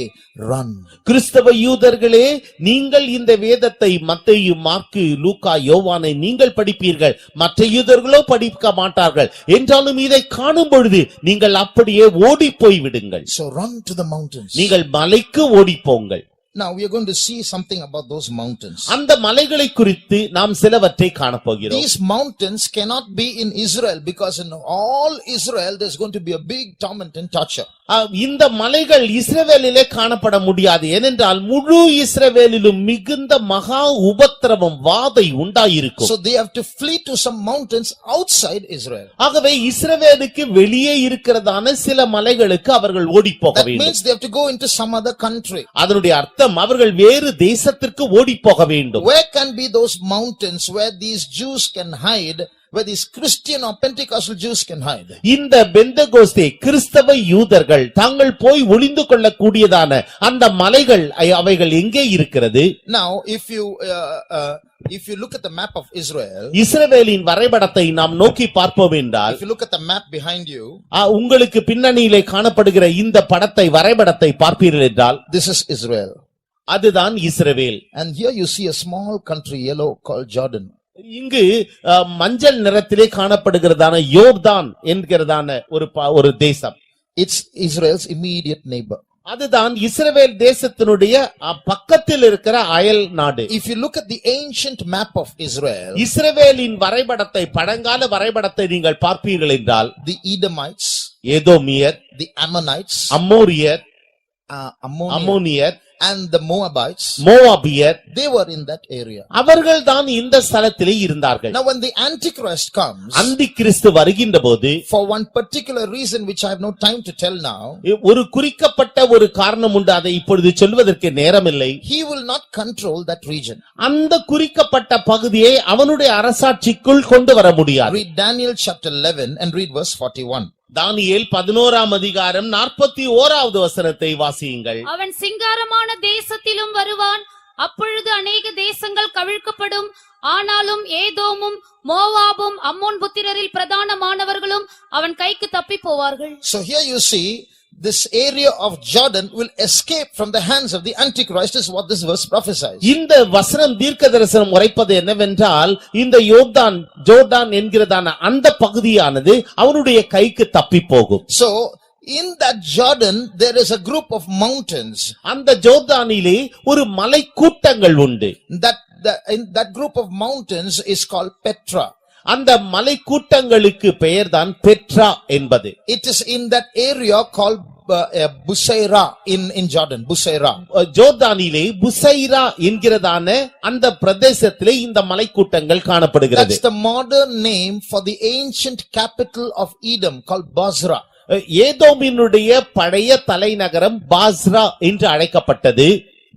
run. கிறிஸ்தவ யூதர்களே, நீங்கள் இந்த வேதத்தை மத்தேயு, மார்க்கு, லூக்கா, யோவானை நீங்கள் படிப்பீர்கள், மற்ற யூதர்களோ படிக்க மாட்டார்கள். என்றாலும் இதை காணும் பொழுது நீங்கள் அப்படியே ஓடி போய் விடுங்கள். So run to the mountains. நீங்கள் மலைக்கு ஓடி போங்கள். Now we are going to see something about those mountains. அந்த மலைகளை குறித்து நாம் சிலவற்றை காணப்போகிறோம். These mountains cannot be in Israel because in all Israel there's going to be a big torment and torture. இந்த மலைகள் இஸ்ரவேலிலே காணப்பட முடியாது. ஏனென்றால் முழு இஸ்ரவேலிலும் மிகுந்த மகா உபத்திரவம், வாதை உண்டாயிருக்கும். So they have to flee to some mountains outside Israel. ஆகவே இஸ்ரவேலுக்கு வெளியே இருக்கிறதான சில மலைகளுக்கு அவர்கள் ஓடி போக That வேண்டும். means they have to go into some other country. அதனுடைய அர்த்தம் அவர்கள் வேறு தேசத்திற்கு ஓடி போக வேண்டும். Where can be those mountains where these Jews can hide, where these Christian or Pentecostal Jews can hide? இந்த பெந்தெகோஸ்தே கிறிஸ்தவ யூதர்கள் தாங்கள் போய் ஒளிந்து கொள்ளக்கூடியதான அந்த மலைகள் அவைகள் எங்கே இருக்கிறது? Now if you look at the map of Israel, இஸ்ரவேலின் வரைபடத்தை நாம் நோக்கி பார்ப்போம் என்றால், if you look at the map behind you, உங்களுக்கு பின்னணியிலே காணப்படுகிற இந்த படத்தை, வரைபடத்தை பார்ப்பீர்கள் என்றால், this is Israel. அதுதான் இஸ்ரவேல். And here you see a small country, yellow, called Jordan. இங்கு மஞ்சள் நிறத்திலே காணப்படுகிறதான யோர்தான் என்கிறதான ஒரு தேசம். It's Israel's immediate neighbor. அதுதான் இஸ்ரவேல் தேசத்தினுடைய பக்கத்தில் இருக்கிற அயல் நாடு. If you look at the ancient map of Israel, இஸ்ரவேலின் வரைபடத்தை, பழங்கால வரைபடத்தை நீங்கள் பார்ப்பீர்கள் என்றால், the Edomites, ஏதோமியர், the Ammonites, அம்மோரியர், Ammonians, அம்மோனியர், and the Moabites, மோவாபியர் they were in that area. அவர்கள் தான் இந்த ஸ்தலத்திலே இருந்தார்கள். Now when the Antichrist comes, அந்தி கிறிஸ்து வருகின்ற போது, for one particular reason which I have no time to tell now, ஒரு குறிக்கப்பட்ட ஒரு காரணம் உண்டு, அதை இப்பொழுது சொல்வதற்கு நேரமில்லை. he will not control that region. அந்த குறிக்கப்பட்ட பகுதியை அவனுடைய அரசாட்சிக்குள் கொண்டு வர முடியாது. Read Daniel chapter 11 and read verse 41. தானியேல் 11ஆம் அதிகாரம் 41வது வசனத்தை வாசியுங்கள். அவன் சிங்காரமான தேசத்திலும் வருவான், அப்பொழுது அநேக தேசங்கள் கவிழ்க்கப்படும். ஆனாலும் ஏதோமும் மோவாபும் அம்மோன் புத்திரரில் பிரதானமானவர்களும் அவன் கைக்கு தப்பி போவார்கள். So here you see, this area of Jordan will escape from the hands of the Antichrist, is what this verse prophesies. இந்த வசனம் தீர்க்கதரிசனம் உரைப்பது என்னவென்றால், இந்த ஜோர்தான் என்கிறதான அந்த பகுதியானது அவனுடைய கைக்கு தப்பி போகும். So in that Jordan there is a group of mountains. அந்த ஜோர்தானிலே ஒரு மலை கூட்டங்கள் உண்டு. In that group of mountains is called Petra. அந்த மலை கூட்டங்களுக்கு பெயர்தான் பெட்ரா என்பது. It is in that area called Busaira in Jordan. Busaira. ஜோர்தானிலே புசைரா என்கிறதான அந்த பிரதேசத்திலே இந்த மலை கூட்டங்கள் காணப்படுகிறது. That's the modern name for the ancient capital of Edom called Basra. ஏதோமினுடைய பழைய தலைநகரம் பாஸ்ரா என்று அழைக்கப்பட்டது.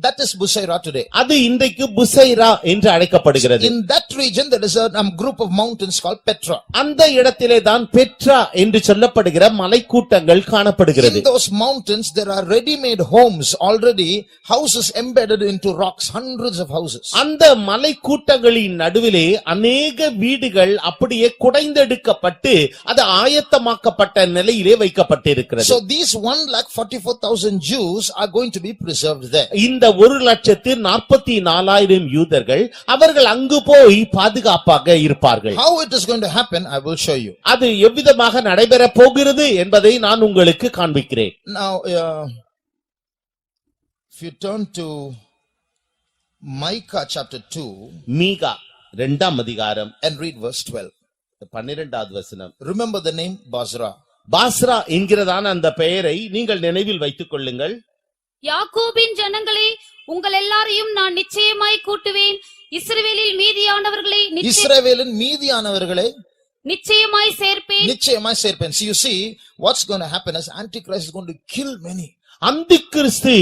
That is Busaira today. அது இன்றைக்கு புசைரா என்று அழைக்கப்படுகிறது. In that region there is a group of mountains called Petra. அந்த இடத்திலே தான் பெட்ரா என்று சொல்லப்படுகிற மலைக்கூட்டங்கள் காணப்படுகிறது. In those mountains there are ready made homes already, houses embedded into rocks, hundreds of houses. அந்த மலைக்கூட்டங்களின் நடுவிலே அநேக வீடுகள் அப்படியே குடைந்தெடுக்கப்பட்டு அது ஆயத்தமாக்கப்பட்ட நிலையிலே வைக்கப்பட்டிருக்கிறது. So these 1,44,000 Jews are going to be preserved there. இந்த 1,44,000 யூதர்கள் அவர்கள் அங்கு போய் பாதுகாப்பாக இருப்பார்கள். How it is going to happen, I will show you. அது எவ்விதமாக நடைபெற போகிறது என்பதை நான் உங்களுக்கு காண்பிக்கிறேன். Now if you turn to Micah chapter 2, மீகா 2ஆம் அதிகாரம் and read verse 12. 12வது வசனம். Remember the name Basra. Basra என்கிறதான அந்த பெயரை நீங்கள் நினைவில் வைத்துக் கொள்ளுங்கள். யாக்கோபின் ஜனங்களே, உங்கள் எல்லாரையும் நான் நிச்சயமாய் கூட்டுவேன். இஸ்ரவேலின் மீதியானவர்களை நிச்சயமாய் சேர்ப்பேன். So you see, what's going to happen is Antichrist is going to kill many. அந்திகிறிஸ்து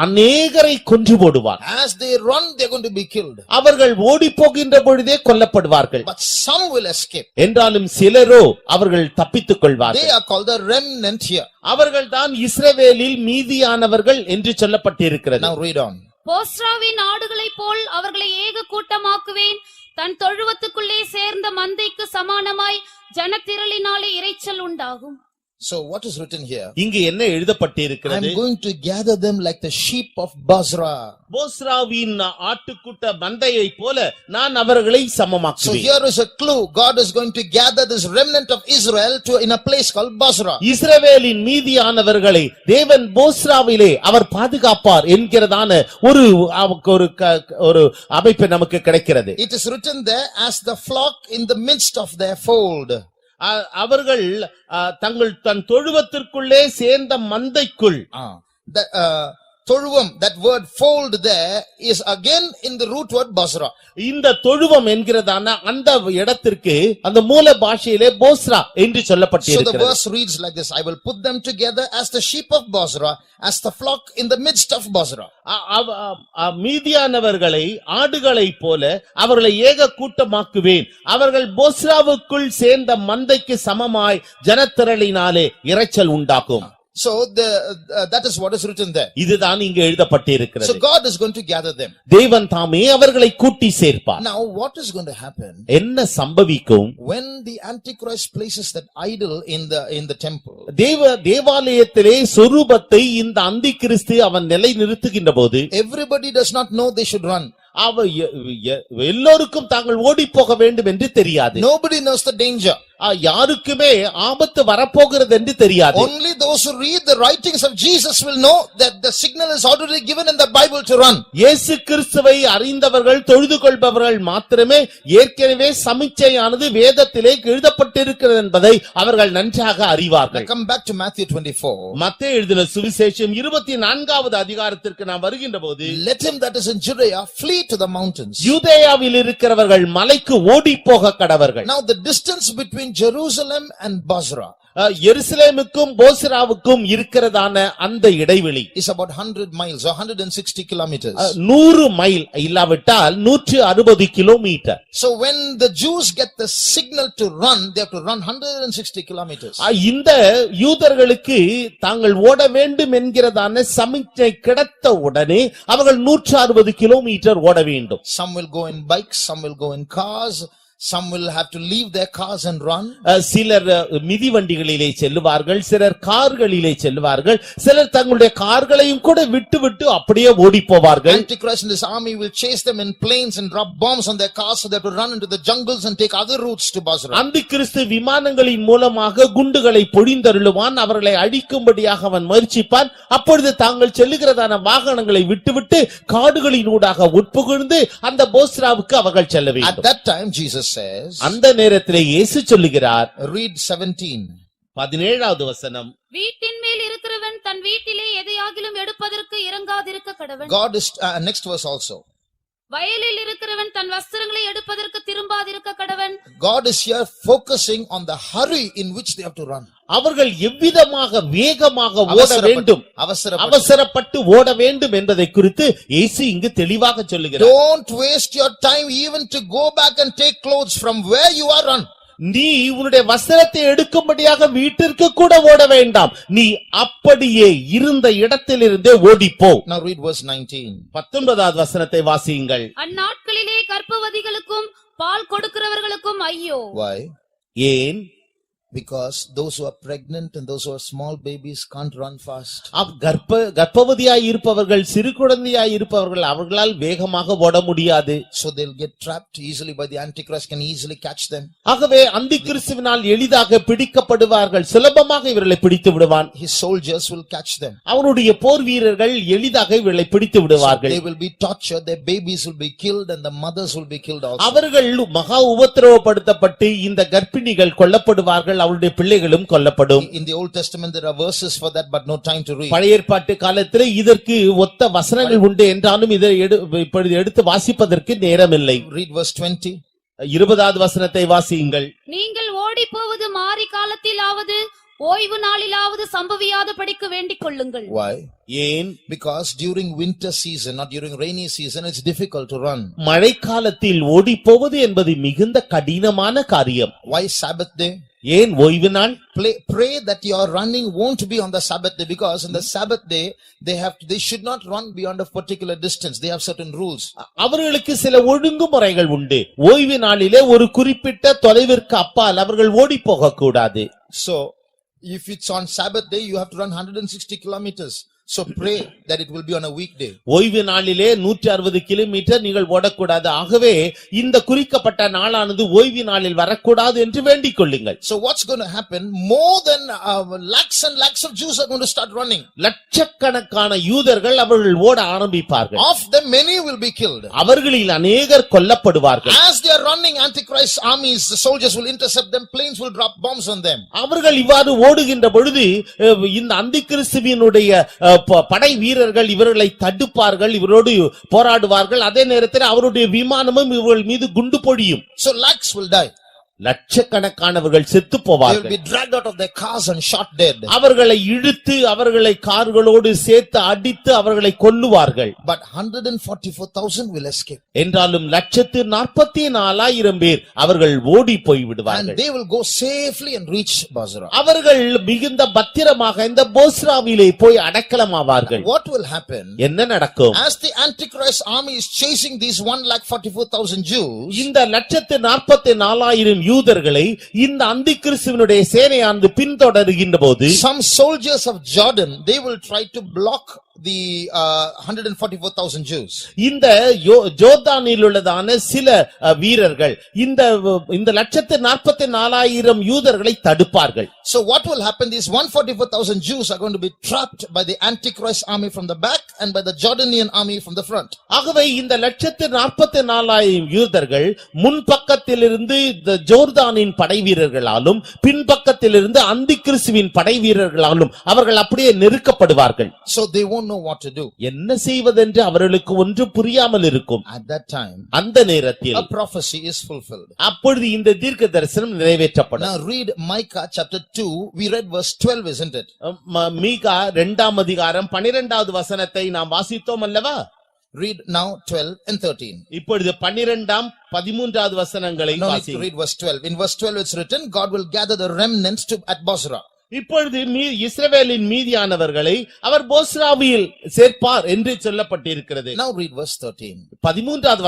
அநேகரை கொன்று போடுவார். As they run, they are going to be killed. அவர்கள் ஓடி போகின்ற பொழுதே கொல்லப்படுவார்கள். But some will escape. என்றாலும் சிலரோ அவர்கள் தப்பித்துக் கொள்வார்கள். They are called the remnant here. அவர்கள் தான் இஸ்ரவேலில் மீதியானவர்கள் என்று சொல்லப்பட்டிருக்கிறது. Now read on. போஸ்ராவின் ஆடுகளைப் போல் அவர்களை ஏக கூட்டமாக்குவேன். தன் தொழுவத்துக்குள்ளே சேர்ந்த மந்தைக்கு சமானமாய் ஜனத்திரளினாலே இரைச்சல் உண்டாகும். So what is written here? இங்கு என்ன எழுதப்பட்டிருக்கிறது? I am going to gather them like the sheep of Basra. போஸ்ராவின் ஆட்டுக்குட்ட மந்தையை போல நான் அவர்களை சமமாக்குவேன். So here is a clue. God is going to gather this remnant of Israel in a place called Basra. இஸ்ரவேலின் மீதியானவர்களை தேவன் போஸ்ராவிலே அவர் பாதுகாப்பார் என்கிறதான ஒரு அமைப்பு நமக்கு கிடைக்கிறது. It is written there as the flock in the midst of their fold. அவர்கள் தன் தொழுவத்திற்குள்ளே சேர்ந்த மந்தைக்குள். தொழுவம், that word fold there is again in the root word Basra. இந்த தொழுவம் என்கிறதான அந்த இடத்திற்கு அந்த மூல பாஷையிலே போஸ்ரா என்று சொல்லப்பட்டிருக்கிறது. So the verse reads like this: I will put them together as the sheep of Basra, as the flock in the midst of Basra. மீதியானவர்களை ஆடுகளைப் போல அவர்களை ஏக கூட்டமாக்குவேன். அவர்கள் போஸ்ராவுக்குள் சேர்ந்த மந்தைக்கு சமமாய் ஜனத்திரளினாலே இரைச்சல் உண்டாகும். So that is what is written there. இதுதான் இங்கு எழுதப்பட்டிருக்கிறது. So God is going to gather them. தேவன் தாமே அவர்களை கூட்டி சேர்ப்பார். Now what is going to happen? என்ன சம்பவிக்கும்? When the Antichrist places that idol in the temple. தேவாலயத்திலே சொரூபத்தை இந்த அந்திகிறிஸ்து அவன் நிலை நிறுத்துகின்ற போது everybody does not know they should run. எல்லோருக்கும் தாங்கள் ஓடி போக வேண்டும் என்று தெரியாது. Nobody knows the danger. யாருக்குமே ஆபத்து வரப்போகிறது என்று தெரியாது. Only those who read the writings of Jesus will know that the signal is already given in the Bible to run. இயேசு கிறிஸ்துவை அறிந்தவர்கள் தொழுது கொள்பவர்கள் மாத்திரமே ஏற்கனவே சமிச்சையானது வேதத்திலே எழுதப்பட்டிருக்கிறது என்பதை அவர்கள் நன்றாக அறிவார்கள். Come back to Matthew 24. மத்தேயு எழுதின சுவிசேஷம் 24வது அதிகாரத்திற்கு நாம் வருகின்ற போது, Let him that is in Judea flee to the mountains. யூதேயாவில் இருக்கிறவர்கள் மலைக்கு ஓடி போக கடவர்கள். Now the distance between Jerusalem and Basra எருசலேமுக்கும் போஸ்ராவுக்கும் இருக்கிறதான அந்த இடைவெளி is about 100 miles or 160 kilometers. 100 mile இல்லாவிட்டால் 160 kilometre. So when the Jews get the signal to run, they have to run 160 kilometers. இந்த யூதர்களுக்கு தாங்கள் ஓட வேண்டும் என்கிறதான சமிக்ஞை கிடைத்த உடனே அவர்கள் 160 கிலோமீட்டர் ஓட வேண்டும். Some will go in bikes, some will go in cars. Some will have to leave their cars and run. சிலர் மிதிவண்டிகளிலே செல்லுவார்கள், சிலர் கார்களிலே செல்லுவார்கள், சிலர் தங்களுடைய கார்களையும் கூட விட்டு அப்படியே ஓடி போவார்கள். Antichrist and his army will chase them in planes and drop bombs on their cars, so they have to run into the jungles and take other routes to Basra. அந்திகிறிஸ்து விமானங்களின் மூலமாக குண்டுகளை பொழிந்தருளுவான், அவர்களை அழிக்கும்படியாக அவன் முயற்சிப்பான். அப்பொழுது தாங்கள் செல்லுகிறதான வாகனங்களை விட்டு காடுகளினூடாக உட்புகுந்து அந்த போஸ்ராவுக்கு அவர்கள் செல்ல வேண்டும். At that time Jesus says, அந்த நேரத்திலே இயேசு சொல்லுகிறார், read 17. 17வது வசனம், வீட்டின் மேல் இருக்கிறவன் தன் வீட்டிலே எதையாகிலும் எடுப்பதற்கு இறங்காதிருக்க கடவன். God is next verse also. வயலில் இருக்கிறவன் தன் வஸ்திரங்களை எடுப்பதற்கு திரும்பாதிருக்க கடவன். God is here focusing on the hurry in which they have to run. அவர்கள் எவ்விதமாக வேகமாக ஓட வேண்டும், அவசரப்பட்டு ஓட வேண்டும் என்பதை குறித்து இயேசு இங்கு தெளிவாக சொல்லுகிறார். Don't waste your time even to go back and take clothes from where you are run. நீ உன்னுடைய வஸ்திரத்தை எடுக்கும்படியாக வீட்டிற்கு கூட ஓட வேண்டாம், நீ அப்படியே இருந்த இடத்திலிருந்தே ஓடிப்போ. Now read verse 19. 19வது வசனத்தை வாசியுங்கள். அந்நாட்களிலே கர்ப்பவதிகளுக்கும் பால் கொடுக்கிறவர்களுக்கும் ஐயோ. Why? ஏன்? Because those who are pregnant and those who are small babies can't run fast. கர்ப்பவதியாய் இருப்பவர்கள், சிறு குழந்தையாய் இருப்பவர்கள் அவர்களால் வேகமாக ஓட முடியாது. So they'll get trapped easily by the Antichrist, can easily catch them. ஆகவே அந்திகிறிஸ்துவினால் எளிதாக பிடிக்கப்படுவார்கள், சுலபமாக இவர்களை பிடித்து விடுவான். His soldiers will catch them. அவருடைய போர் வீரர்கள் எளிதாக இவர்களை பிடித்து விடுவார்கள். They will be tortured, their babies will be killed and the mothers will be killed also. அவர்கள் மகா உபத்திரவப்படுத்தப்பட்டு இந்த கர்ப்பிணிகள் கொல்லப்படுவார்கள், அவருடைய பிள்ளைகளும் கொல்லப்படும். In the Old Testament there are verses for that but no time to read. பழைய ஏற்பாட்டு காலத்திலே இதற்கு ஒத்த வசனங்கள் உண்டு என்றாலும் இதை இப்பொழுது எடுத்து வாசிப்பதற்கு நேரமில்லை. Read verse 20. 20வது வசனத்தை வாசியுங்கள். நீங்கள் ஓடி போவது மாரி காலத்திலாவது ஓய்வு நாளிலாவது சம்பவியாதபடிக்கு வேண்டிக் கொள்ளுங்கள். Why? ஏன்? Because during winter season, not during rainy season, it's difficult to run. மழை காலத்தில் ஓடி போவது என்பது மிகுந்த கடினமான காரியம். Why Sabbath day? ஏன் ஓய்வு நாள்? Pray that your running won't be on the Sabbath day, because on the Sabbath day they should not run beyond a particular distance. They have certain rules. அவர்களுக்கு சில ஒழுங்குமுறைகள் உண்டு. ஓய்வு நாளிலே ஒரு குறிப்பிட்ட தொலைவிற்கு அப்பால் அவர்கள் ஓடி போக கூடாது. So if it's on Sabbath day, you have to run 160 kilometers. So pray that it will be on a weekday. ஓய்வு நாளிலே 160 கிலோமீட்டர் நீங்கள் ஓடக்கூடாது. ஆகவே இந்த குறிக்கப்பட்ட நாளானது ஓய்வு நாளில் வரக்கூடாது என்று வேண்டிக் கொள்ளுங்கள். So what's going to happen? More than lakhs and lakhs of Jews are going to start running. லட்சக்கணக்கான யூதர்கள் அவர்கள் ஓட ஆரம்பிப்பார்கள். Of them many will be killed. அவர்களில் அநேகர் கொல்லப்படுவார்கள். As they are running, Antichrist armies, the soldiers will intercept them, planes will drop bombs on them. அவர்கள் இவ்வாறு ஓடுகின்ற பொழுது இந்த அந்திகிறிஸ்துவினுடைய படை வீரர்கள் இவர்களை தடுப்பார்கள், இவரோடு போராடுவார்கள். அதே நேரத்தில் அவருடைய விமானமும் இவர்கள் மீது குண்டு பொழியும். So lakhs will die. லட்சக்கணக்கானவர்கள் செத்து போவார்கள். They will be dragged out of their cars and shot dead. அவர்களை இழுத்து அவர்களை கார்களோடு சேர்த்து அடித்து அவர்களை கொல்லுவார்கள். But 144,000 will escape. என்றாலும் 144,000 பேர் அவர்கள் ஓடி போய் விடுவார்கள். And they will go safely and reach Basra. அவர்கள் மிகுந்த பத்திரமாக இந்த போஸ்ராவிலே போய் அடக்கலமாவார்கள். What will happen? என்ன நடக்கும்? As the Antichrist army is chasing these 144,000 Jews, இந்த 144,000 யூதர்களை இந்த அந்திகிறிஸ்துவினுடைய சேனையானது பின்தொடர்கின்ற போது, some soldiers of Jordan, they will try to block the 144,000 Jews. இந்த ஜோர்தானில் உள்ளதான சில வீரர்கள் இந்த 144,000 யூதர்களை தடுப்பார்கள். So what will happen? These 144,000 Jews are going to be trapped by the Antichrist army from the back and by the Jordanian army from the front. ஆகவே இந்த 144,000 யூதர்கள் முன்பக்கத்திலிருந்து இந்த ஜோர்தானின் படைவீரர்களாலும் பின்பக்கத்திலிருந்து அந்திகிறிஸ்துவின் படைவீரர்களாலும் அவர்கள் அப்படியே நெருக்கப்படுவார்கள். So they won't know what to do. என்ன செய்வதென்று அவர்களுக்கு ஒன்று புரியாமல் இருக்கும். At that time, அந்த நேரத்தில் a prophecy is fulfilled. அப்பொழுது இந்த தீர்க்க தரிசனம் நிறைவேற்றப்படும். Now read Micah chapter 2. We read verse 12, isn't it? மீகா 2ஆம் அதிகாரம் 12வது வசனத்தை நாம் வாசித்தோம் அல்லவா? Read now 12 and 13. இப்பொழுது 12ஆம் 13வது வசனங்களை No need to வாசியுங்கள். read verse 12. In verse 12 it's written, God will gather the remnants at Bozrah. இப்பொழுது இஸ்ரவேலின் மீதியானவர்களை அவர் போஸ்ராவில் சேர்ப்பார் என்று சொல்லப்பட்டிருக்கிறது. Now read verse 13. 13வது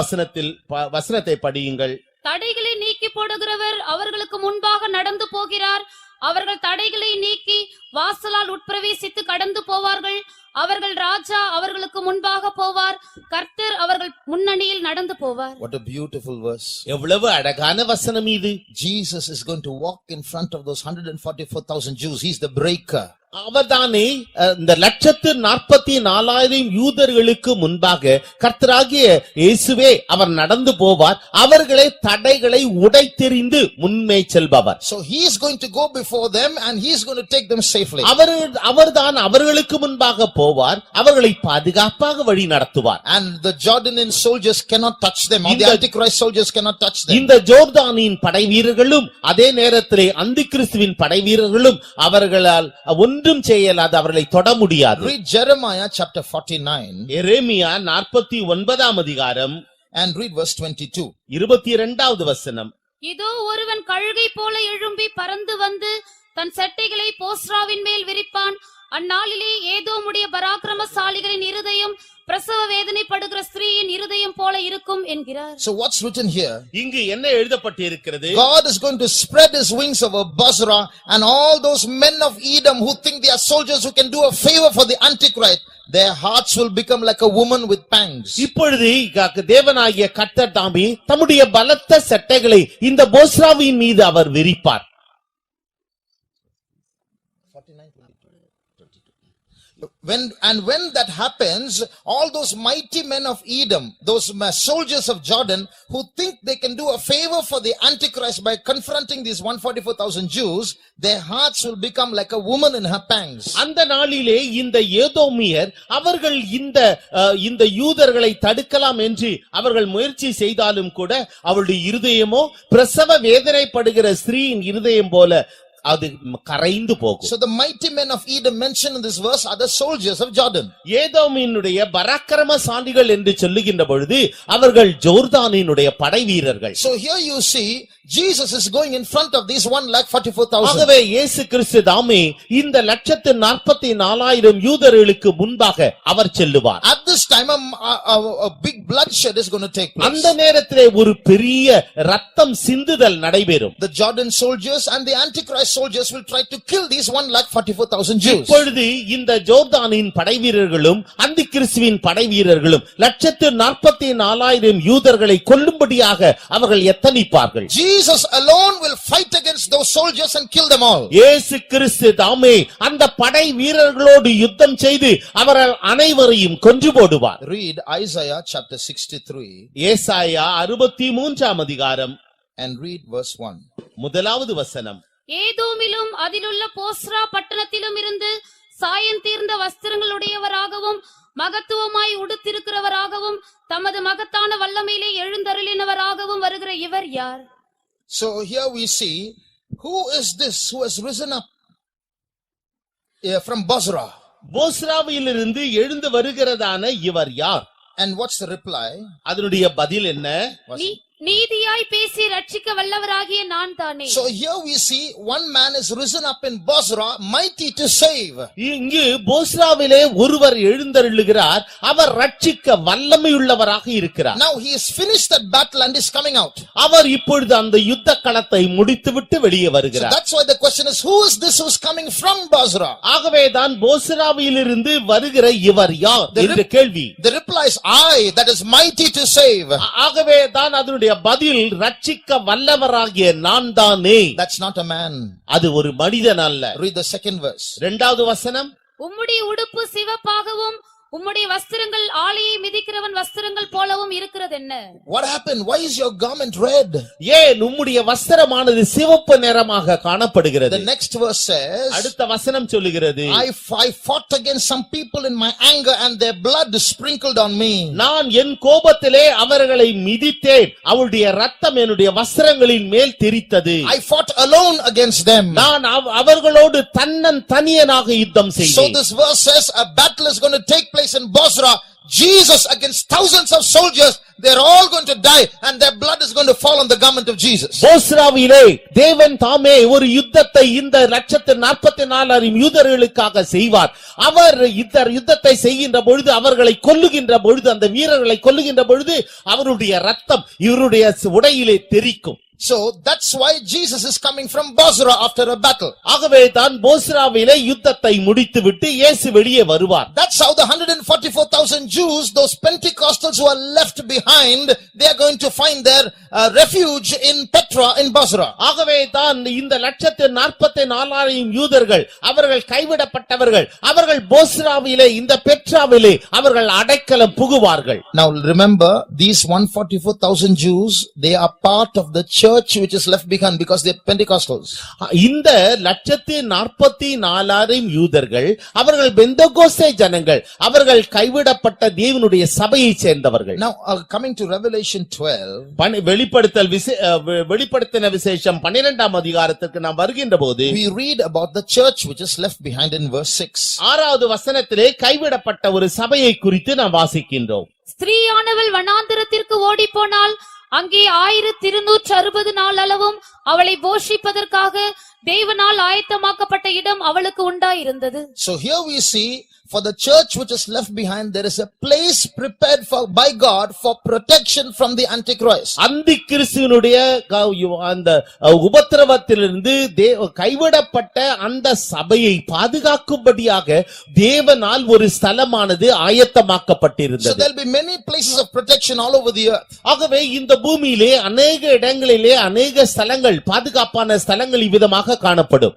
வசனத்தை படியுங்கள். தடைகளை நீக்கி போடுகிறவர் அவர்களுக்கு முன்பாக நடந்து போகிறார். அவர்கள் தடைகளை நீக்கி வாசலால் உட்பிரவேசித்து கடந்து போவார்கள். அவர்கள் ராஜா அவர்களுக்கு முன்பாக போவார். கர்த்தர் அவர்கள் முன்னணியில் நடந்து போவார். What a beautiful verse. எவ்வளவு அழகான வசனம் இது. Jesus is going to walk in front of those 144,000 Jews. He's the breaker. அவர்தானே இந்த 144,000 யூதர்களுக்கு முன்பாக கர்த்தராகிய இயேசுவே அவர் நடந்து போவார். அவர்களை தடைகளை உடைத்தெறிந்து முன்னே செல்பவர். So he is going to go before them and he is going to take them safely. அவர்தான் அவர்களுக்கு முன்பாக போவார். அவர்களை பாதுகாப்பாக வழி நடத்துவார். And the Jordanian soldiers cannot touch them. Or the Antichrist soldiers cannot touch them. இந்த ஜோர்தானின் படைவீரர்களும் அதே நேரத்திலே அந்திகிறிஸ்துவின் படைவீரர்களும் அவர்களால் ஒன்றும் செய்யலாது, அவர்களை தொட முடியாது. Read Jeremiah chapter 49. எரேமியா 49ஆம் அதிகாரம் and read verse 22. 22வது வசனம். இதோ ஒருவன் கழுகை போல எழும்பி பறந்து வந்து தன் சட்டைகளை போஸ்ராவின் மேல் விரிப்பான். அந்நாளிலே ஏதோமுடைய பராக்கிரமசாலிகளின் இருதயம் பிரசவ வேதனைப்படுகிற ஸ்திரீயின் இருதயம் போல இருக்கும் என்கிறார். So what's written here? இங்கு என்ன எழுதப்பட்டிருக்கிறது? God is going to spread his wings over Bozrah, and all those men of Edom who think they are soldiers who can do a favor for the Antichrist, their hearts will become like a woman with pangs. இப்பொழுது தேவனாகிய கர்த்தர் தாமே தம்முடைய பலத்த சட்டைகளை இந்த போஸ்ராவின் மீது அவர் விரிப்பார். 49, when that happens, all those mighty men of Edom, those soldiers of Jordan who think they can do a favor for the Antichrist by confronting these 144,000 Jews, their hearts will become like a woman in her pangs. அந்த நாளிலே இந்த ஏதோமியர் அவர்கள் இந்த யூதர்களை தடுக்கலாம் என்று அவர்கள் முயற்சி செய்தாலும் கூட அவருடைய இருதயமோ பிரசவ வேதனைப்படுகிற ஸ்திரீயின் இருதயம் போல அது கரைந்து போகும். So the mighty men of Edom mentioned in this verse are the soldiers of Jordan. ஏதோமினுடைய பராக்கிரமசாலிகள் என்று சொல்லுகின்ற பொழுது அவர்கள் ஜோர்தானினுடைய படைவீரர்கள். So here you see Jesus is going in front of these 144,000. ஆகவே இயேசு கிறிஸ்து தாமே இந்த 144,000 யூதர்களுக்கு முன்பாக அவர் செல்லுவார். At this time a big bloodshed is going to take place. அந்த நேரத்திலே ஒரு பெரிய ரத்தம் சிந்துதல் நடைபெறும். The Jordan soldiers and the Antichrist soldiers will try to kill these 144,000 Jews. இப்பொழுது இந்த ஜோர்தானின் படைவீரர்களும் அந்திகிறிஸ்துவின் படைவீரர்களும் 144,000 யூதர்களை கொல்லும்படியாக அவர்கள் எத்தனிப்பார்கள். Jesus alone will fight against those soldiers and kill them all. இயேசு கிறிஸ்து தாமே அந்த படை வீரர்களோடு யுத்தம் செய்து அவர்கள் அனைவரையும் கொன்று போடுவார். Read Isaiah chapter 63. ஏசாயா 63ஆம் அதிகாரம் and read verse 1. முதலாவது வசனம். ஏதோமிலும் அதிலுள்ள போஸ்ரா பட்டணத்திலும் இருந்து சாயம் தீர்ந்த வஸ்திரங்களுடையவராகவும் மகத்துவமாய் உடுத்திருக்கிறவராகவும் தமது மகத்தான வல்லமையிலே எழுந்தருளினவராகவும் வருகிற இவர் யார்? So here we see who is this who has risen up from Bozrah. போஸ்ராவிலிருந்து எழுந்து வருகிறதான இவர் யார்? And what's the reply? அதனுடைய பதில் என்ன? நீதியாய் பேசி ரட்சிக்க வல்லவராகிய நான் தானே. So here we see one man is risen up in Bozrah, mighty to save. இங்கு போஸ்ராவிலே ஒருவர் எழுந்தருளுகிறார், அவர் ரட்சிக்க வல்லமையுள்ளவராக இருக்கிறார். Now he has finished that battle and is coming out. அவர் இப்பொழுது அந்த யுத்த களத்தை முடித்துவிட்டு வெளியே So வருகிறார். that's why the question is, who is this who's coming from Bozrah? ஆகவேதான் போஸ்ராவிலிருந்து வருகிற இவர் யார் என்ற கேள்வி. The reply is, I, that is mighty to save. ஆகவேதான் அதனுடைய பதில் ரட்சிக்க வல்லவராகிய நான் தானே. That's not a man. அது ஒரு மனிதன் அல்ல. Read the second verse. இரண்டாவது வசனம். உம்முடைய உடுப்பு சிவப்பாகவும் உம்முடைய வஸ்திரங்கள் ஆலையை மிதிக்கிறவன் வஸ்திரங்கள் போலவும் இருக்கிறது என்ன? What happened? Why is your garment red? ஏன் உம்முடைய வஸ்திரமானது சிவப்பு நிறமாக காணப்படுகிறது? The next verse says, அடுத்த வசனம் சொல்லுகிறது, I fought against some people in my anger and their blood sprinkled on me. நான் என் கோபத்திலே அவர்களை மிதித்தேன், அவருடைய இரத்தம் என்னுடைய வஸ்திரங்களின் மேல் தெரித்தது. I fought alone against them. நான் அவர்களோடு தனியனாக யுத்தம் So செய்தேன். this verse says a battle is going to take place in Bozrah. Jesus against thousands of soldiers, they're all going to die and their blood is going to fall on the garment of Jesus. போஸ்ராவிலே தேவன் தாமே ஒரு யுத்தத்தை இந்த 144,000 யூதர்களுக்காக செய்வார். அவர் இந்த யுத்தத்தை செய்கின்ற பொழுது, அவர்களை கொல்லுகின்ற பொழுது, அந்த வீரர்களை கொல்லுகின்ற பொழுது அவருடைய இரத்தம் இவருடைய உடையிலே தெறிக்கும். So that's why Jesus is coming from Bozrah after a battle. ஆகவே தான் போஸ்ராவிலே யுத்தத்தை முடித்துவிட்டு இயேசு வெளியே வருவார். That's how the 144,000 Jews, those Pentecostals who are left behind, they are going to find their refuge in Petra in Bozrah. ஆகவே தான் இந்த 144,000 யூதர்கள், அவர்கள் கைவிடப்பட்டவர்கள், அவர்கள் போஸ்ராவிலே இந்த பெட்ராவிலே அவர்கள் அடைக்கலம் புகுவார்கள். Now remember, these 144,000 Jews, they are part of the church which is left behind because they are Pentecostals. இந்த 144,000 யூதர்கள் அவர்கள் பெந்தகோஸ்தே ஜனங்கள், அவர்கள் கைவிடப்பட்ட தேவனுடைய சபையை சேர்ந்தவர்கள். Now coming to Revelation 12, வெளிப்படுத்தின விசேஷம் 12ஆம் அதிகாரத்திற்கு நாம் வருகின்ற போது we read about the church which is left behind in verse 6. 6வது வசனத்திலே கைவிடப்பட்ட ஒரு சபையை குறித்து நாம் வாசிக்கின்றோம். ஸ்திரீயானவள் வனாந்தரத்திற்கு ஓடிப்போனால் அங்கே 1260 நாள் அளவும் அவளை போஷிப்பதற்காக தேவனால் ஆயத்தமாக்கப்பட்ட இடம் அவளுக்கு உண்டாயிருந்தது. So here we see, for the church which is left behind, there is a place prepared by God for protection from the Antichrist. அந்திகிறிஸ்துவினுடைய அந்த உபத்திரவத்திலிருந்து கைவிடப்பட்ட அந்த சபையை பாதுகாக்கும்படியாக தேவனால் ஒரு ஸ்தலமானது So ஆயத்தமாக்கப்பட்டிருந்தது. there will be many places of protection all over the earth. ஆகவே இந்த பூமியிலே அநேக இடங்களிலே அநேக ஸ்தலங்கள், பாதுகாப்பான ஸ்தலங்கள் இவ்விதமாக காணப்படும்.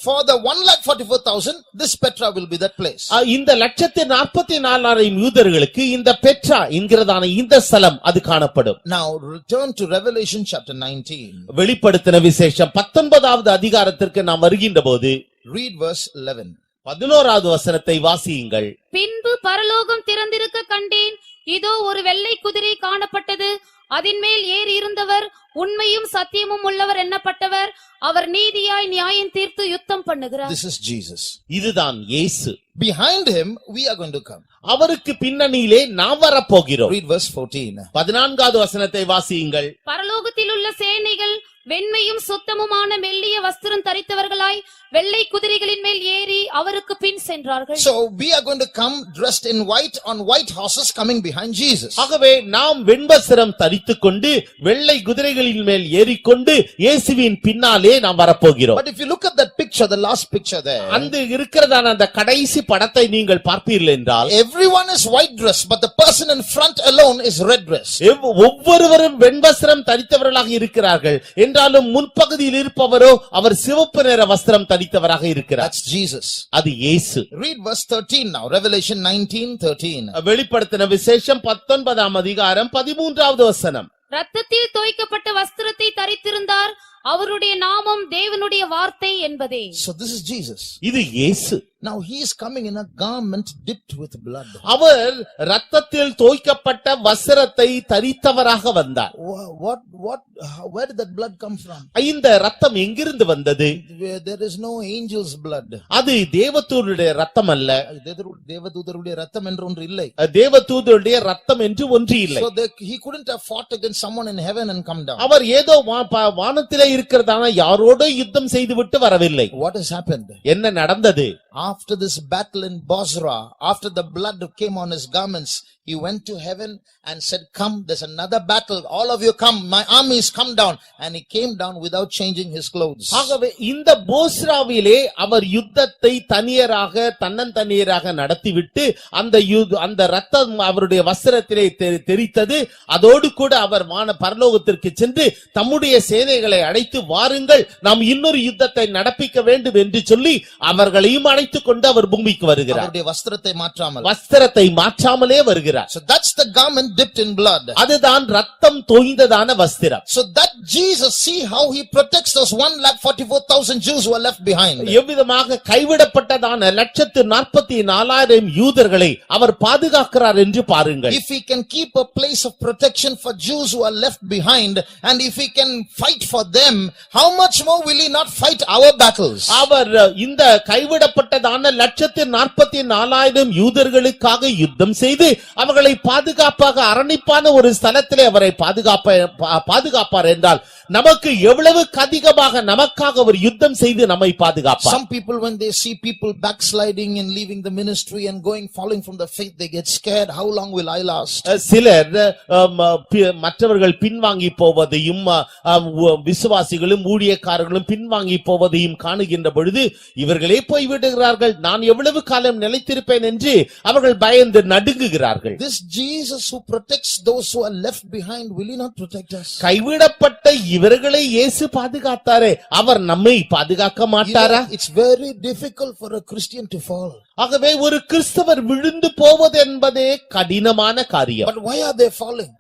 For the 144,000, this Petra will be that place. இந்த 144,000 யூதர்களுக்கு இந்த பெட்ரா என்கிறதான இந்த ஸ்தலம் அது காணப்படும். Now return to Revelation chapter 19. வெளிப்படுத்தின விசேஷம் 19வது அதிகாரத்திற்கு நாம் வருகின்ற போது Read verse 11. 11வது வசனத்தை வாசியுங்கள். பின்பு பரலோகம் திறந்திருக்க கண்டேன், இதோ ஒரு வெள்ளை குதிரை காணப்பட்டது. அதின்மேல் ஏறி இருந்தவர் உண்மையும் சத்தியமும் உள்ளவர் எண்ணப்பட்டவர். அவர் நீதியாய் நியாயம் தீர்த்து யுத்தம் பண்ணுகிறார். This is Jesus. இதுதான் இயேசு. Behind him we are going to come. அவருக்கு பின்னணியிலே நாம் வரப்போகிறோம். Read verse 14. 14வது வசனத்தை வாசியுங்கள். பரலோகத்தில் உள்ள சேனைகள் வெண்மையும் சுத்தமுமான மெல்லிய வஸ்திரம் தரித்தவர்களாய் வெள்ளை குதிரைகளின் மேல் ஏறி அவருக்கு பின் சென்றார்கள். So we are going to come dressed in white on white horses coming behind Jesus. ஆகவே நாம் வெண்வஸ்திரம் தரித்துக்கொண்டு வெள்ளை குதிரைகளின் மேல் ஏறிக்கொண்டு இயேசுவின் பின்னாலே நாம் வரப்போகிறோம். But if you look at that picture, the last picture there, அந்த இருக்கிறதான அந்த கடைசி படத்தை நீங்கள் பார்ப்பீர்கள் என்றால் everyone is white dress, but the person in front alone is red dress. ஒவ்வொருவரும் வெண்வஸ்திரம் தரித்தவர்களாக இருக்கிறார்கள் என்றாலும் முன்பகுதியில் இருப்பவரோ அவர் சிவப்பு நிற வஸ்திரம் தரித்தவராக இருக்கிறார். That's Jesus. அது இயேசு. Read verse 13 now. Revelation 19:13. வெளிப்படுத்தின விசேஷம் 19ஆம் அதிகாரம் 13வது வசனம். ரத்தத்தில் தோய்க்கப்பட்ட வஸ்திரத்தை தரித்திருந்தார். அவருடைய நாமம் தேவனுடைய வார்த்தை என்பதே. So this is Jesus. இது இயேசு. Now he is coming in a garment dipped with blood. அவர் இரத்தத்தில் தோய்க்கப்பட்ட வஸ்திரத்தை தரித்தவராக வந்தார். Where did that blood come from? இந்த இரத்தம் எங்கிருந்து வந்தது? There is no angel's blood. அது தேவதூதருடைய இரத்தம் அல்ல. தேவதூதருடைய இரத்தம் என்று ஒன்று இல்லை. தேவதூதருடைய இரத்தம் என்று ஒன்று இல்லை. So he couldn't have fought against someone in heaven and come down. அவர் ஏதோ வானத்திலே இருக்கிறதான யாரோட யுத்தம் செய்துவிட்டு வரவில்லை. What has happened? என்ன நடந்தது? After this battle in Bozrah, after the blood came on his garments, he went to heaven and said, come, there's another battle, all of you come, my armies come down. And he came down without changing his clothes. ஆகவே இந்த போஸ்ராவிலே அவர் யுத்தத்தை தன்னந்தனியராக நடத்திவிட்டு அந்த ரத்தம் அவருடைய வஸ்திரத்திலே தெரித்தது. அதோடு கூட அவர் பரலோகத்திற்கு சென்று தம்முடைய சேனைகளை அழைத்து, வாருங்கள் நாம் இன்னொரு யுத்தத்தை நடப்பிக்க வேண்டும் என்று சொல்லி அவர்களையும் அழைத்துக் கொண்டு அவர் பூமிக்கு வருகிறார். அவருடைய வஸ்திரத்தை மாற்றாமலே வருகிறார். So that's the garment dipped in blood. அதுதான் ரத்தம் தோய்ந்ததான வஸ்திரம். So that Jesus, see how he protects those 1,44,000 Jews who are left behind. எவ்விதமாக கைவிடப்பட்டதான 1,44,000 யூதர்களை அவர் பாதுகாக்கிறார் என்று பாருங்கள். If he can keep a place of protection for Jews who are left behind, and if he can fight for them, how much more will he not fight our battles? அவர் இந்த கைவிடப்பட்டதான 1,44,000 யூதர்களுக்காக யுத்தம் செய்து அவர்களை பாதுகாப்பாக அரணிப்பான ஒரு ஸ்தலத்திலே அவரை பாதுகாப்பார் என்றால் நமக்கு எவ்வளவு அதிகமாக நமக்காக அவர் யுத்தம் செய்து நம்மை பாதுகாப்பார். Some people, when they see people backsliding and leaving the ministry and falling from the faith, they get scared. How long will I last? சிலர் மற்றவர்கள் பின்வாங்கி போவதையும் விசுவாசிகளும் ஊழியக்காரர்களும் பின்வாங்கி போவதையும் காணுகின்ற பொழுது இவர்களே போய்விடுகிறார்கள், நான் எவ்வளவு காலம் நிலைத்திருப்பேன் என்று அவர்கள் பயந்து நடுங்குகிறார்கள். This Jesus who protects those who are left behind, will he not protect us? கைவிடப்பட்ட இவர்களை இயேசு பாதுகாத்தாரே, அவர் நம்மை பாதுகாக்க மாட்டாரா? It's very difficult for a Christian to fall. ஆகவே ஒரு கிறிஸ்தவர் விழுந்து போவது என்பதே கடினமான காரியம். But why are they falling?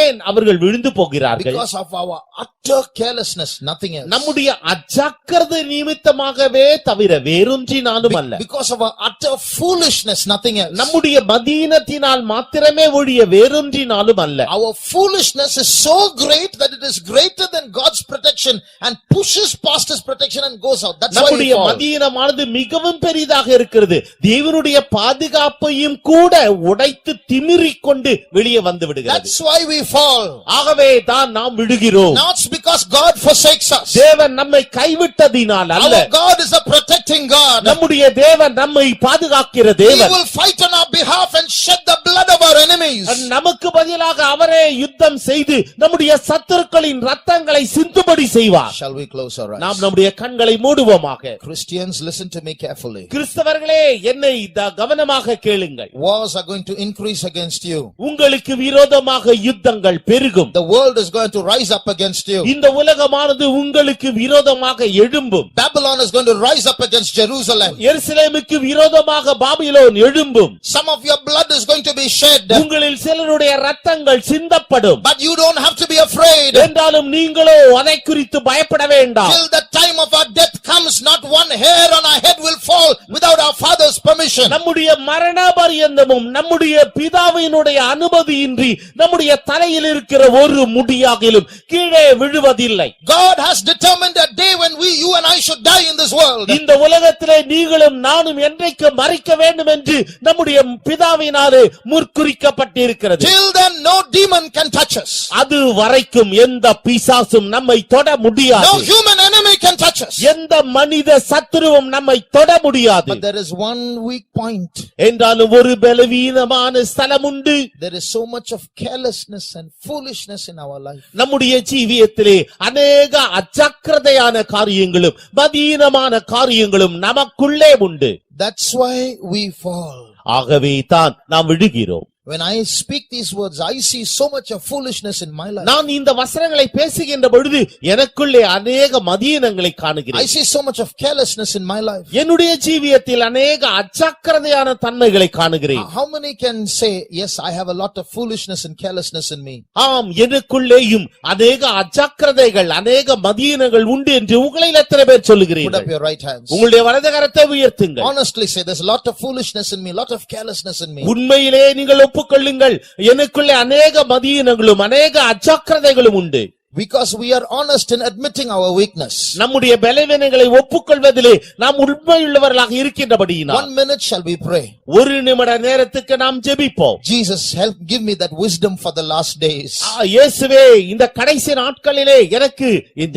ஏன் அவர்கள் விழுந்து போகிறார்கள்? Because of our utter carelessness, nothing else. நம்முடைய அஜாக்கிரதை நிமித்தமாகவே தவிர வேறொன்றினாலும் அல்ல. Because of our utter foolishness, nothing else. நம்முடைய மதீனத்தினால் மாத்திரமே ஒழிய வேறொன்றினாலும் அல்ல. Our foolishness is so great that it is greater than God's protection and pushes past his protection and goes out. That's why we நம்முடைய fall. மதீனமானது மிகவும் பெரிதாக இருக்கிறது, தேவனுடைய பாதுகாப்பையும் கூட உடைத்து திமிரிக் கொண்டு வெளியே வந்து விடுகிறது. That's why we fall. ஆகவே தான் நாம் விடுகிறோம். Not because God forsakes us. தேவன் நம்மை கைவிட்டதினால் அல்ல. Our God is a protecting God. நம்முடைய தேவன் நம்மை பாதுகாக்கிற தேவன். He will fight on our behalf and shed the blood of our enemies. நமக்கு பதிலாக அவரே யுத்தம் செய்து நம்முடைய சத்துருக்களின் இரத்தங்களை சிந்துபடி செய்வார். Shall we close our eyes? நாம் நம்முடைய கண்களை மூடுவோமாக. Christians, listen to me carefully. கிறிஸ்தவர்களே என்னை கவனமாக கேளுங்கள். Wars are going to increase against you. உங்களுக்கு விரோதமாக யுத்தங்கள் பெருகும். The world is going to rise up against you. இந்த உலகமானது உங்களுக்கு விரோதமாக எழும்பும். Babylon is going to rise up against Jerusalem. எருசலேமுக்கு விரோதமாக பாபிலோன் எழும்பும். Some of your blood is going to be shed. உங்களில் சிலருடைய இரத்தங்கள் சிந்தப்படும். But you don't have to be afraid. என்றாலும் நீங்களோ அதை குறித்து பயப்பட வேண்டாம். Till the time of our death comes, not one hair on our head will fall without our Father's permission. நம்முடைய மரண பரியந்தமும் நம்முடைய பிதாவினுடைய அனுமதியின்றி நம்முடைய தலையில் இருக்கிற ஒரு முடியாகிலும் கீழே விழுவதில்லை. God has determined a day when you and I should die in this world. இந்த உலகத்திலே நீங்களும் நானும் என்றைக்கு மரிக்க வேண்டும் என்று நம்முடைய பிதாவினாலே முற்குறிக்கப்பட்டிருக்கிறது. Till then no demon can touch us. அது வரைக்கும் எந்த பிசாசும் நம்மை தொட முடியாது. No human enemy can touch us. எந்த மனித சத்துருவும் நம்மை தொட முடியாது. But there is one weak point. என்றாலும் ஒரு பலவீனமான ஸ்தலம் உண்டு. There is so much of carelessness and foolishness in our life. நம்முடைய ஜீவியத்திலே அநேக அஜாக்கிரதையான காரியங்களும் மதீனமான காரியங்களும் நமக்குள்ளே உண்டு. That's why we fall. ஆகவே தான் நாம் விழுகிறோம். When I speak these words, I see so much of foolishness in my life. நான் இந்த வசனங்களை பேசுகின்ற பொழுது எனக்குள்ளே अनेक மதியீனங்களை காணுகிறேன். I see so much of carelessness in my life. என்னுடைய ஜீவியத்தில் अनेक அஜாக்கிரதையான தன்மைகளை காணுகிறேன். How many can say, yes, I have a lot of foolishness and carelessness in me? ஆம், எனக்குள்ளேயும் अनेक அஜாக்கிரதைகள் अनेक மதியீனங்கள் உண்டு என்று உங்களில் எத்தனை பேர் Put சொல்லுகிறீர்கள்? up your right hands. உங்களுடைய வலது கரத்தை உயர்த்துங்கள். Honestly say, there's a lot of foolishness in me, a lot of carelessness in me. உண்மையிலே நீங்கள் ஒப்புக்கொள்ளுங்கள், எனக்குள்ளே अनेक மதியீனங்களும் अनेक அஜாக்கிரதைகளும் உண்டு. Because we are honest in admitting our weakness. நம்முடைய பலவீனங்களை ஒப்புக்கொள்வதிலே நாம் உண்மையுள்ளவர்களாக இருக்கின்றபடியினால் 1 minute shall we pray. ஒரு நிமிட நேரத்துக்கு நாம் ஜெபிப்போம். Jesus, help give me that wisdom for the last days. இயேசுவே, இந்த கடைசி நாட்களிலே எனக்கு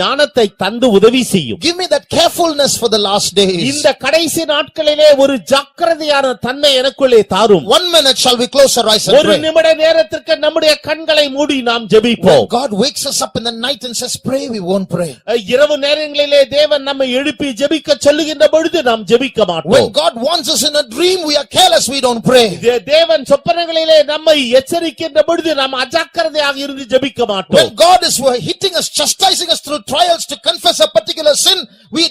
ஞானத்தை தந்து உதவி செய்யும். Give me that carefulness for the last days. இந்த கடைசி நாட்களிலே ஒரு ஜாக்கிரதையான தன்மை எனக்குள்ளே தாரும். 1 minute shall we close our eyes and ஒரு pray. நிமிட நேரத்துக்கு நம்முடைய கண்களை மூடி நாம் ஜெபிப்போம். When God wakes us up in the night and says pray, we won't pray. இரவு நேரங்களிலே தேவன் நம்மை எழுப்பி ஜெபிக்க சொல்லுகின்ற பொழுது நாம் ஜெபிக்க மாட்டோம். When God wants us in a dream, we are careless, we don't pray. தேவன் சொப்பனங்களிலே நம்மை எச்சரிக்கின்ற பொழுது நாம் அஜாக்கிரதையாக இருந்து ஜெபிக்க மாட்டோம். When God is hitting us, chastising us through trials to confess a particular sin, we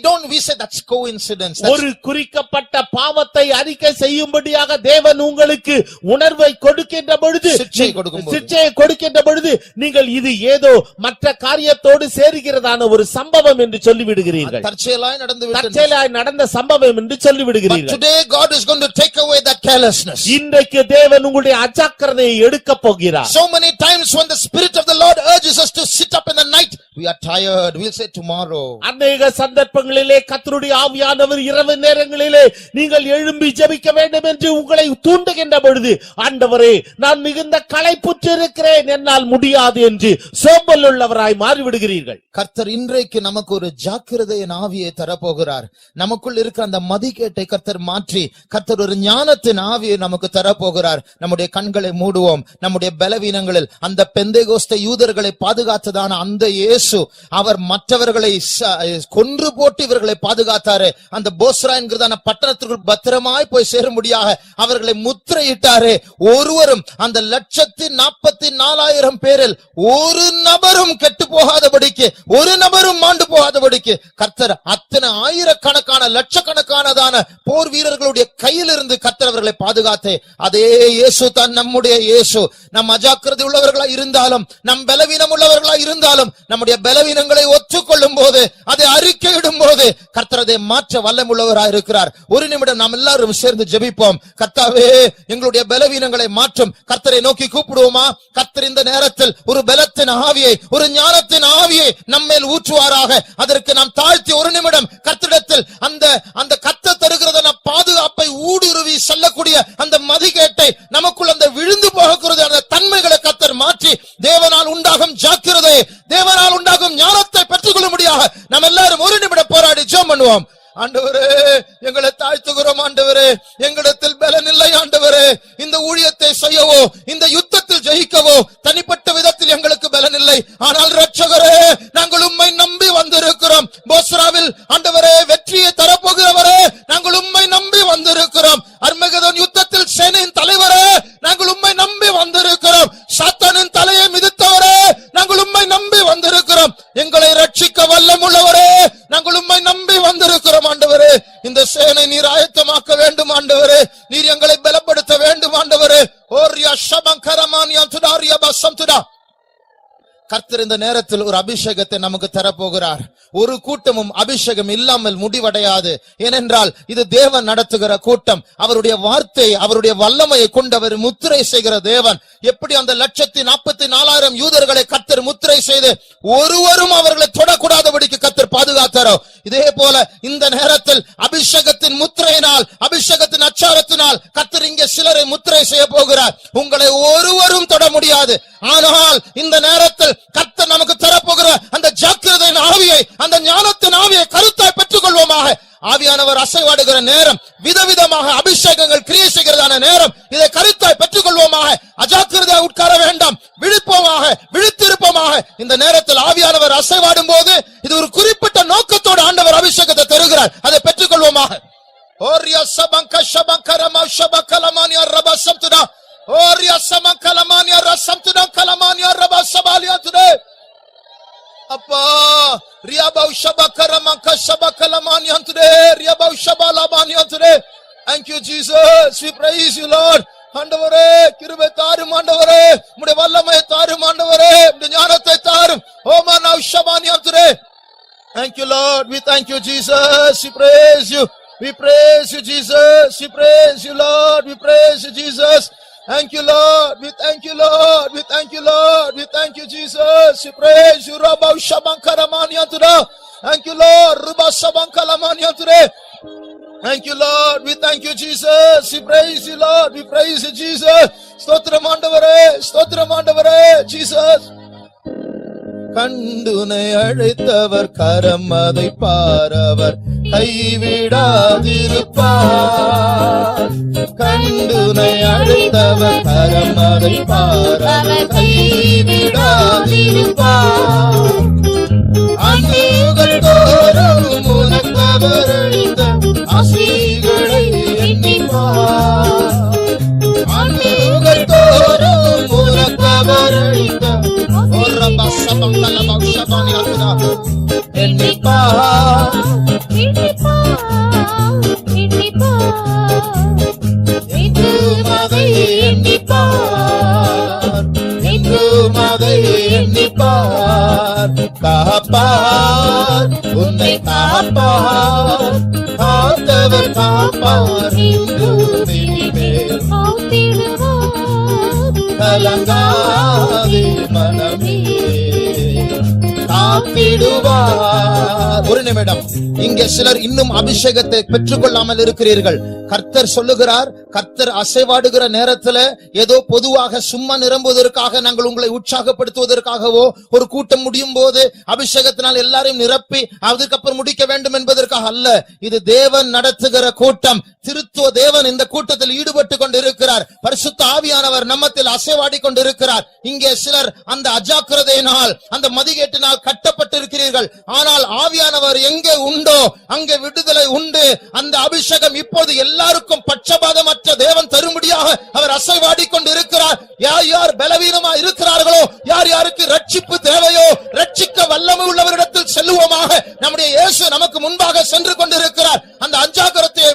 say that's coincidence. ஒரு குறிக்கப்பட்ட பாவத்தை அறிக்கை செய்யும்படியாக தேவன் உங்களுக்கு உணர்வை கொடுக்கின்ற பொழுது, சிட்சையை கொடுக்கின்ற பொழுது நீங்கள் இது ஏதோ மற்ற காரியத்தோடு சேருகிறதான ஒரு சம்பவம் என்று சொல்லிவிடுகிறீர்கள். தற்செயலாய் நடந்த சம்பவம் என்று சொல்லிவிடுகிறீர்கள். Today God is going to take away that carelessness. இன்றைக்கு தேவன் உங்களுடைய அஜாக்கிரதையை எடுக்க போகிறார். So many times when the Spirit of the Lord urges us to sit up in the night, we are tired, we'll say tomorrow. அநேக சந்தர்ப்பங்களிலே கர்த்தருடைய ஆவியானவர் இரவு நேரங்களிலே நீங்கள் எழும்பி ஜெபிக்க வேண்டும் என்று உங்களை தூண்டுகின்ற பொழுது, ஆண்டவரே நான் மிகுந்த களைப்புற்று இருக்கிறேன், என்னால் முடியாது என்று சோம்பல் உள்ளவராய் மாறிவிடுகிறீர்கள். கர்த்தர் இன்றைக்கு நமக்கு ஒரு ஜாக்கிரதையின் ஆவியை தரப்போகிறார். நமக்குள் இருக்கிற அந்த மதிகேட்டை கர்த்தர் மாற்றி கர்த்தர் ஒரு ஞானத்தின் ஆவியை நமக்கு தரப்போகிறார். நம்முடைய கண்களை மூடுவோம். நம்முடைய பலவீனங்களில் அந்த பெந்தேகோஸ்தே யூதர்களை பாதுகாத்ததான அந்த இயேசு, அவர் மற்றவர்களை கொன்று போட்டு இவர்களை பாதுகாத்தாரு. அந்த போஸ்ரா என்கிறதான பட்டணத்திற்குள் பத்திரமாய் போய் சேரும்படியாக அவர்களை முத்திரையிட்டாரு. ஒருவரும் அந்த 1,44,000 பேரில் ஒரு நபரும் கெட்டு போகாதபடிக்கு, ஒரு நபரும் மாண்டு போகாதபடிக்கு கர்த்தர் அத்தனை ஆயிரக்கணக்கான லட்சக்கணக்கானதான போர் வீரர்களுடைய கையிலிருந்து கர்த்தர் அவர்களை பாதுகாத்தே அதே இயேசு தான் நம்முடைய இயேசு. நம் அஜாக்கிரதை உள்ளவர்களாய் இருந்தாலும், நம் பலவீனம் உள்ளவர்களாய் இருந்தாலும், நம்முடைய பலவீனங்களை ஒத்துக்கொள்ளும் போது, அதை அறிக்கையிடும் போது கர்த்தர் அதை மாற்ற வல்லமுள்ளவராய் இருக்கிறார். ஒரு நிமிடம் நாம் எல்லாரும் சேர்ந்து ஜெபிப்போம். கர்த்தாவே, எங்களுடைய பலவீனங்களை மாற்றும். கர்த்தரை நோக்கி கூப்பிடுவோமா? கர்த்தர் இந்த நேரத்தில் ஒரு பலத்தின் ஆவியை, ஒரு ஞானத்தின் ஆவியை நம்மேல் ஊற்றுவாராக. அதற்கு நாம் தாழ்த்தி ஒரு நிமிடம் கர்த்தரிடத்தில் அந்த கத்த தருகிறதான பாதுகாப்பை ஊடுருவி செல்லக்கூடிய அந்த மதிகேட்டை, நமக்குள் அந்த விழுந்து போகக்கூடிய அந்த தன்மைகளை கர்த்தர் மாற்றி தேவனால் உண்டாகும் ஜாக்கிரதை, தேவனால் உண்டாகும் ஞானத்தை பெற்றுக்கொள்ள முடியாக நாம் எல்லாரும் ஒரு நிமிடம் போராடி ஜெபம் பண்ணுவோம். ஆண்டவரே, எங்களை தாழ்த்துகிறோம். ஆண்டவரே, எங்களிடத்தில் பலன் இல்லை. ஆண்டவரே, இந்த ஊழியத்தை செய்யவோ, இந்த யுத்தத்தில் ஜெயிக்கவோ தனிப்பட்ட விதத்தில் எங்களுக்கு பலன் இல்லை. ஆனால் இரட்சகரே, நாங்கள் உம்மை நம்பி வந்திருக்கிறோம். போஸ்ராவில் ஆண்டவரே வெற்றியை தரப்போகிறவரே, நாங்கள் உம்மை நம்பி வந்திருக்கிறோம். அர்மகதோன் யுத்தத்தில் சேனையின் தலைவரே, நாங்கள் உம்மை நம்பி வந்திருக்கிறோம். சாத்தானின் தலையை மிதித்தவரே, நாங்கள் உம்மை நம்பி வந்திருக்கிறோம். எங்களை ரட்சிக்க வல்லமுள்ளவரே, நாங்கள் உம்மை நம்பி வந்திருக்கிறோம். ஆண்டவரே, இந்த சேனை நீர் ஆயத்தமாக்க வேண்டும். ஆண்டவரே, நீர் எங்களை பலப்படுத்த வேண்டும். ஆண்டவரே, ஓரியா ஷபங்கரமானியா துடாரியா பசம் துடா. கர்த்தர் இந்த நேரத்தில் ஒரு அபிஷேகத்தை நமக்கு தரப்போகிறார். ஒரு கூட்டமும் அபிஷேகம் இல்லாமல் முடிவடையாது. ஏனென்றால் இது தேவன் நடத்துகிற கூட்டம். அவருடைய வார்த்தை, அவருடைய வல்லமையை கொண்டவர் முத்திரை செய்கிற தேவன். எப்படி அந்த 1,44,000 யூதர்களை கர்த்தர் முத்திரை செய்து ஒருவரும் அவர்களை தொடக்கூடாதபடிக்கு கர்த்தர் பாதுகாத்தாரோ, இதே போல இந்த நேரத்தில் அபிஷேகத்தின் முத்திரையினால், அபிஷேகத்தின் அச்சாரத்தினால் கர்த்தர் இங்கே சிலரை முத்திரை செய்ய போகிறார். உங்களை ஒருவரும் தொட முடியாது. ஆனால் இந்த நேரத்தில் கர்த்தர் நமக்கு தரப்போகிற அந்த ஜாக்கிரதையின் ஆவியை, அந்த ஞானத்தின் ஆவியை கருத்தாய் பெற்றுக் கொள்வோமாக. ஆவியானவர் அசைவாடுகிற நேரம், விதவிதமாக அபிஷேகங்கள் கிரியை செய்கிறதான நேரம், இதை கருத்தாய் பெற்றுக் கொள்வோமாக. அஜாக்கிரதையாக உட்கார வேண்டாம், விழிப்போமாக, விழித்திருப்போமாக. இந்த நேரத்தில் ஆவியானவர் அசைவாடும் போது இது ஒரு குறிப்பிட்ட நோக்கத்தோடு ஆண்டவர் அபிஷேகத்தை தருகிறார். அதை பெற்றுக் கொள்வோமாக. Oria samakalamania rasamtuna kalamania rabasabalia today. Appa riabau shabakaramaka shabakalamania today. Riabau shabalabania today. Thank you Jesus. We praise you Lord. ஆண்டவரே கிருபை தாரும் ஆண்டவரே உம்முடைய வல்லமையை தாரும் ஆண்டவரே உம்முடைய ஞானத்தை தாரும் ஓமானா ஷபானியா today. Thank you Lord. We thank you Jesus. We praise you. We praise you Jesus. We praise you Lord. We praise you Jesus. Thank you Lord. We thank you Lord. We thank you Lord. We thank you Jesus. We praise you Rabba Shabankaramania today. Thank you Lord. Ruba Shabankalamania today. Thank you Lord. We thank you Jesus. We praise you Lord. We praise you Jesus. ஸ்தோத்திரம் ஆண்டவரே. ஸ்தோத்திரம் ஆண்டவரே. Jesus. கண்டுனை அழைத்தவர் கரம் அதை borrower கைவிடாதிருப்பார். கண்டுனை அழைத்தவர் கரம் அதை borrower கைவிடாதிருப்பார். அன்புகள் தோறும் உனக்கவர் அளித்த ஆசீர்களை எண்ணிப்பார். அன்புகள் தோறும் உனக்கவர் அளித்த காப்பார் உன்னை காப்பார் காத்தவர் காப்பார் கலங்காதே மனமே காத்திடுவார். ஒரு நிமிடம், இங்கே சிலர் இன்னும் அபிஷேகத்தை பெற்றுக்கொள்ளாமல் இருக்கிறீர்கள். கர்த்தர் சொல்லுகிறார், கர்த்தர் அசைவாடுகிற நேரத்துல ஏதோ பொதுவாக சும்மா நிரம்புவதற்காக நாங்கள் உங்களை உற்சாகப்படுத்துவதற்காகவோ ஒரு கூட்டம் முடியும் போது அபிஷேகத்தினால் எல்லாரையும் நிரப்பி அதுக்கப்புறம் முடிக்க வேண்டும் என்பதற்காக அல்ல. இது தேவன் நடத்துகிற கூட்டம். திருத்துவ தேவன் இந்த கூட்டத்தில் ஈடுபட்டு கொண்டிருக்கிறார். பரிசுத்த ஆவியானவர் நம்மத்தில் அசைவாடி கொண்டிருக்கிறார். இங்கே சிலர் அந்த அஜாக்கிரதையினால் அந்த மதிகேட்டினால் கட்டப்பட்டிருக்கிறீர்கள். ஆனால் ஆவியானவர் எங்கே உண்டோ அங்கே விடுதலை உண்டு. அந்த அபிஷேகம் இப்போது எல்லாருக்கும் பட்சபாதமற்ற தேவன் தரும்படியாக அவர் அசைவாடி கொண்டிருக்கிறார். யார் யார் பலவீனமா இருக்கிறார்களோ, யார் யாருக்கு ரட்சிப்பு தேவையோ, ரட்சிக்க வல்லமை உள்ளவரிடத்தில் செல்லுவோமாக. நம்முடைய இயேசு நமக்கு முன்பாக சென்று கொண்டிருக்கிறார். அந்த அஜாக்கிரதையை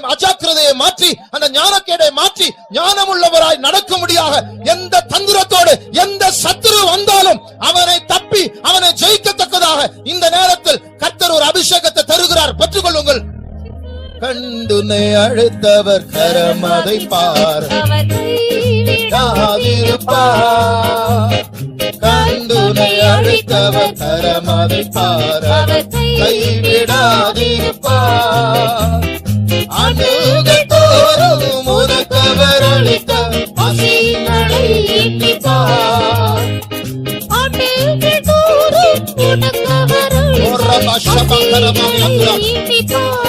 மாற்றி, அந்த ஞானக்கேடை மாற்றி ஞானமுள்ளவராய் நடக்கும்படியாக எந்த தந்திரத்தோடு எந்த சத்துரு வந்தாலும் அவனை தப்பி அவனை ஜெயிக்கத்தக்கதாக இந்த நேரத்தில் கர்த்தர் ஒரு அபிஷேகத்தை தருகிறார். பெற்றுக்கொள்ளுங்கள். கண்டுனை அழைத்தவர் கரம் அதை பாராதிருப்பார். கண்டுனை அழைத்தவர் கரம் அதை பாராதிருப்பார். கைவிடாதிருப்பார். அணுகள் தோறும் உனக்கவர் அளித்த ஆசீர்களை எண்ணிப்பார். அணுகள் தோறும் உனக்கவர் அளித்த ஆசீர்களை எண்ணிப்பார்.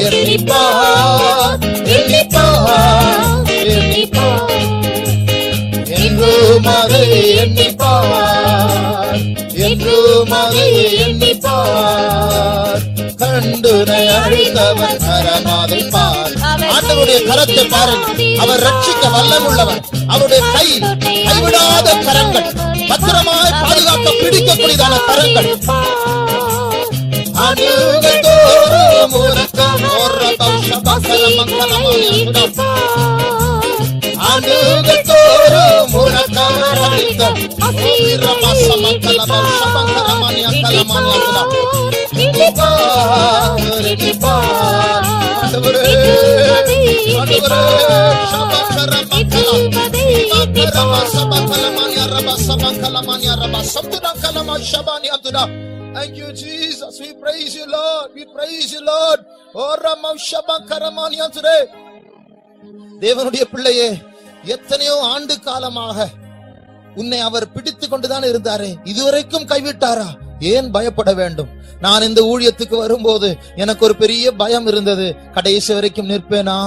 எண்ணிப்பார், எண்ணிப்பார், என்றும் அதை எண்ணிப்பார். என்றும் அதை எண்ணிப்பார். கண்டுனை அழைத்தவர் கரமாதை பார். ஆண்டவருடைய கரத்தை பாருங்கள். அவர் ரட்சிக்க வல்லமுள்ளவர். அவருடைய கை கைவிடாத கரங்கள், பத்திரமாய் பாதுகாக்க பிடிக்கக்கூடியதான கரங்கள். அணுகள் தோறும் உனக்கம் அணுகள் தோறும் உனக்கம் Thank you Jesus. We praise you Lord. We praise you Lord. today. தேவனுடைய பிள்ளையே, எத்தனையோ ஆண்டு காலமாக உன்னை அவர் பிடித்துக் கொண்டுதான் இருந்தாரே, இதுவரைக்கும் கைவிட்டாரா? ஏன் பயப்பட வேண்டும்? நான் இந்த ஊழியத்துக்கு வரும்போது எனக்கு ஒரு பெரிய பயம் இருந்தது. கடைசி வரைக்கும் நிற்பேனா?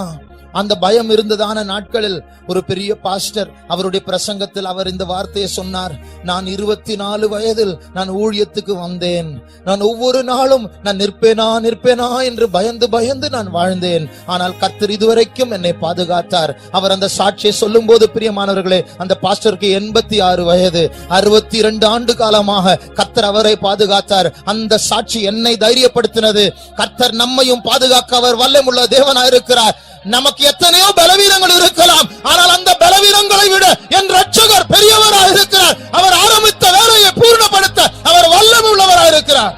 அந்த பயம் இருந்ததான நாட்களில் ஒரு பெரிய பாஸ்டர் அவருடைய பிரசங்கத்தில் அவர் இந்த வார்த்தையை சொன்னார். நான் 24 வயதில் நான் ஊழியத்துக்கு வந்தேன். நான் ஒவ்வொரு நாளும் நான் நிற்பேனா என்று பயந்து பயந்து நான் வாழ்ந்தேன். ஆனால் கர்த்தர் இதுவரைக்கும் என்னை பாதுகாத்தார். அவர் அந்த சாட்சியை சொல்லும் போது பிரியமானவர்களே, அந்த பாஸ்டருக்கு 86 வயது, 62 ஆண்டு காலமாக கர்த்தர் அவரை பாதுகாத்தார். அந்த சாட்சி என்னை தைரியப்படுத்தினது. கர்த்தர் நம்மையும் பாதுகாக்க அவர் வல்லமுள்ள தேவனாய் இருக்கிறார். நமக்கு எத்தனையோ பலவீனங்கள் இருக்கலாம், ஆனால் அந்த பலவீனங்களை விட என் ரட்சகர் பெரியவராய் இருக்கிறார். அவர் ஆரம்பித்த வேலையை பூர்ணப்படுத்த அவர் வல்லமுள்ளவராய் இருக்கிறார்.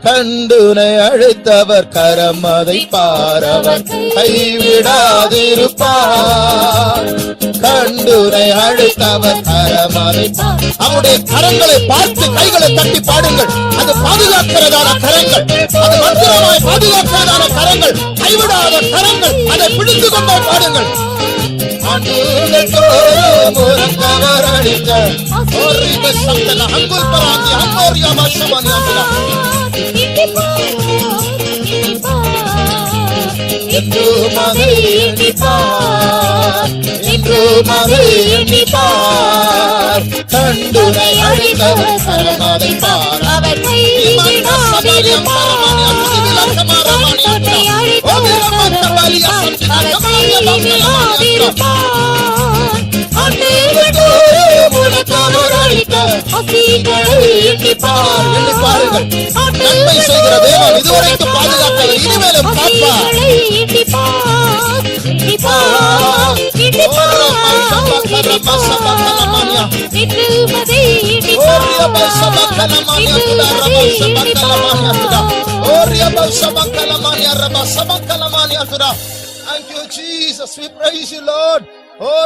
கண்டுனை அழைத்தவர் கரம் அதை பாரவர் கைவிடாதிருப்பார். கண்டுனை அழைத்தவர் கரம் அதை, அவருடைய கரங்களை பார்த்து கைகளை தட்டி பாடுங்கள். அது பாதுகாக்கிறதான கரங்கள், அது மந்திரமாய் பாதுகாக்கிறதான கரங்கள், கைவிடாத கரங்கள், அதை பிடித்து கொண்டே பாடுங்கள். கண்டுனை அழைத்தவர் கரமதை பார், அவர் நன்மை செய்கிற தேவன் இதுவரைக்கும் பாதுகாத்தவர், இனிமேலும் காப்பார். Thank you, Jesus. We praise you, Lord. Oh,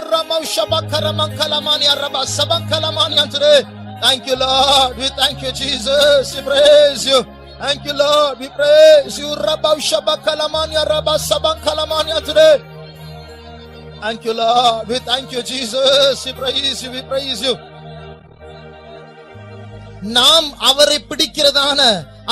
today. Thank you, Lord. We thank you, Jesus. We praise you. Thank you, Lord. We praise you. Today. Thank you, Lord. We thank you, Jesus. We praise you. We praise you. நாம் அவரை பிடிக்கிறதான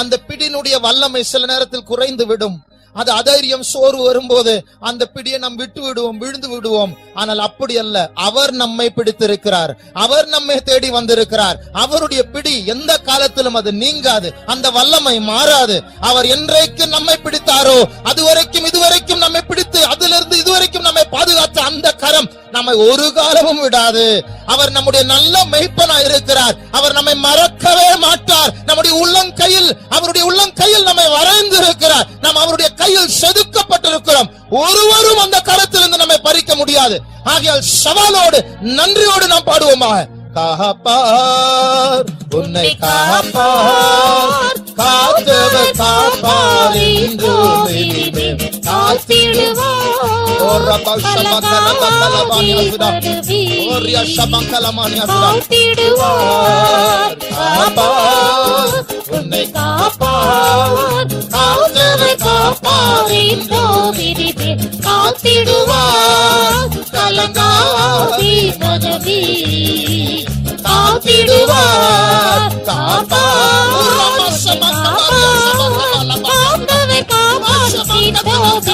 அந்த பிடியினுடைய வல்லமை சில நேரத்தில் குறைந்து விடும். அது அதைரியம் சோர்வு வரும்போது அந்த பிடியை நாம் விட்டு விடுவோம், விழுந்து விடுவோம். ஆனால் அப்படி அல்ல, அவர் நம்மை பிடித்திருக்கிறார், அவர் நம்மை தேடி வந்திருக்கிறார். அவருடைய பிடி எந்த காலத்திலும் அது நீங்காது, அந்த வல்லமை மாறாது. அவர் என்றைக்கு நம்மை பிடித்தாரோ அதுவரைக்கும் இதுவரைக்கும் நம்மை பிடித்து அதிலிருந்து இதுவரைக்கும் நம்மை பாதுகாத்த அந்த கரம் நம்மை ஒரு காலமும் விடாது. அவர் நம்முடைய நல்ல மெய்ப்பனா இருக்கிறார். அவர் நம்மை மறக்கவே மாட்டார். நம்முடைய உள்ளங்கையில், அவருடைய உள்ளங்கையில் நம்மை வரைந்து இருக்கிறார். நாம் அவருடைய கையில் செதுக்கப்பட்டிருக்கிறோம். ஒருவரும் அந்த கரத்திலிருந்து நம்மை பறிக்க முடியாது. ஆகையால் சவாலோடு நன்றியோடு நாம் பாடுவோமாக. காப்பார், உன்னை காப்பார், காத்தவர் காப்பார், என்றும் இனிமேல் காத்திடுவார். உன்னை காப்பார், காத்தவர் காப்பார், என்றும் இனிமேல் காத்திடுவார். கலங்காதே மனமே, காத்திடுவார், காப்பார், காத்தவர் காப்பார்,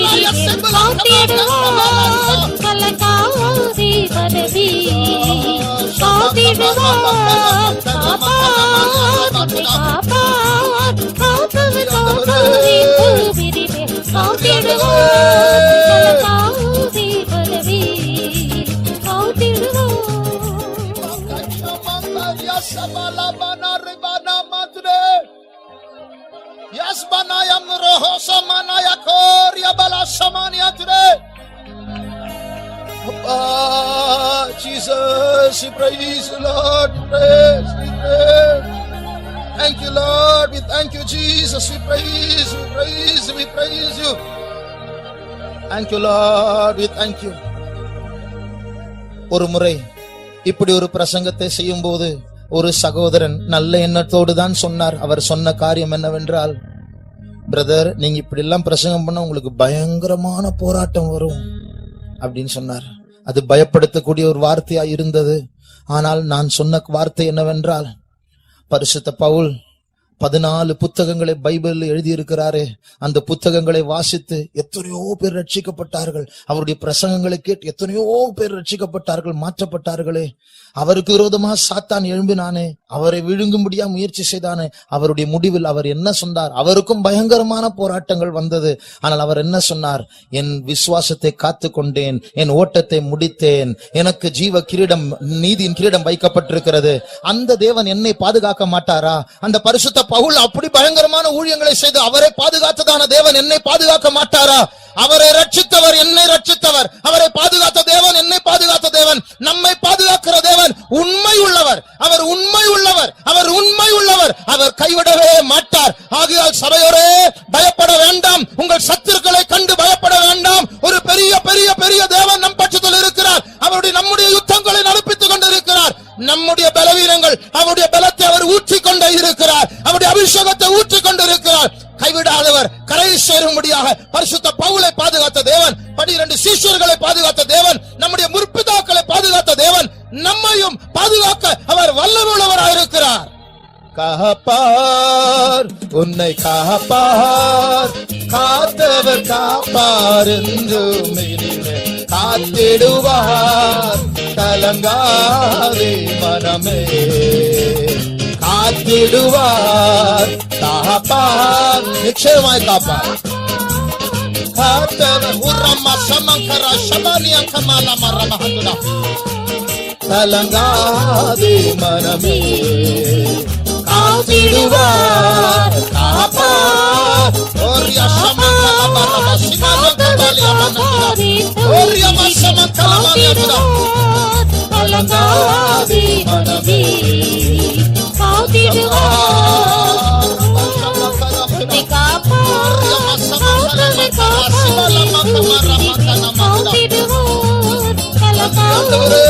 காத்திடுவார். கலங்காதே மனமே, காத்திடுவார், காப்பார், காப்பார், காத்தவர் காப்பார், என்றும் இனிமேல் காத்திடுவார். கலங்காதே மனமே, காத்திடுவார். Yes, banayam roho samanaya koria bala samania today. Jesus, we praise you, Lord. We praise, we praise. Thank you, Lord. We thank you, Jesus. We praise, we praise, we praise you. Thank you, Lord. We thank you. ஒரு முறை இப்படி ஒரு பிரசங்கத்தை செய்யும் போது ஒரு சகோதரன் நல்ல எண்ணத்தோடு தான் சொன்னார். அவர் சொன்ன காரியம் என்னவென்றால், பிரதர், நீங்க இப்படி எல்லாம் பிரசங்கம் பண்ண உங்களுக்கு பயங்கரமான போராட்டம் வரும் அப்படின்னு சொன்னார். அது பயப்படுத்தக்கூடிய ஒரு வார்த்தையா இருந்தது. ஆனால் நான் சொன்ன வார்த்தை என்னவென்றால், பரிசுத்த பவுல் 14 புத்தகங்களை பைபிள் எழுதியிருக்கிறாரே, அந்த புத்தகங்களை வாசித்து எத்தனையோ பேர் ரட்சிக்கப்பட்டார்கள். அவருடைய பிரசங்கங்களை கேட்டு எத்தனையோ பேர் ரட்சிக்கப்பட்டார்கள், மாற்றப்பட்டார்களே. அவருக்கு விரோதமா சாத்தான் எழும்பினானே, அவரை விழுங்கும்படியா முயற்சி செய்தானே, அவருடைய முடிவில் அவர் என்ன சொன்னார்? அவருக்கும் பயங்கரமான போராட்டங்கள் வந்தது. ஆனால் அவர் என்ன சொன்னார்? என் விசுவாசத்தை காத்து கொண்டேன், என் ஓட்டத்தை முடித்தேன், எனக்கு ஜீவ கிரீடம், நீதியின் கிரீடம் வைக்கப்பட்டிருக்கிறது. அந்த தேவன் என்னை பாதுகாக்க மாட்டாரா? அந்த பரிசுத்த பவுல் அப்படி பயங்கரமான ஊழியங்களை செய்து அவரை பாதுகாத்ததான தேவன் என்னை பாதுகாக்க மாட்டாரா? அவரை ரட்சித்தவர், என்னை ரட்சித்தவர், அவரை பாதுகாத்த தேவன், என்னை பாதுகாத்த தேவன், நம்மை பாதுகாக்கிற தேவன் உண்மை உள்ளவர். அவர் உண்மை உள்ளவர், அவர் உண்மை உள்ளவர், அவர் கைவிடவே மாட்டார். ஆகையால் சபையோரே பயப்பட வேண்டாம், உங்கள் சத்துருக்களை கண்டு பயப்பட வேண்டாம். ஒரு பெரிய பெரிய பெரிய தேவன் நம் பட்சத்தில் இருக்கிறார். அவருடைய நம்முடைய யுத்தங்களை நடப்பித்துக் கொண்டிருக்கிறார். நம்முடைய பலவீனங்கள் அவருடைய பலத்தை அவர் ஊற்றிக்கொண்டே இருக்கிறார். அவருடைய அபிஷேகத்தை ஊற்றிக்கொண்டிருக்கிறார். கைவிடாதவர், கரை சேரும்படியாக பரிசுத்த பவுலை பாதுகாத்த தேவன், 12 சீஷர்களை பாதுகாத்த தேவன், நம்முடைய முற்பிதாக்களை பாதுகாத்த தேவன் நம்மையும் பாதுகாக்க அவர் வல்லமையுள்ளவராயிருக்கிறார். காப்பார், உன்னை காப்பார், காத்தவர் காப்பார் என்றும் காத்திடுவார். கலங்காதே மனமே, காத்திடுவார், காப்பார், நிச்சயமாய் காப்பார். காத்தவர் உரம்மா சமங்கரா சபானியா கமாலா மரமஹந்துடா. கலங்காதே மனமே, காத்திடுவார், காப்பார். ஓரியா சமங்கலா மரம சிமானா கபாலியா மனதுடா. ஓரியா மசமங்கலா மனதுடா. கலங்காதே மனமே, காத்திடுவார், காப்பார். கலங்காதே